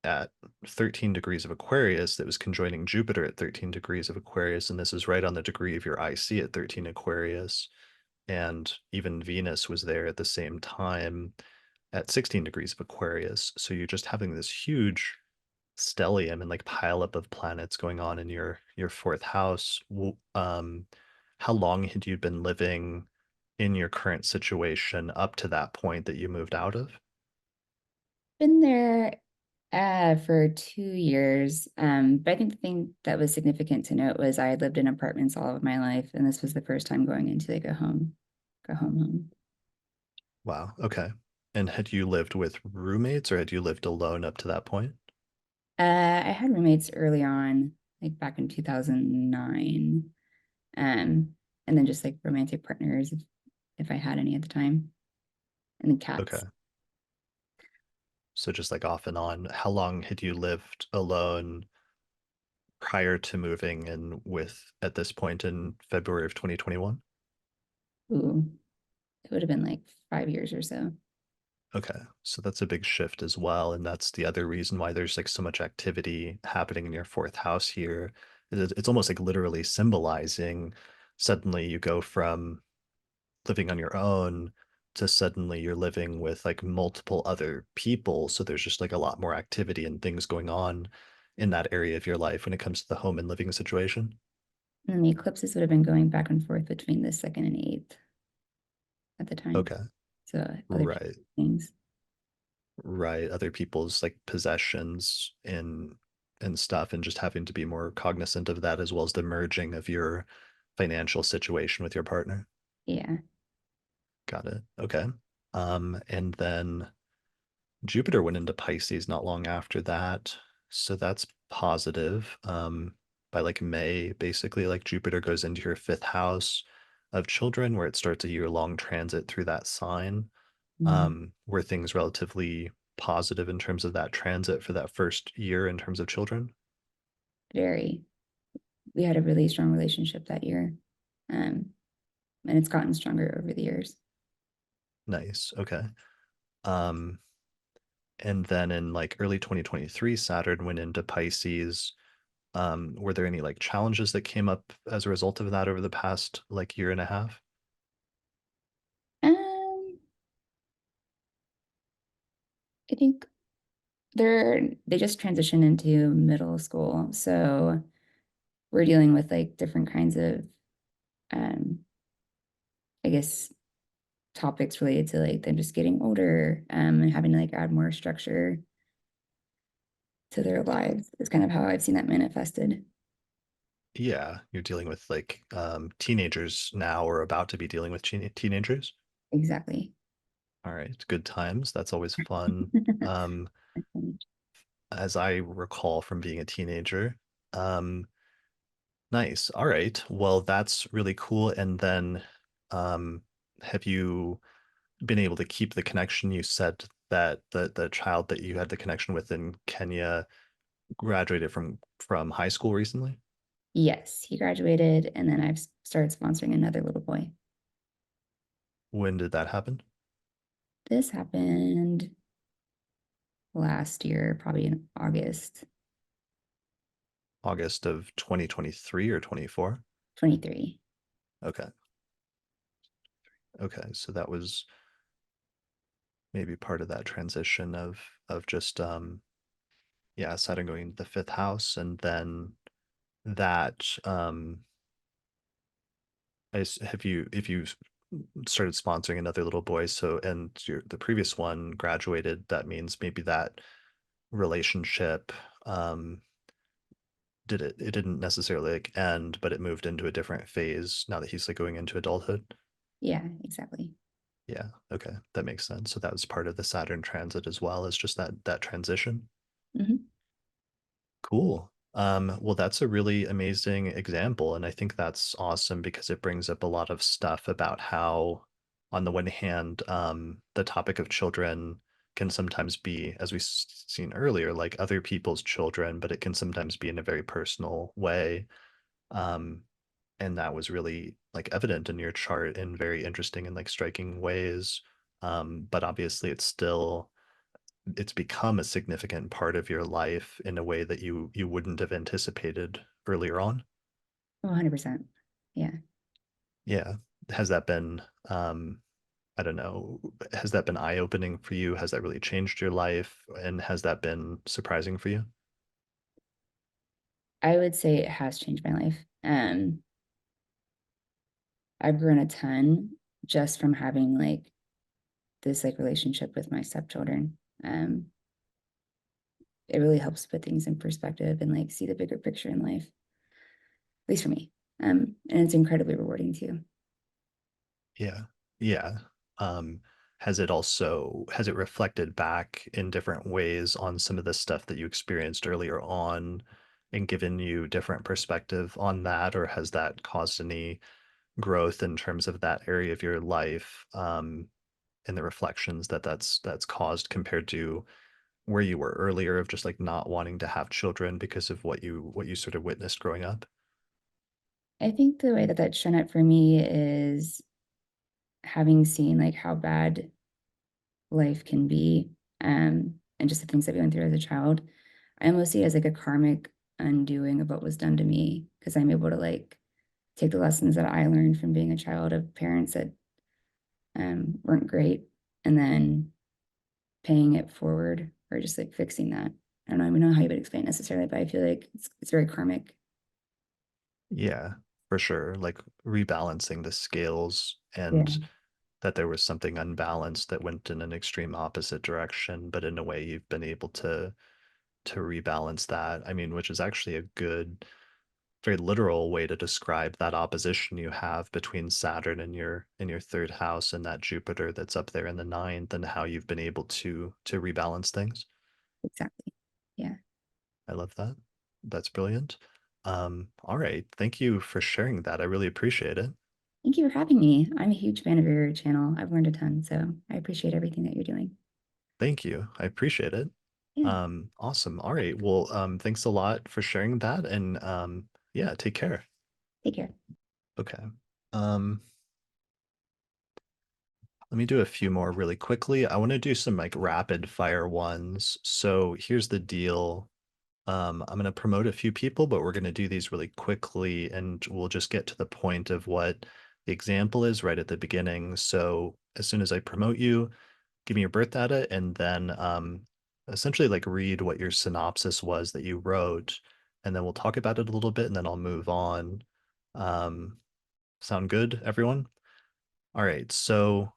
at 13 degrees of Aquarius that was conjoining Jupiter at 13 degrees of Aquarius, and this is right on the degree of your IC at 13 Aquarius. And even Venus was there at the same time at 16 degrees of Aquarius. So you're just having this huge stellium and like pileup of planets going on in your fourth house. How long had you been living in your current situation up to that point that you moved out of? Been there for 2 years. But I think the thing that was significant to note was I had lived in apartments all of my life, and this was the first time going into like home. Wow. Okay. And had you lived with roommates or had you lived alone up to that point? I had roommates early on, like back in 2009. And then just like romantic partners if I had any at the time, and then Okay. cats. So just like off and on, how long had you lived alone prior to moving in with at this point in February of 2021? Ooh, it would have been like 5 years or so. Okay, so that's a big shift as well, and that's the other reason why there's like so much activity happening in your fourth house here. It's almost like literally symbolizing suddenly you go from living on your own to suddenly you're living with like multiple other people. So there's just like a lot more activity and things going on in that area of your life when it comes to the home and living situation. And the eclipses would have been going back and forth between the second and eighth at the time. Okay, So other right. things. Right, other people's like possessions and stuff, and just having to be more cognizant of that as well as the merging of your financial situation with your partner. Yeah. Got it. Okay. And then Jupiter went into Pisces not long after that, so that's positive. By like May, basically, like Jupiter goes into your fifth house of children, where it starts a year-long transit through that sign. Mm, Were things relatively positive in terms of that transit for that first year in terms of children? very. We had a really strong relationship that year. Um, and it's gotten stronger over the years. Nice. Okay. Um, and then in like early 2023, Saturn went into Pisces. Were there any like challenges that came up as a result of that over the past like year and a half? Um, I think they just transitioned into middle school. So we're dealing with like different kinds of um, I guess topics related to like them just getting older and having to like add more structure to their lives is kind of how I've seen that manifested. Yeah, you're dealing with like teenagers now or about to be dealing with teenagers. Exactly. All right, good times. That's always fun. Um, as I recall from being a teenager. Um, Nice. All right. Well, that's really cool. And then, um, have you been able to keep the connection? You said that the child that you had the connection with in Kenya graduated from high school recently. Yes, he graduated, and then I've started sponsoring another little boy. When did that happen? This happened last year, probably in August August of 2023 or 24? 23. Okay. Okay. So that was maybe part of that transition of just yeah, Saturn going into the fifth house and then that have you if you started sponsoring another little boy so and the previous one graduated that means maybe that relationship um it didn't necessarily like end, but it moved into a different phase now that he's like going into adulthood? Yeah, exactly. Yeah, okay, that makes sense. So that was part of the Saturn transit as well, as just that transition. Hmm. Cool. Well, that's a really amazing example, and I think that's awesome because it brings up a lot of stuff about how, on the one hand, the topic of children can sometimes be, as we've seen earlier, like other people's children, but it can sometimes be in a very personal way. Um, and that was really like evident in your chart in very interesting and like striking ways. But obviously, it's become a significant part of your life in a way that you wouldn't have anticipated earlier on. 100%. Yeah. Yeah. Has that been I don't know, has that been eye-opening for you? Has that really changed your life? And has that been surprising for you? I would say it has changed my life. I've grown a ton just from having like this like relationship with my stepchildren. Um, it really helps put things in perspective and like see the bigger picture in life, at least for me. And it's incredibly rewarding too. Yeah. Yeah. Um, has it reflected back in different ways on some of the stuff that you experienced earlier on and given you different perspective on that, or has that caused any growth in terms of that area of your life, and the reflections that's caused compared to where you were earlier of just like not wanting to have children because of what you sort of witnessed growing up? I think the way that that's shown up for me is having seen like how bad life can be, and just the things that we went through as a child. I almost see it as like a karmic undoing of what was done to me because I'm able to like take the lessons that I learned from being a child of parents that weren't great, and then paying it forward or just like fixing that. I don't even know how you would explain it necessarily, but I feel like it's very karmic. Yeah, for sure. Like rebalancing the scales, Yeah, and that there was something unbalanced that went in an extreme opposite direction, but in a way you've been able to rebalance that. I mean, which is actually a good, very literal way to describe that opposition you have between Saturn in your third house and that Jupiter that's up there in the ninth, and how you've been able to rebalance things. exactly. Yeah. I love that. That's brilliant. All right. Thank you for sharing that. I really appreciate it. Thank you for having me. I'm a huge fan of your channel. I've learned a ton, so I appreciate everything that you're doing. Thank you. I appreciate it. Yeah. Awesome. All right. Well, thanks a lot for sharing that. And yeah, take care. Take care. Okay. Um, Let me do a few more really quickly. I want to do some like rapid fire ones. So here's the deal. I'm going to promote a few people, but we're going to do these really quickly and we'll just get to the point of what the example is right at the beginning. So as soon as I promote you, give me your birth data and then essentially like read what your synopsis was that you wrote. And then we'll talk about it a little bit and then I'll move on. Um, Sound good, everyone? All right. So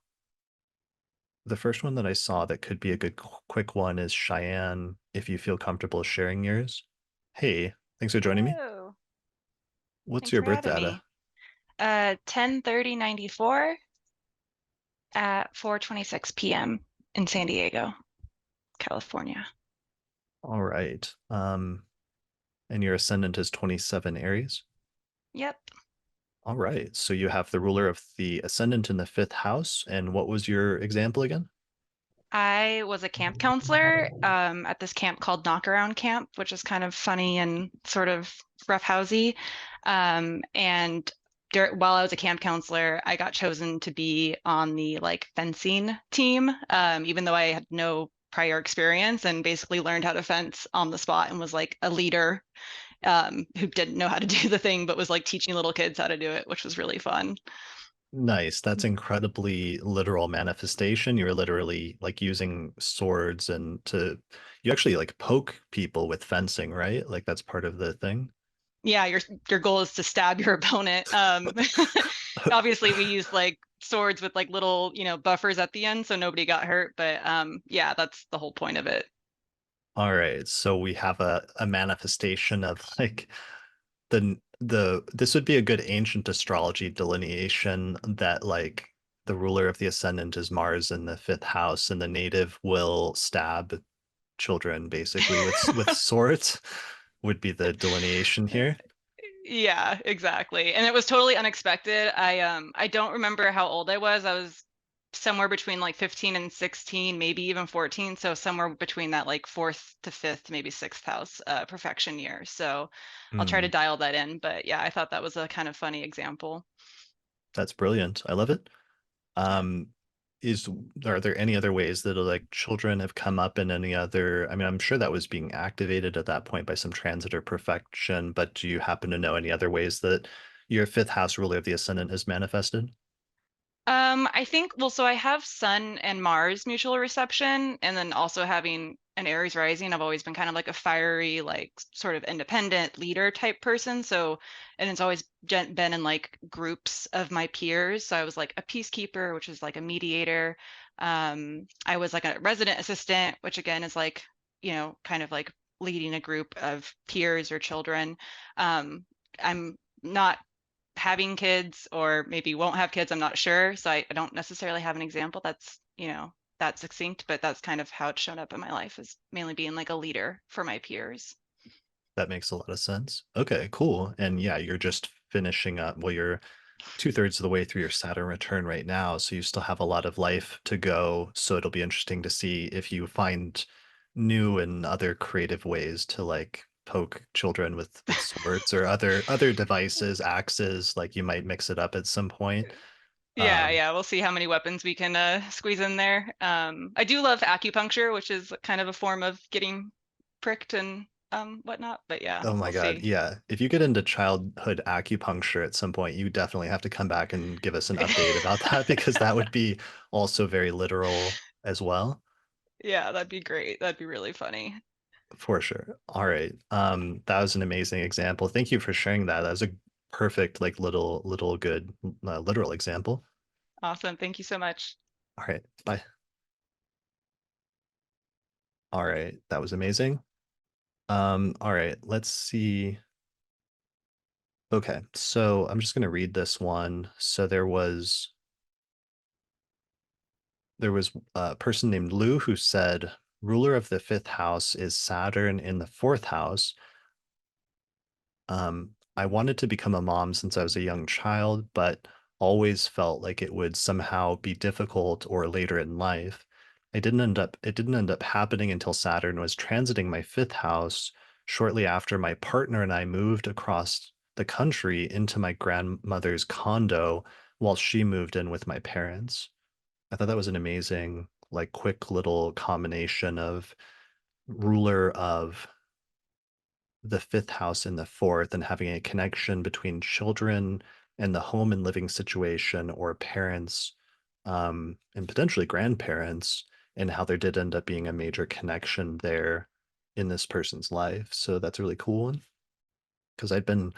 the first one that I saw that could be a good quick one is Cheyenne, if you feel comfortable sharing yours. Hey, thanks for joining me. Hello. What's Thanks your for birth having data? me. 10:30:94 at 4:26 p.m. in San Diego, California. All right. And your ascendant is 27 Aries. Yep. All right. So you have the ruler of the ascendant in the fifth house. And what was your example again? I was a camp counselor at this camp called Knockaround Camp, which is kind of funny and sort of roughhousey. And while I was a camp counselor, I got chosen to be on the like fencing team, even though I had no prior experience, and basically learned how to fence on the spot and was like a leader who didn't know how to do the thing, but was like teaching little kids how to do it, which was really fun. Nice. That's incredibly literal manifestation. You're literally like using swords and you actually like poke people with fencing, right? Like that's part of the thing. Yeah, your goal is to stab your opponent. Obviously we used like swords with like little, buffers at the end so nobody got hurt, but yeah, that's the whole point of it. All right. So we have a manifestation of like the this would be a good ancient astrology delineation that like the ruler of the ascendant is Mars in the fifth house, and the native will stab children basically with swords would be the delineation here. Yeah, exactly. And it was totally unexpected. I don't remember how old I was. I was somewhere between like 15 and 16, maybe even 14. So somewhere between that like fourth to fifth, maybe sixth house perfection year. So I'll try to Hmm, dial that in. But yeah, I thought that was a kind of funny example. that's brilliant. I love it. Yeah. Um, is are there any other ways that like children have come up in any other? I mean, I'm sure that was being activated at that point by some transit or perfection, but do you happen to know any other ways that your fifth house ruler of the ascendant is manifested? I think, well, so I have Sun and Mars mutual reception, and then also having an Aries rising, I've always been kind of like a fiery, like sort of independent leader type person. So, and it's always been in like groups of my peers. So I was like a peacekeeper, which is like a mediator. I was like a resident assistant, which again is like, kind of like leading a group of peers or children. I'm not having kids or maybe won't have kids, I'm not sure. So I don't necessarily have an example that's, that succinct, but that's kind of how it's shown up in my life is mainly being like a leader for my peers. That makes a lot of sense. Okay, cool. And yeah, you're just finishing up. Well, you're two-thirds of the way through your Saturn return right now, so you still have a lot of life to go. So it'll be interesting to see if you find new and other creative ways to like poke children with swords or other devices, axes, like you might mix it up at some point. Yeah, Um, yeah, we'll see how many weapons we can squeeze in there. I do love acupuncture, which is kind of a form of getting pricked and whatnot, but yeah, oh my we'll God, see. yeah. If you get into childhood acupuncture at some point, you definitely have to come back and give us an update about that because that would be also very literal as well. Yeah, that'd be great. That'd be really funny. For sure. All right. That was an amazing example. Thank you for sharing that. That was a perfect, like little good literal example. Awesome. Thank you so much. All right. Bye. All right. That was amazing. All right. Let's see. Okay. So I'm just gonna read this one. So there was a person named Lou who said, ruler of the fifth house is Saturn in the fourth house. I wanted to become a mom since I was a young child, but always felt like it would somehow be difficult or later in life. It didn't end up happening until Saturn was transiting my fifth house shortly after my partner and I moved across the country into my grandmother's condo while she moved in with my parents. I thought that was an amazing, like quick little combination of ruler of the fifth house and the fourth and having a connection between children and the home and living situation or parents and potentially grandparents and how there did end up being a major connection there in this person's life. So that's a really cool one because I'd been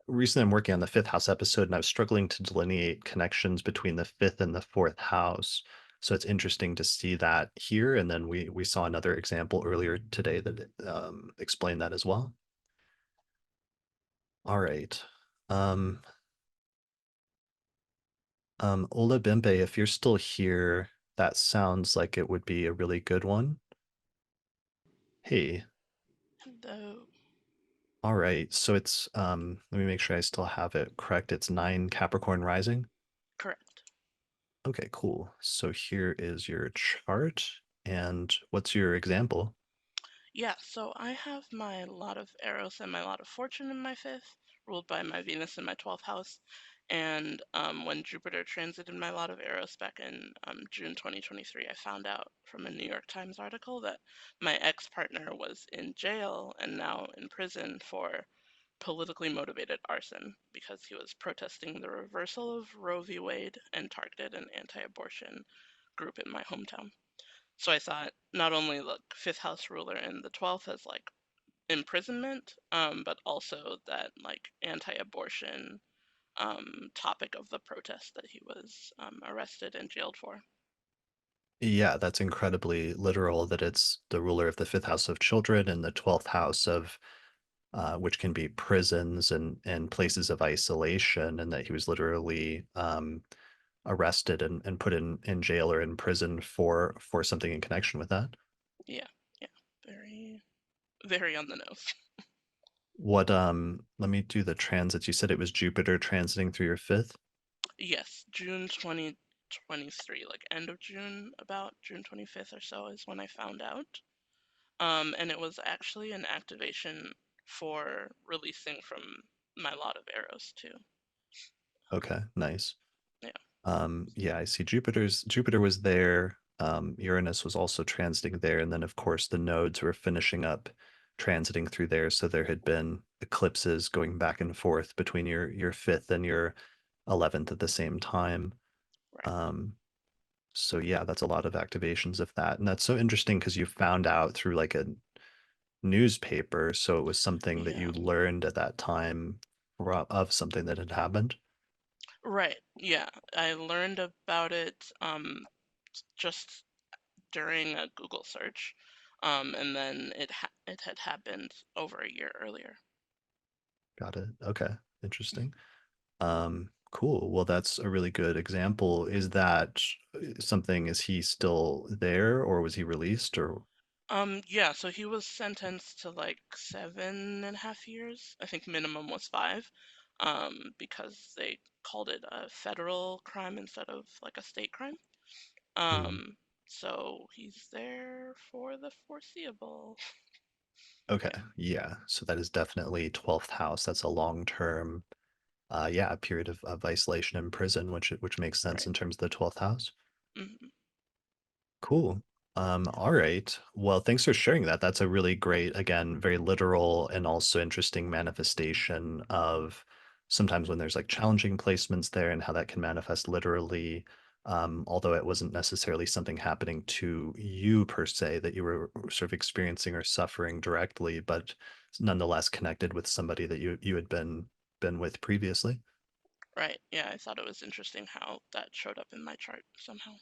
recently I'm working on the fifth house episode and I was struggling to delineate connections between the fifth and the fourth house. So it's interesting to see that here. And then we saw another example earlier today that explained that as well. All right. Um, Olabimpe, if you're still here, that sounds like it would be a really good one. Hey, Hello. all right. So it's let me make sure I still have it correct. It's 9 Capricorn rising. Correct. Okay, cool. So here is your chart. And what's your example? Yeah, so I have my lot of Eros and my lot of Fortune in my fifth, ruled by my Venus in my 12th house. And when Jupiter transited my lot of Eros back in June 2023, I found out from a New York Times article that my ex-partner was in jail and now in prison for politically motivated arson because he was protesting the reversal of Roe v. Wade and targeted an anti-abortion group in my hometown. So I thought not only the fifth house ruler in the 12th as like imprisonment, but also that like anti-abortion topic of the protest that he was arrested and jailed for. Yeah, that's incredibly literal that it's the ruler of the fifth house of children and the 12th house of which can be prisons and places of isolation, and that he was literally arrested and put in jail or in prison for something in connection with that. Yeah, yeah, very, very on the nose. What let me do the transits. You said it was Jupiter transiting through your fifth? Yes, June 2023, like end of June, about June 25th or so is when I found out. And it was actually an activation for releasing from my lot of arrows too. Okay, nice. Yeah, Yeah, I see Jupiter was there. Uranus was also transiting there, and then of course the nodes were finishing up transiting through there. So there had been eclipses going back and forth between your fifth and your 11th at the same time. right. Um, so yeah, that's a lot of activations of that. And that's so interesting because you found out through like a newspaper. So it was something that Yeah, you learned at that time of something that had happened. right. Yeah, I learned about it just during a Google search, and then it had happened over a year earlier. Got it. Okay. Interesting. Cool. Well, that's a really good example. Is that something, is he still there or was he released or Yeah, so he was sentenced to like 7.5 years. I think minimum was 5, because they called it a federal crime instead of like a state crime. Hmm. So he's there for the foreseeable. Okay. Yeah, Yeah. So that is definitely 12th house. That's a long-term, yeah, period of isolation in prison, which makes sense right. in terms of the 12th house. Hmm. Cool. All right. Well, thanks for sharing that. That's a really great, again, very literal and also interesting manifestation of sometimes when there's like challenging placements there and how that can manifest literally. Although it wasn't necessarily something happening to you per se that you were sort of experiencing or suffering directly, but nonetheless connected with somebody that you had been with previously. Right. Yeah, I thought it was interesting how that showed up in my chart somehow.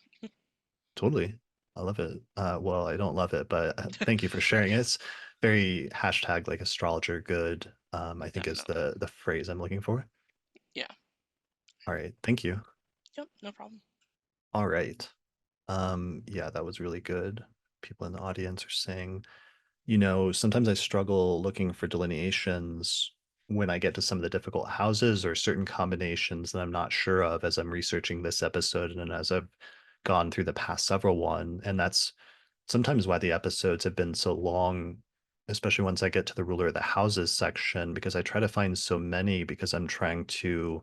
Totally. I love it. Well, I don't love it, but thank you for sharing it. It's very hashtag like astrologer good, I think is Definitely. the phrase I'm looking for. Yeah. All right. Thank you. Yep, no problem. All right. Yeah, that was really good. People in the audience are saying, sometimes I struggle looking for delineations when I get to some of the difficult houses or certain combinations that I'm not sure of as I'm researching this episode and as I've gone through the past several one. And that's sometimes why the episodes have been so long, especially once I get to the ruler of the houses section, because I try to find so many because I'm trying to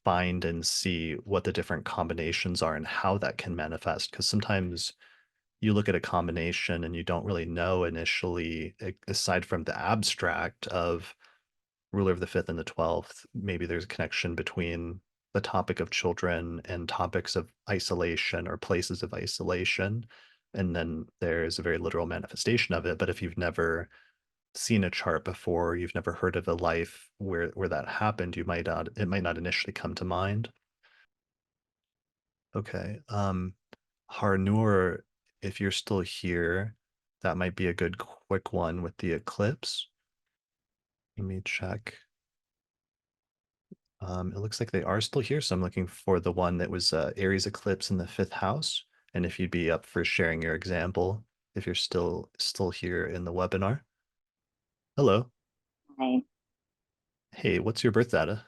find and see what the different combinations are and how that can manifest. Because sometimes you look at a combination and you don't really know initially, aside from the abstract of ruler of the fifth and the 12th, maybe there's a connection between the topic of children and topics of isolation or places of isolation. And then there's a very literal manifestation of it. But if you've never seen a chart before, you've never heard of a life where that happened, it might not initially come to mind. Okay. Harnoor, if you're still here, that might be a good quick one with the eclipse. Let me check. It looks like they are still here, so I'm looking for the one that was Aries eclipse in the fifth house. And if you'd be up for sharing your example, if you're still here in the webinar. Hello. Hi, Hey, what's your birth data?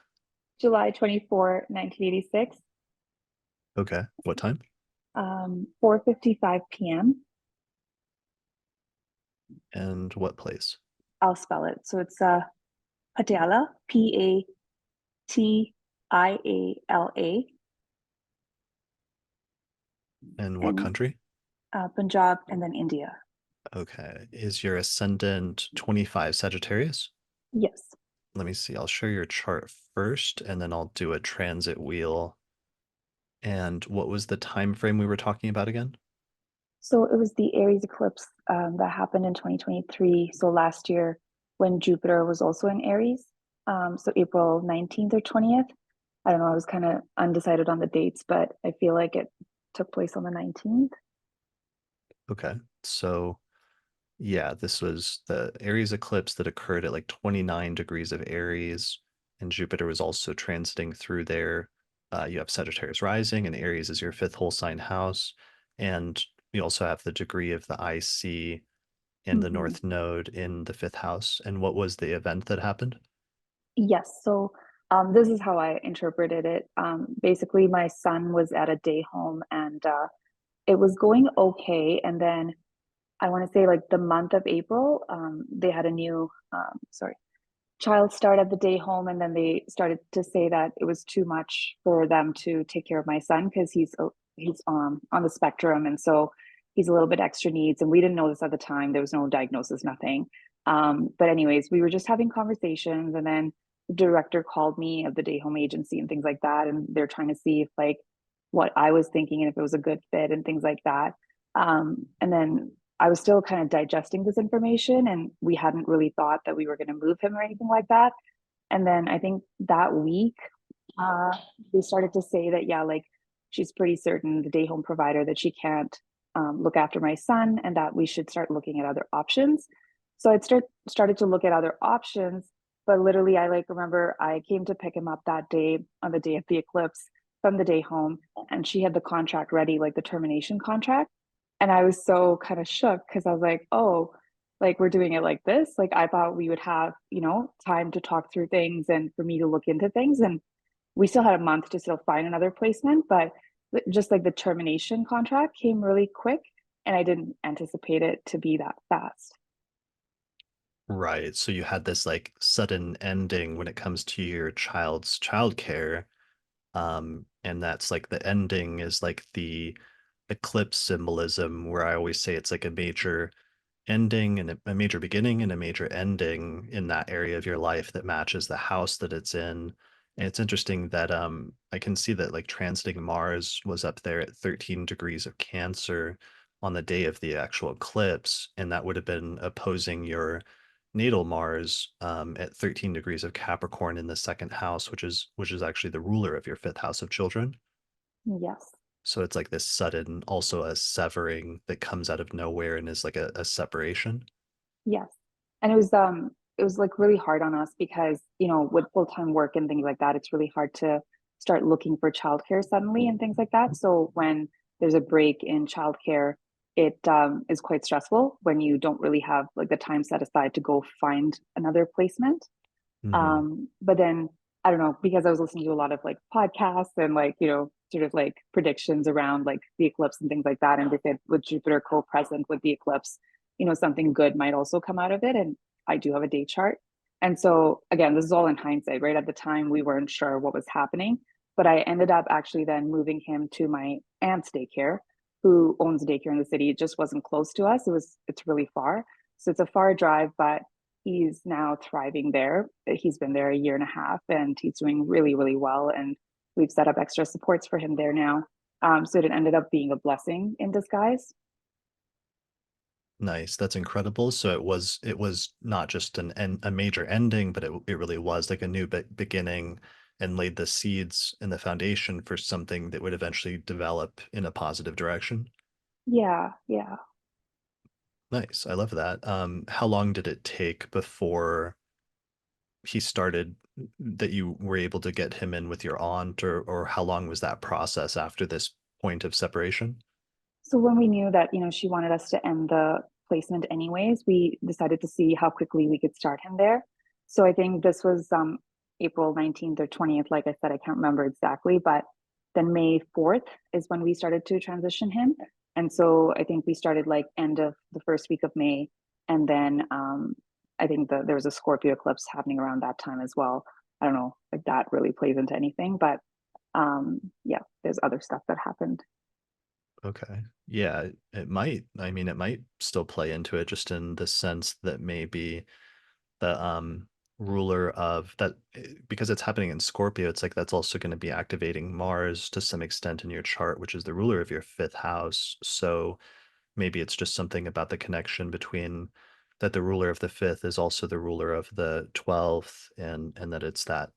July 24, 1986, Okay. What time? 4:55 p.m. And what place? I'll spell it. So it's Patiala, Patiala, And what and country? Punjab, and then India. Okay. Is your ascendant 25 Sagittarius? Yes. Let me see. I'll share your chart first, and then I'll do a transit wheel. And what was the time frame we were talking about again? So it was the Aries eclipse that happened in 2023. So last year when Jupiter was also in Aries. So April 19th or 20th. I don't know. I was kind of undecided on the dates, but I feel like it took place on the 19th. Okay. So yeah, this was the Aries eclipse that occurred at like 29 degrees of Aries, and Jupiter was also transiting through there. You have Sagittarius rising, and Aries is your fifth whole sign house. And you also have the degree of the IC and the Mhm. North Node in the fifth house. And what was the event that happened? Yes. So this is how I interpreted it. Basically, my son was at a day home and it was going okay. And then I want to say like the month of April, they had a new, child start at the day home. And then they started to say that it was too much for them to take care of my son because he's on the spectrum. And so he's a little bit extra needs. And we didn't know this at the time. There was no diagnosis, nothing. But anyways, we were just having conversations, and then the director called me of the day home agency and things like that, and they're trying to see if like what I was thinking and if it was a good fit and things like that. And then I was still kind of digesting this information, and we hadn't really thought that we were going to move him or anything like that. And then I think that week, uh, they started to say that, yeah, like she's pretty certain, the day home provider, that she can't look after my son and that we should start looking at other options. So started to look at other options. But literally, I like remember I came to pick him up that day on the day of the eclipse from the day home, and she had the contract ready, like the termination contract. And I was so kind of shook because I was like, oh, like we're doing it like this. Like I thought we would have, time to talk through things and for me to look into things. And we still had a month to still find another placement, but just like the termination contract came really quick, and I didn't anticipate it to be that fast. Right. So you had this like sudden ending when it comes to your child's childcare. And that's like the ending is like the eclipse symbolism, where I always say it's like a major ending and a major beginning and a major ending in that area of your life that matches the house that it's in. And it's interesting that I can see that like transiting Mars was up there at 13 degrees of Cancer on the day of the actual eclipse, and that would have been opposing your natal Mars at 13 degrees of Capricorn in the second house, which is actually the ruler of your fifth house of children. Yes. So it's like this sudden, also a severing that comes out of nowhere and is like a separation. Yes. And it was like really hard on us because, with full-time work and things like that, it's really hard to start looking for childcare suddenly and things like that. So when there's a break in childcare, it is quite stressful when you don't really have like the time set aside to go find another placement. Hmm. But then I don't know, because I was listening to a lot of like podcasts and like, sort of like predictions around like the eclipse and things like that. And they said with Jupiter co-present with the eclipse, something good might also come out of it. And I do have a date chart. And so again, this is all in hindsight, right? At the time, we weren't sure what was happening. But I ended up actually then moving him to my aunt's daycare, who owns a daycare in the city. It just wasn't close to us. It's really far. So it's a far drive, but he's now thriving there. He's been there a year and a half and he's doing really, really well. And we've set up extra supports for him there now. So it ended up being a blessing in disguise. Nice. That's incredible. So it was not just a major ending, but it really was like a new beginning and laid the seeds and the foundation for something that would eventually develop in a positive direction. Yeah, yeah. Nice. I love that. How long did it take before he started that you were able to get him in with your aunt, or how long was that process after this point of separation? So when we knew that, she wanted us to end the placement anyways, we decided to see how quickly we could start him there. So I think this was April 19th or 20th, like I said, I can't remember exactly, but then May 4th is when we started to transition him. And so I think we started like end of the first week of May. And then I think there was a Scorpio eclipse happening around that time as well. I don't know if that really plays into anything, but yeah, there's other stuff that happened. Okay. Yeah, it might. I mean, it might still play into it just in the sense that maybe the ruler of that because it's happening in Scorpio, it's like that's also going to be activating Mars to some extent in your chart, which is the ruler of your fifth house. So maybe it's just something about the connection between that the ruler of the fifth is also the ruler of the 12th, and that it's that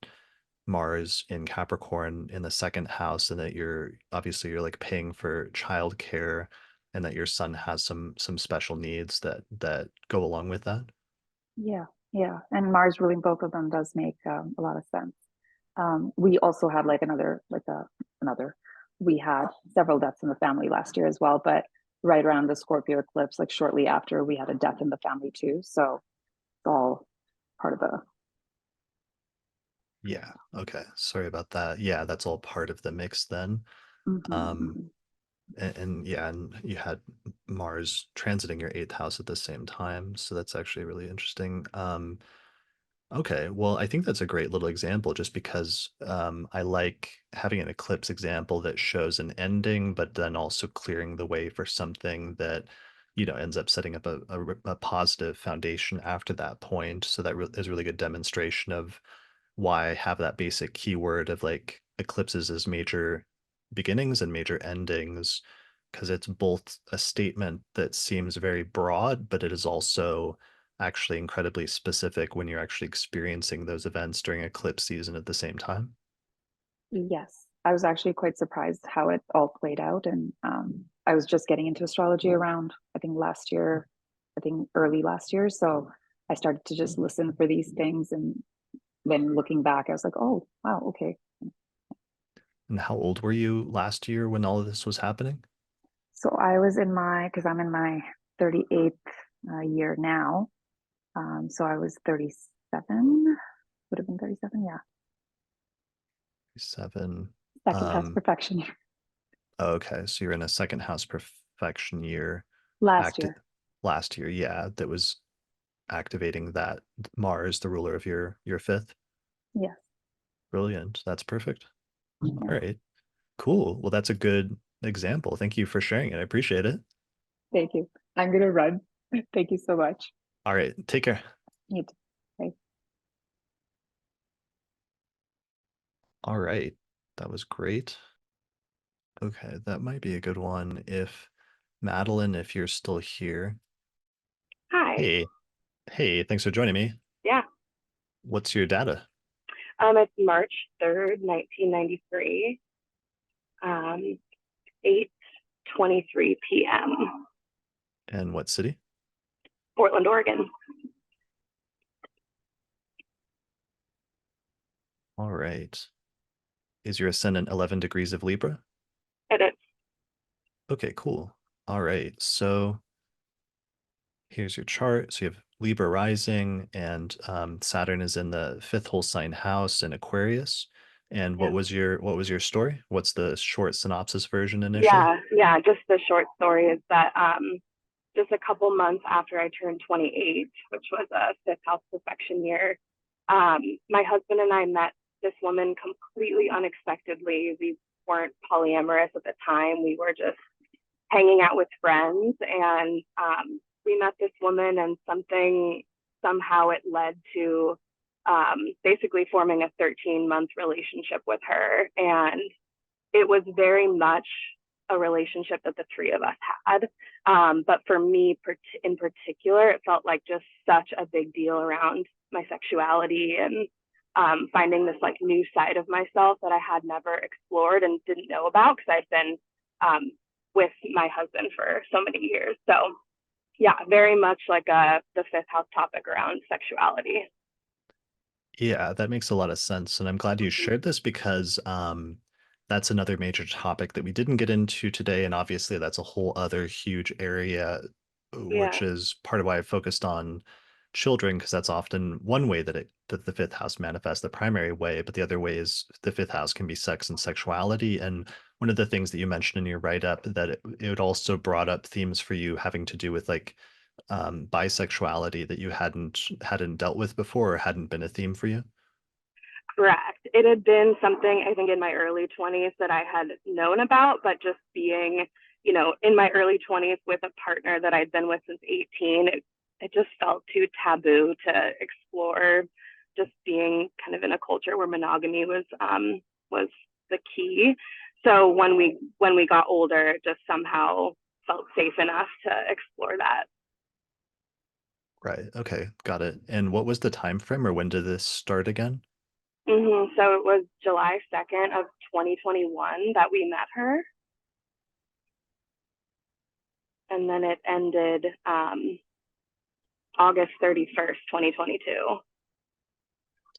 Mars in Capricorn in the second house, and that you're obviously you're like paying for childcare and that your son has some special needs that go along with that. Yeah, yeah. And Mars ruling both of them does make a lot of sense. We also had like another, we had several deaths in the family last year as well, but right around the Scorpio eclipse, like shortly after, we had a death in the family too. So it's all part of the. Yeah. Okay. Sorry about that. Yeah, that's all part of the mix then. Mhm, Um, mhm. and yeah, and you had Mars transiting your eighth house at the same time. So that's actually really interesting. Okay, well, I think that's a great little example just because I like having an eclipse example that shows an ending, but then also clearing the way for something that, ends up setting up a positive foundation after that point. So that is a really good demonstration of why I have that basic keyword of like eclipses as major beginnings and major endings, because it's both a statement that seems very broad, but it is also actually incredibly specific when you're actually experiencing those events during eclipse season at the same time. Yes, I was actually quite surprised how it all played out. And I was just getting into astrology around, I think early last year. So I started to just listen for these things. And then looking back, I was like, oh, wow, okay. And how old were you last year when all of this was happening? So I was because I'm in my 38th year now. So I was 37, would have been 37, yeah. 7. Second house perfection year Okay, so you're in a second house perfection year. last Acti year. Last year, yeah, that was activating that Mars, the ruler of your fifth. Yes. Brilliant. That's perfect. Yeah. All right. Cool. Well, that's a good example. Thank you for sharing it. I appreciate it. Thank you. I'm going to run. Thank you so much. All right. Take care. You too. Bye. All right. That was great. Okay, that might be a good one if Madeline, if you're still here. Hi. Hey. Hey, thanks for joining me. Yeah. What's your data? It's March 3rd, 1993, 8:23 p.m. And what city? Portland, Oregon. All right. Is your ascendant 11 degrees of Libra? It is. Okay, cool. All right. So here's your chart. So you have Libra rising, and Saturn is in the fifth whole sign house in Aquarius. And what was your story? What's the short synopsis version initially? Yeah. Just the short story is that just a couple months after I turned 28, which was a fifth house perfection year, my husband and I met this woman completely unexpectedly. We weren't polyamorous at the time. We were just hanging out with friends, and we met this woman, and somehow it led to basically forming a 13-month relationship with her. And it was very much a relationship that the three of us had. But for me in particular, it felt like just such a big deal around my sexuality and finding this like new side of myself that I had never explored and didn't know about because I'd been with my husband for so many years. So yeah, very much like the fifth house topic around sexuality. Yeah, that makes a lot of sense. And I'm glad you shared this because that's another major topic that we didn't get into today. And obviously, that's a whole other huge area, which is part of why I focused on children, because that's often one way that the fifth house manifests, the primary way, but the other way is the fifth house can be sex and sexuality. And one of the things that you mentioned in your write-up that it also brought up themes for you having to do with like bisexuality that you hadn't dealt with before or hadn't been a theme for you? Correct. It had been something I think in my early 20s that I had known about, but just being, in my early 20s with a partner that I'd been with since 18, it just felt too taboo to explore just being kind of in a culture where monogamy was the key. So when we got older, it just somehow felt safe enough to explore that. Right. Okay. Got it. And what was the time frame, or when did this start again? So it was July 2nd of 2021 that we met her. and then it ended August 31st, 2022.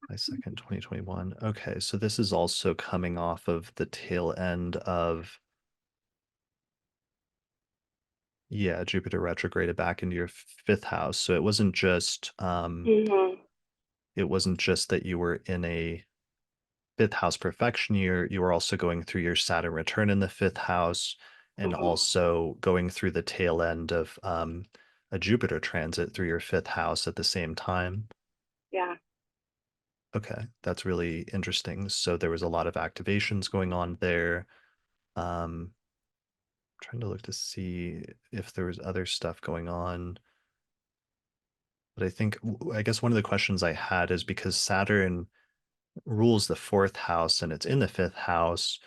July 2nd, 2021. Okay, so this is also coming off of the tail end of, yeah, Jupiter retrograded back into your fifth house. So it wasn't just it wasn't just that you were in a fifth house perfection year, you were also going through your Saturn return in the fifth house and also going through the tail end of a Jupiter transit through your fifth house at the same time. Yeah. Okay, that's really interesting. So there was a lot of activations going on there. Trying to look to see if there was other stuff going on. But I guess one of the questions I had is because Saturn rules the fourth house and it's in the fifth house,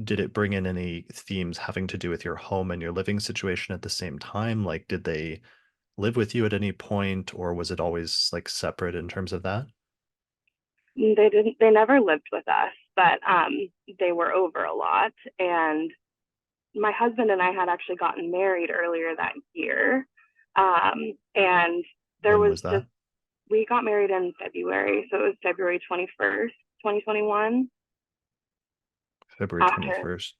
did it bring in any themes having to do with your home and your living situation at the same time? Like, did they live with you at any point, or was it always like separate in terms of that? They never lived with us, but they were over a lot. And my husband and I had actually gotten married earlier that year. And there When was that? just, we got married in February. So it was February 21st, 2021. February 21st.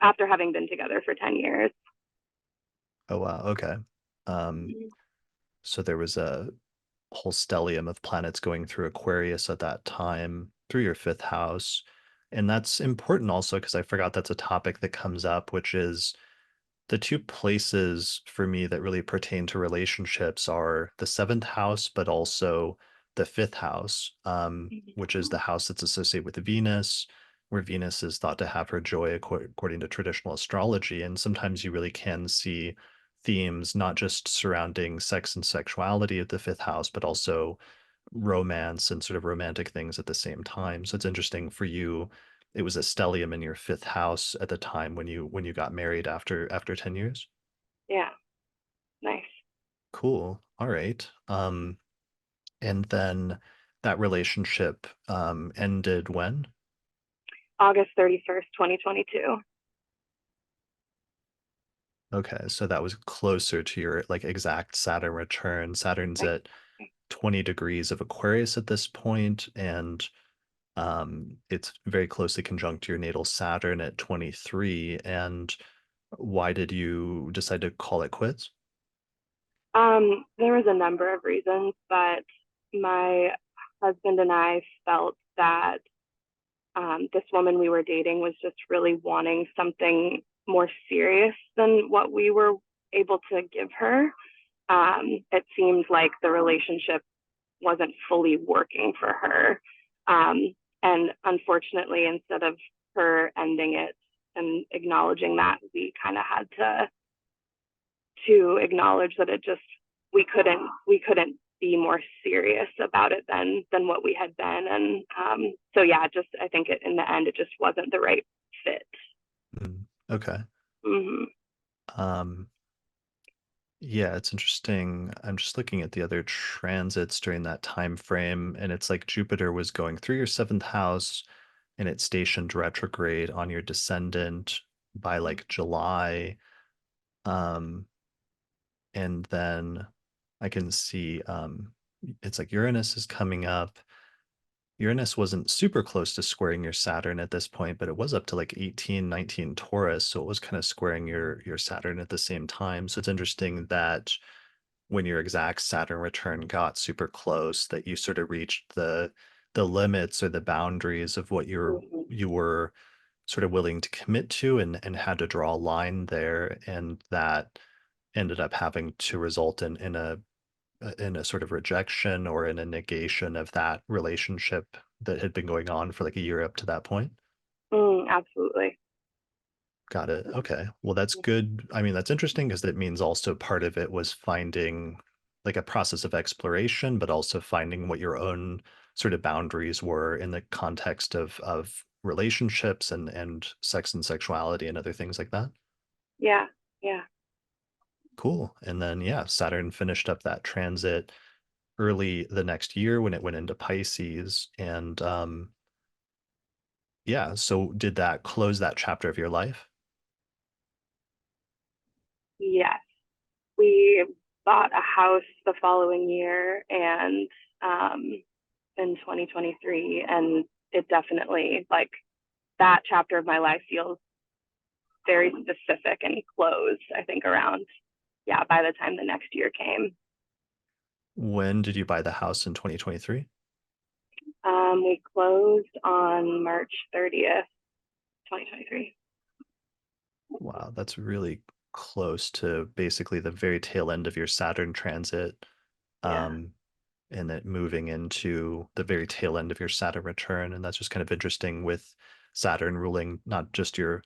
After having been together for 10 years. Oh, wow. Okay. So there was a whole stellium of planets going through Aquarius at that time through your fifth house. And that's important also because I forgot that's a topic that comes up, which is the two places for me that really pertain to relationships are the seventh house, but also the fifth house, which is the house that's associated with Venus, where Venus is thought to have her joy according to traditional astrology. And sometimes you really can see themes not just surrounding sex and sexuality at the fifth house, but also romance and sort of romantic things at the same time. So it's interesting for you. It was a stellium in your fifth house at the time when you got married after 10 years. Yeah. Nice. Cool. All right. And then that relationship ended when? August 31st, 2022. Okay, so that was closer to your like exact Saturn return. Saturn's Right. at 20 degrees of Aquarius at this point, and it's very closely conjunct to your natal Saturn at 23. And why did you decide to call it quits? There was a number of reasons, but my husband and I felt that this woman we were dating was just really wanting something more serious than what we were able to give her. It seemed like the relationship wasn't fully working for her. And unfortunately, instead of her ending it and acknowledging that, we kind of had to acknowledge that it just we couldn't be more serious about it than what we had been. And so yeah, just I think in the end it just wasn't the right fit. Okay. Yeah, it's interesting. I'm just looking at the other transits during that time frame, and it's like Jupiter was going through your seventh house and it stationed retrograde on your descendant by like July. And then I can see it's like Uranus is coming up. Uranus wasn't super close to squaring your Saturn at this point, but it was up to like 18, 19 Taurus. So it was kind of squaring your Saturn at the same time. So it's interesting that when your exact Saturn return got super close, that you sort of reached the limits or the boundaries of what you were sort of willing to commit to and had to draw a line there. And that ended up having to result in a sort of rejection or in a negation of that relationship that had been going on for like a year up to that point. Absolutely. Got it. Okay. Well, that's good. I mean, that's interesting because that means also part of it was finding like a process of exploration, but also finding what your own sort of boundaries were in the context of relationships and sex and sexuality and other things like that. Yeah. Yeah. Cool. And then yeah, Saturn finished up that transit early the next year when it went into Pisces. And yeah, so did that close that chapter of your life? Yes. We bought a house the following year and in 2023, and it definitely, like, that chapter of my life feels very specific and closed, I think, around, yeah, by the time the next year came. When did you buy the house in 2023? We closed on March 30th, 2023. Wow, that's really close to basically the very tail end of your Saturn transit. Yeah. And then moving into the very tail end of your Saturn return. And that's just kind of interesting with Saturn ruling not just your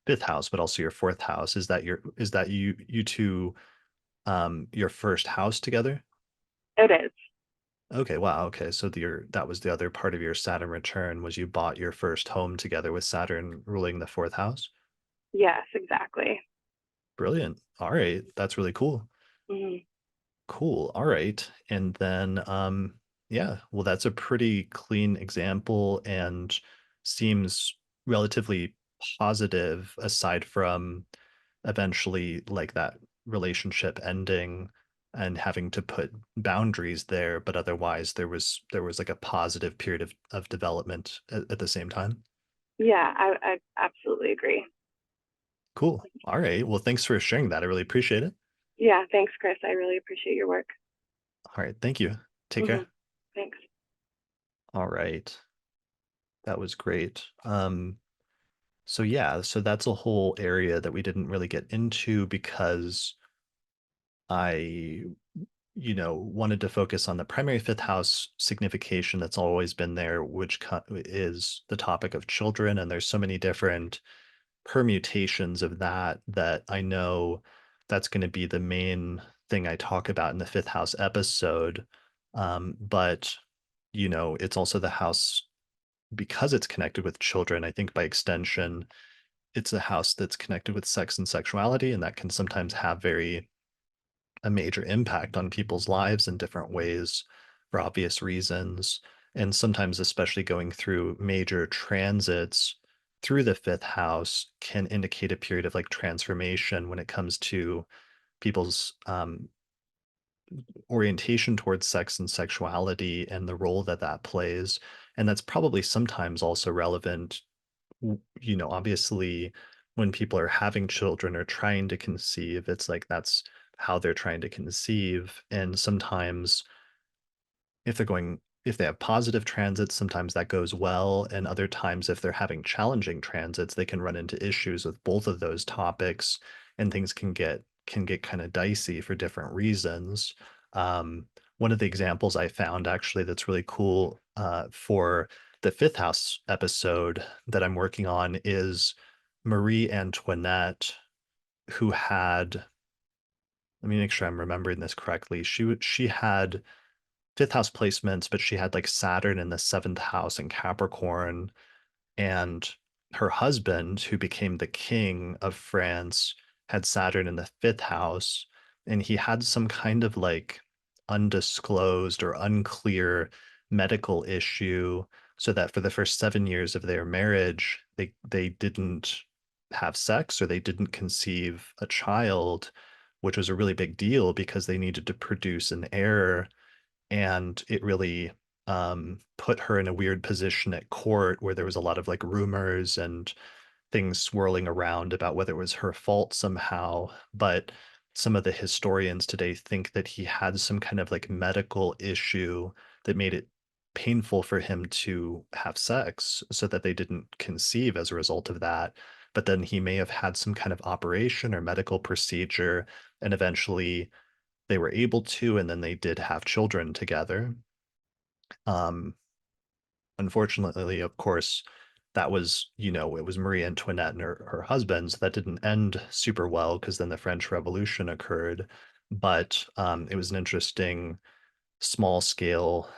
fifth house, but also your fourth house. Is that you two your first house together? It is. Okay, wow. Okay. So that was the other part of your Saturn return was you bought your first home together with Saturn ruling the fourth house. Yes, exactly. Brilliant. All right. That's really cool. Mhm. Cool. All right. And then yeah, well that's a pretty clean example and seems relatively positive aside from eventually like that relationship ending and having to put boundaries there, but otherwise there was like a positive period of development at the same time. Yeah, I absolutely agree. Cool. All right. Well, thanks for sharing that. I really appreciate it. Yeah, thanks, Chris. I really appreciate your work. All right. Thank you. Take Mhm. care. Thanks. All right. That was great. So yeah, so that's a whole area that we didn't really get into because I, wanted to focus on the primary fifth house signification that's always been there, which is the topic of children. And there's so many different permutations of that I know that's going to be the main thing I talk about in the fifth house episode. But, it's also the house because it's connected with children. I think by extension, it's a house that's connected with sex and sexuality, and that can sometimes have a major impact on people's lives in different ways for obvious reasons. And sometimes, especially going through major transits through the fifth house, can indicate a period of like transformation when it comes to people's orientation towards sex and sexuality and the role that that plays. And that's probably sometimes also relevant obviously when people are having children or trying to conceive, it's like that's how they're trying to conceive. And sometimes if they have positive transits, sometimes that goes well. And other times, if they're having challenging transits, they can run into issues with both of those topics and things can get kind of dicey for different reasons. One of the examples I found actually that's really cool for the fifth house episode that I'm working on is Marie Antoinette, who had, let me make sure I'm remembering this correctly. She had fifth house placements, but she had like Saturn in the seventh house in Capricorn. And her husband, who became the king of France, had Saturn in the fifth house. And he had some kind of like undisclosed or unclear medical issue. So that for the first 7 years of their marriage, they didn't have sex or they didn't conceive a child, which was a really big deal because they needed to produce an heir, and it really put her in a weird position at court where there was a lot of like rumors and things swirling around about whether it was her fault somehow. But some of the historians today think that he had some kind of like medical issue that made it painful for him to have sex so that they didn't conceive as a result of that. But then he may have had some kind of operation or medical procedure, and eventually they were able to, and then they did have children together. Um, Unfortunately, of course, that was, it was Marie Antoinette and her husband, so that didn't end super well because then the French Revolution occurred. But it was an interesting small scale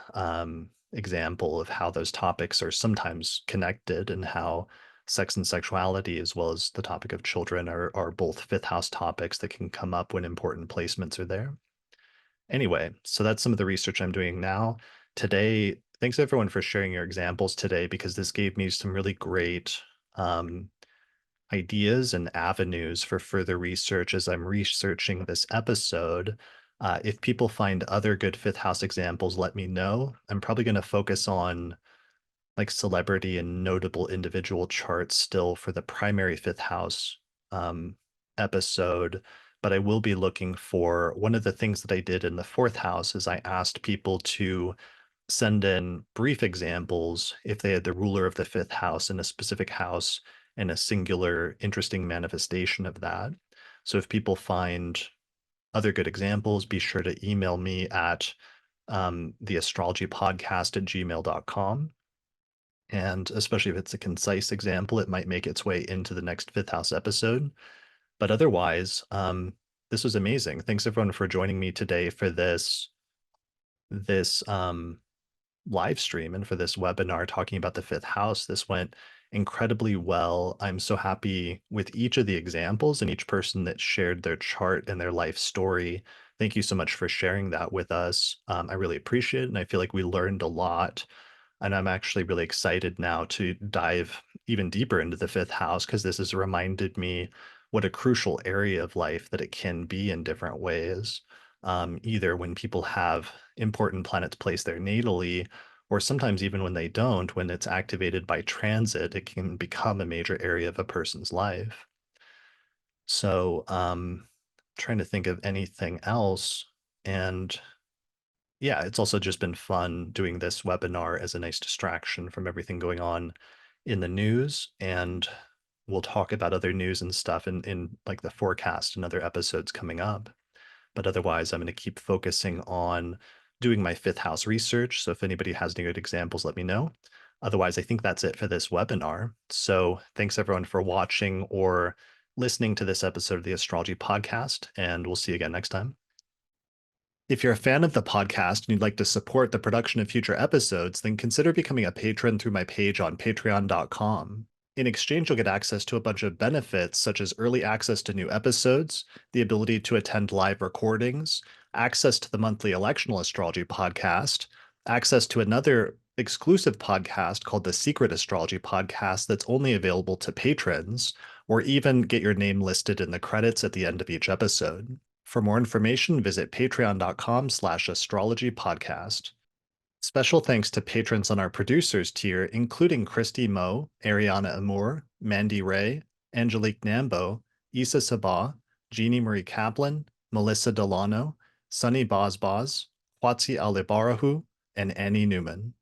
example of how those topics are sometimes connected and how sex and sexuality, as well as the topic of children, are both fifth house topics that can come up when important placements are there. Anyway, so that's some of the research I'm doing now. Today, thanks everyone for sharing your examples today because this gave me some really great ideas and avenues for further research as I'm researching this episode. If people find other good fifth house examples, let me know. I'm probably going to focus on like celebrity and notable individual charts still for the primary fifth house episode, but I will be looking for one of the things that I did in the fourth house is I asked people to send in brief examples if they had the ruler of the fifth house in a specific house and a singular interesting manifestation of that. So if people find other good examples, be sure to email me at the astrology podcast at gmail.com. And especially if it's a concise example, it might make its way into the next fifth house episode. But otherwise, this was amazing. Thanks everyone for joining me today for this live stream and for this webinar talking about the fifth house. This went incredibly well. I'm so happy with each of the examples and each person that shared their chart and their life story. Thank you so much for sharing that with us. I really appreciate it, and I feel like we learned a lot. And I'm actually really excited now to dive even deeper into the fifth house because this has reminded me what a crucial area of life that it can be in different ways. Either when people have important planets placed there natally, or sometimes even when they don't, when it's activated by transit, it can become a major area of a person's life. So trying to think of anything else. And yeah, it's also just been fun doing this webinar as a nice distraction from everything going on in the news. And we'll talk about other news and stuff in like the forecast and other episodes coming up. But otherwise, I'm going to keep focusing on doing my fifth house research. So if anybody has any good examples, let me know. Otherwise, I think that's it for this webinar. So thanks everyone for watching or listening to this episode of the Astrology Podcast, and we'll see you again next time. If you're a fan of the podcast and you'd like to support the production of future episodes, then consider becoming a patron through my page on patreon.com. In exchange, you'll get access to a bunch of benefits such as early access to new episodes, the ability to attend live recordings, access to the monthly electional astrology podcast, access to another exclusive podcast called the Secret Astrology Podcast that's only available to patrons, or even get your name listed in the credits at the end of each episode. For more information, visit patreon.com/astrologypodcast. Special thanks to patrons on our producers tier, including Christy Moe, Ariana Amour, Mandy Ray, Angelique Nambo, Issa Sabah, Jeannie Marie Kaplan, Melissa Delano, Sunny Bozboz, Kwatsi Alibarahu, and Annie Newman.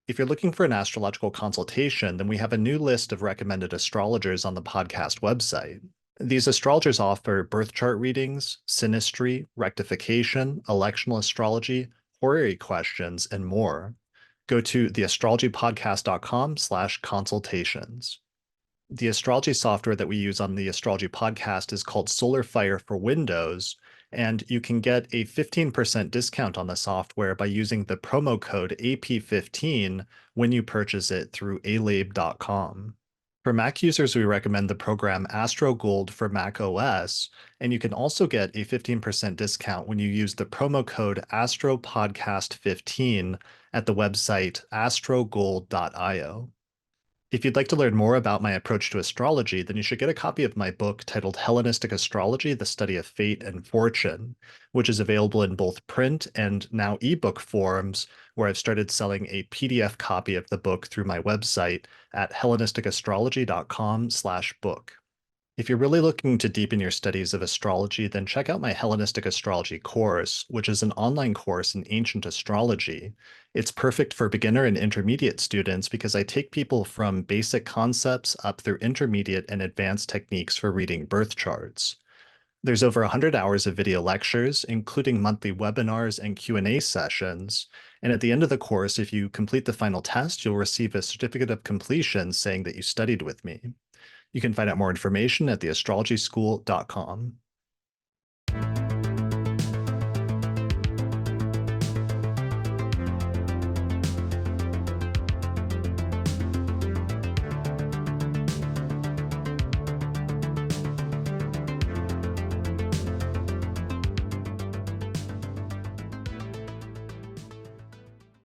If you're looking for an astrological consultation, then we have a new list of recommended astrologers on the podcast website. These astrologers offer birth chart readings, synastry, rectification, electional astrology, horary questions, and more. Go to theastrologypodcast.com/consultations. The astrology software that we use on the Astrology Podcast is called Solar Fire for Windows, and you can get a 15% discount on the software by using the promo code AP15 when you purchase it through alabe.com. For Mac users, we recommend the program Astro Gold for Mac OS, and you can also get a 15% discount when you use the promo code AstroPodcast15 at the website astrogold.io. If you'd like to learn more about my approach to astrology, then you should get a copy of my book titled Hellenistic Astrology, The Study of Fate and Fortune, which is available in both print and now ebook forms, where I've started selling a PDF copy of the book through my website at hellenisticastrology.com/book. If you're really looking to deepen your studies of astrology, then check out my Hellenistic Astrology course, which is an online course in ancient astrology. It's perfect for beginner and intermediate students because I take people from basic concepts up through intermediate and advanced techniques for reading birth charts. There's over 100 hours of video lectures, including monthly webinars and Q&A sessions. And at the end of the course, if you complete the final test, you'll receive a certificate of completion saying that you studied with me. You can find out more information at theastrologyschool.com.